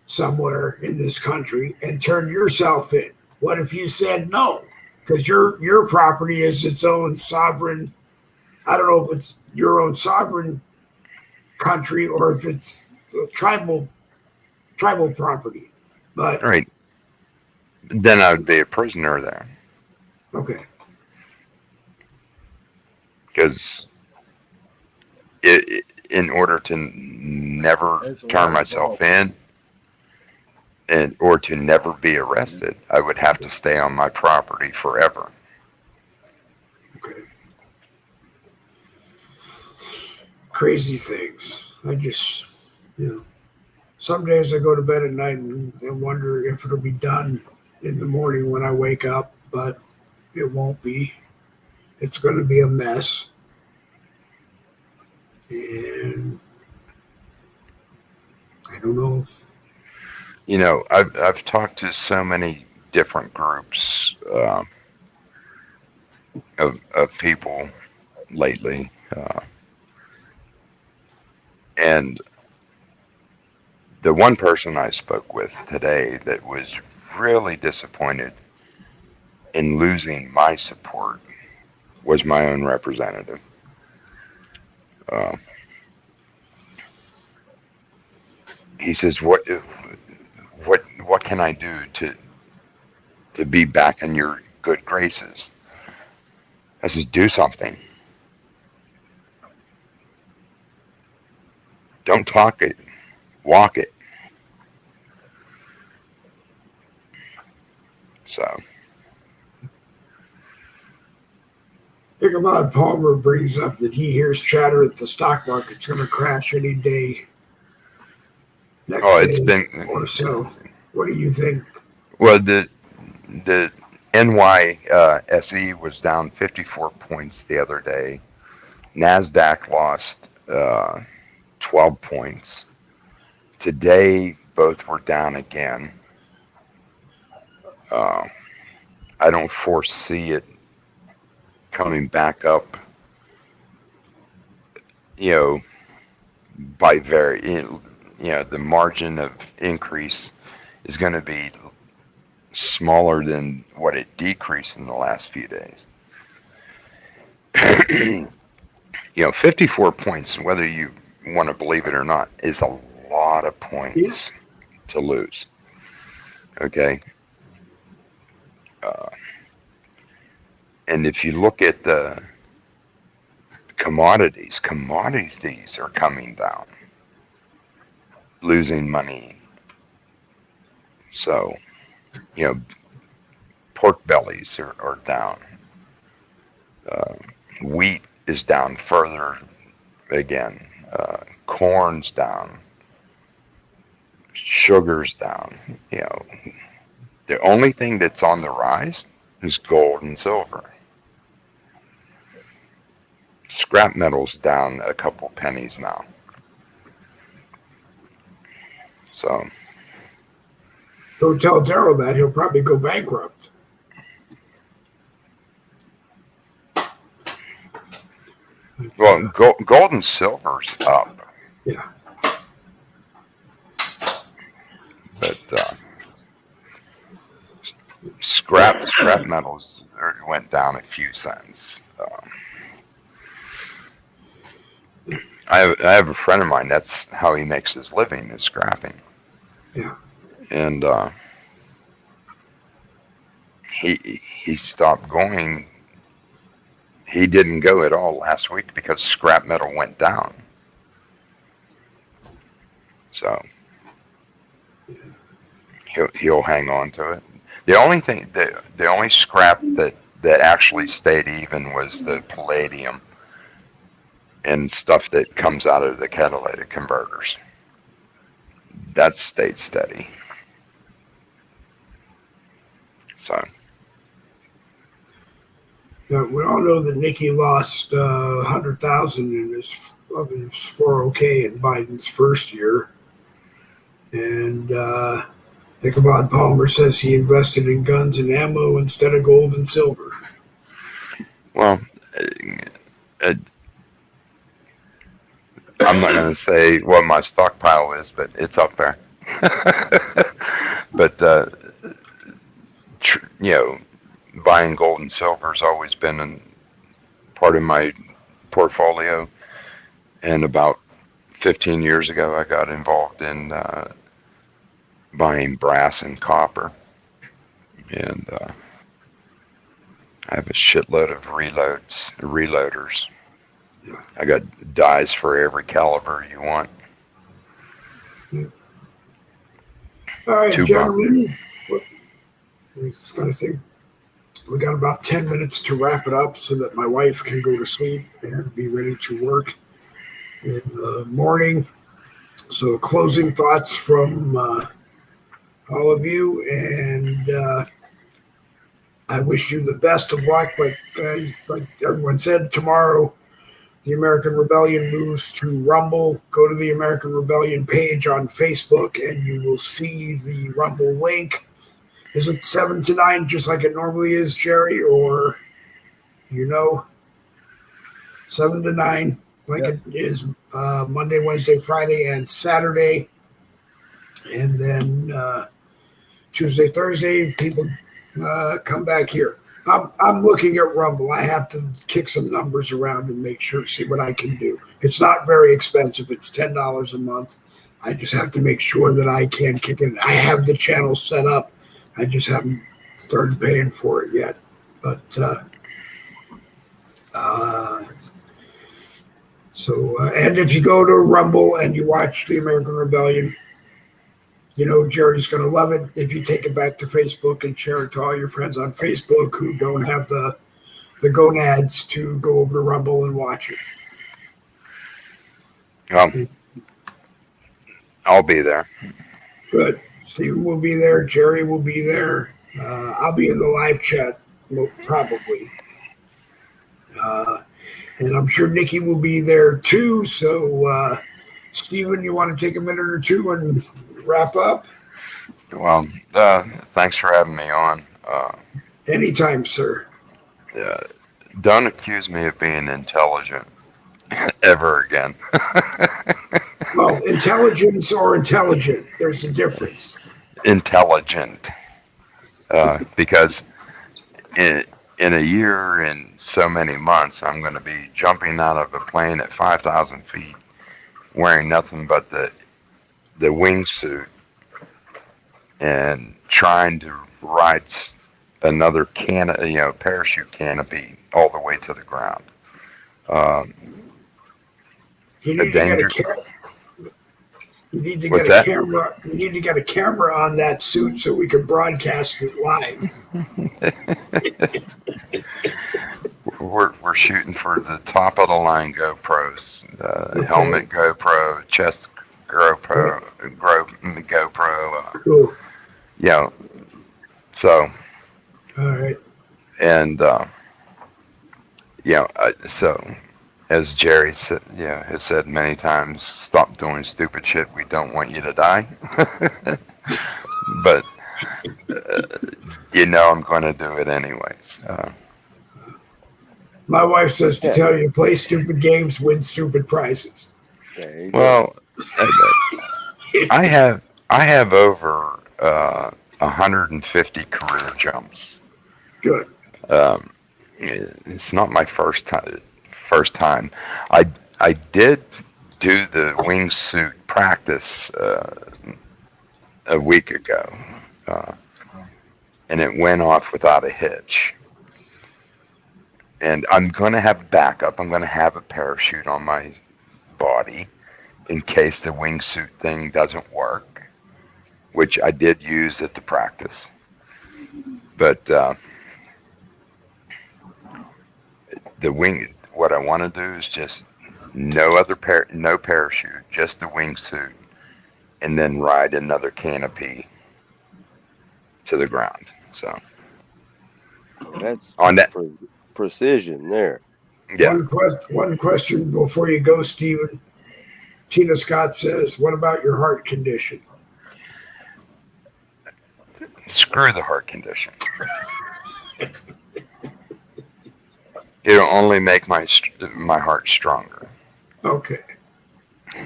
somewhere in this country and turn yourself in? What if you said no? Because your property is its own sovereign. I don't know if it's your own sovereign country or if it's tribal property. But Right. Then I would be a prisoner there okay, because in order to never There's a turn lot myself involved. in, or to never be arrested, I would have to stay on my property forever. okay. Crazy things. I just, some days I go to bed at night and wonder if it'll be done in the morning when I wake up, but it won't be. It's going to be a mess. And I don't know. I've talked to so many different groups of people lately, and the one person I spoke with today that was really disappointed in losing my support was my own representative. He says, "What can I do to be back in your good graces?" I says, "Do something. Don't talk it, walk it." So Ichabod Palmer brings up that he hears chatter that the stock market's going to crash any day next it's day been or so. What do you think? well. The NYSE was down 54 points the other day. NASDAQ lost 12 points. Today, both were down again. I don't foresee it coming back up, by the margin of increase is going to be smaller than what it decreased in the last few days. 54 points, whether you want to believe it or not, is a lot of points to lose. Okay. And if you look at the commodities are coming down, losing money. So, pork bellies are down. Wheat is down further again. Corn's down. Sugar's down. The only thing that's on the rise is gold and silver. Scrap metal's down a couple pennies now. So Don't tell Daryl that. He'll probably go bankrupt. well, gold and silver's up. Yeah. But scrap metals went down a few cents. I have a friend of mine. That's how he makes his living, is scrapping. Yeah. And he stopped going. He didn't go at all last week because scrap metal went down. So he'll hang on to it. The only thing, the only scrap that actually stayed even was the palladium and stuff that comes out of the catalytic converters. That stayed steady. So. Yeah, we all know that Nikki lost $100,000 in his 401k in Biden's first year, and Ichabod Palmer says he invested in guns and ammo instead of gold and silver. Well, I'm not going to say what my stockpile is, but it's up there. But buying gold and silver has always been part of my portfolio. And about 15 years ago, I got involved in buying brass and copper. And I have a shitload of reloaders. I got dies for every caliber you want. All right, Two gentlemen. I was going to say, we got about 10 minutes to wrap it up so that my wife can go to sleep and be ready to work in the morning. So closing thoughts from all of you, and I wish you the best of luck. Like everyone said, tomorrow the American Rebellion moves to Rumble. Go to the American Rebellion page on Facebook and you will see the Rumble link. Is it 7 to 9 just like it normally is, Jerry? Or, 7 to 9 like it is Monday, Wednesday, Friday, and Saturday. And then Tuesday, Thursday, people come back here. I'm looking at Rumble. I have to kick some numbers around and make sure, see what I can do. It's not very expensive. It's $10 a month. I just have to make sure that I can kick it. I have the channel set up. I just haven't started paying for it yet. But and if you go to Rumble and you watch the American Rebellion, Jerry's going to love it if you take it back to Facebook and share it to all your friends on Facebook who don't have the gonads to go over to Rumble and watch it. I'll be there. Good. Stephen will be there. Jerry will be there. I'll be in the live chat, probably. And I'm sure Nikki will be there too. So, Stephen, you want to take a minute or two and wrap up? Well, thanks for having me on. Anytime, sir. Don't accuse me of being intelligent ever again. Well, intelligence or intelligent, there's a difference. Intelligent. Because in a year and so many months, I'm going to be jumping out of a plane at 5,000 feet, wearing nothing but the wingsuit, and trying to ride another parachute canopy all the way to the ground. You need to get a camera. You need to get a camera on that suit so we can broadcast it live. We're shooting for the top of the line GoPros, okay. Helmet GoPro, chest GoPro. Cool. So. All right. And so. As Jerry said, has said many times, stop doing stupid shit. We don't want you to die. But, I'm going to do it anyways. My wife says to tell you, play stupid games, win stupid prizes. Well, I have over 150 career jumps. Good. It's not my first time. I did do the wingsuit practice a week ago, and it went off without a hitch. And I'm going to have backup. I'm going to have a parachute on my body in case the wingsuit thing doesn't work, which I did use at the practice. But what I want to do is just no parachute, just the wingsuit, and then ride another canopy to the ground. So that's on that precision there. Yeah. One question before you go, Stephen. Tina Scott says, "What about your heart condition?" Screw the heart condition. It'll only make my heart stronger. Okay.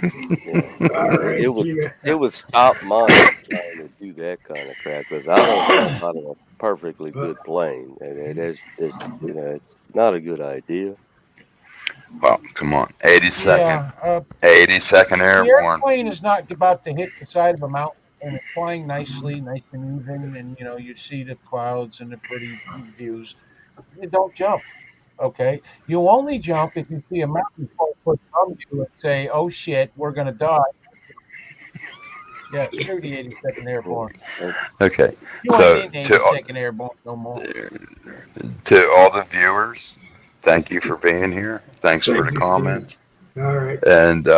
All right. It would stop mine trying to do that kind of crap because I don't jump out of a perfectly good plane, and it's not a good idea. Well, come on. 82nd. Yeah, 82nd the Airborne. airplane is not about to hit the side of a mountain, and it's flying nicely, nice and even, and you see the clouds and the pretty views. You don't jump. Okay, you only jump if you see a mountain 12 foot from you and say, "Oh shit, we're gonna die." Yeah, screw the 82nd Airborne. Okay. You So ain't in 82nd Airborne no more. to all the viewers, thank you for being here. Thanks for Thank the you, comments. All right. And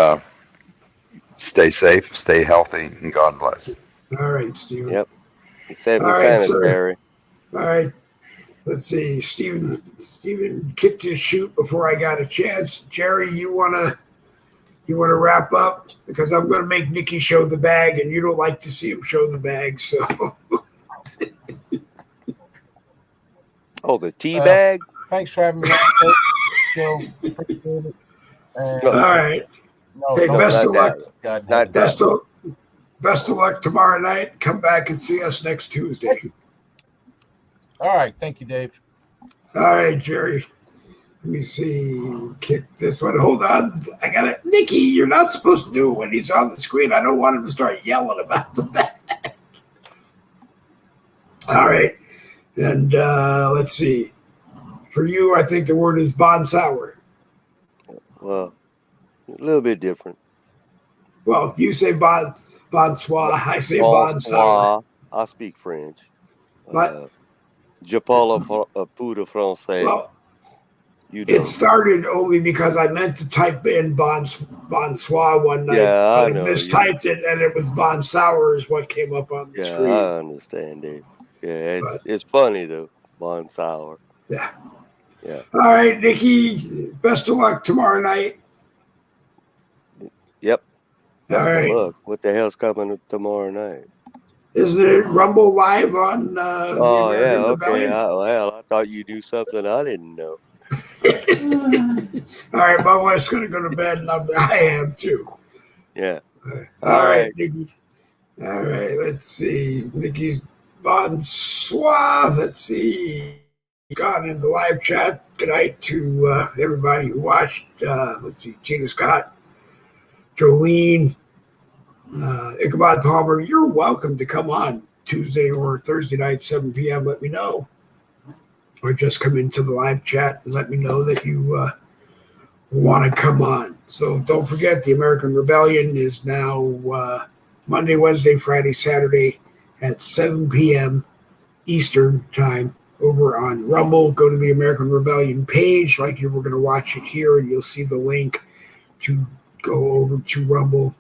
stay safe, stay healthy, and God bless. All right, Steven. Yep. Be safe All and right, sanitary. All right. Let's see. Steven kicked his chute before I got a chance. Jerry, you wanna wrap up? Because I'm gonna make Nikki show the bag, and you don't like to see him show the bag, so Oh, the tea bag? Thanks for having me on, Joe. Appreciate it. all right. No, Hey, don't best let of luck. God Not have that. Best of luck tomorrow night. Come back and see us next Tuesday. All right, thank you, Dave. All right, Jerry. Let me see. Kick this one. Hold on. I got it. Nikki, you're not supposed to do it when he's on the screen. I don't want him to start yelling about the bag. All right. And let's see. For you, I think the word is bon sour. Well, a little bit different. Well, you say bonsoir. I say bon sour. I speak French. But Je parle peu de français. well, You don't. it started only because I meant to type in bonsoir one night. Yeah, but I know. mistyped it, and it was bon sour is what came up on the screen. I understand it. Yeah, it's funny though. Bon sour. Yeah. Yeah. All right, Nikki. Best of luck tomorrow night. Yep. Best All right. of luck. What the hell's coming tomorrow night? Isn't it Rumble Live on the American Rebellion? I thought you knew something I didn't know. All right, my wife's going to go to bed, and I am too. Yeah. All right, Nikki. All right, let's see. Nikki's bonsoir. Let's see. Gone in the live chat. Good night to everybody who watched. Let's see. Gina Scott, Jolene, Ichabod Palmer. You're welcome to come on Tuesday or Thursday night, 7 p.m. Let me know. Or just come into the live chat and let me know that you want to come on. So don't forget, the American Rebellion is now Monday, Wednesday, Friday, Saturday at 7 p.m. Eastern time over on Rumble. Go to the American Rebellion page like you were going to watch it here, and you'll see the link to go over to Rumble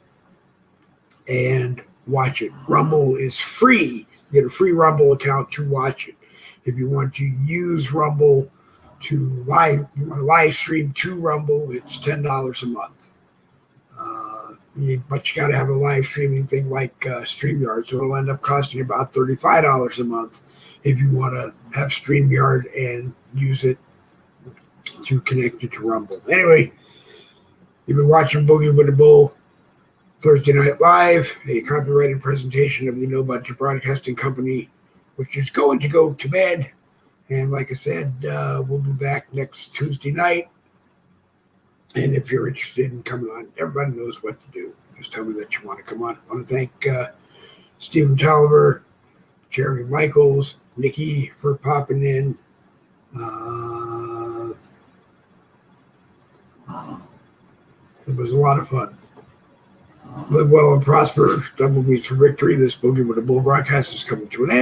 and watch it. Rumble is free. You get a free Rumble account to watch it. If you want to use Rumble to live stream to Rumble, it's $10 a month. But you got to have a live streaming thing like StreamYard, so it'll end up costing you about $35 a month if you want to have StreamYard and use it to connect it to Rumble. Anyway, you've been watching Boogie with the Bull Thursday Night Live, a copyrighted presentation of the No Budget Broadcasting Company, which is going to go to bed. And like I said, we'll be back next Tuesday night. And if you're interested in coming on, everybody knows what to do. Just tell me that you want to come on. I want to thank Stephen Tolliver, Jerry Michaels, Nikki for popping in. It was a lot of fun. Live well and prosper. Double meets for victory. This Boogie with the Bull broadcast is coming to an end.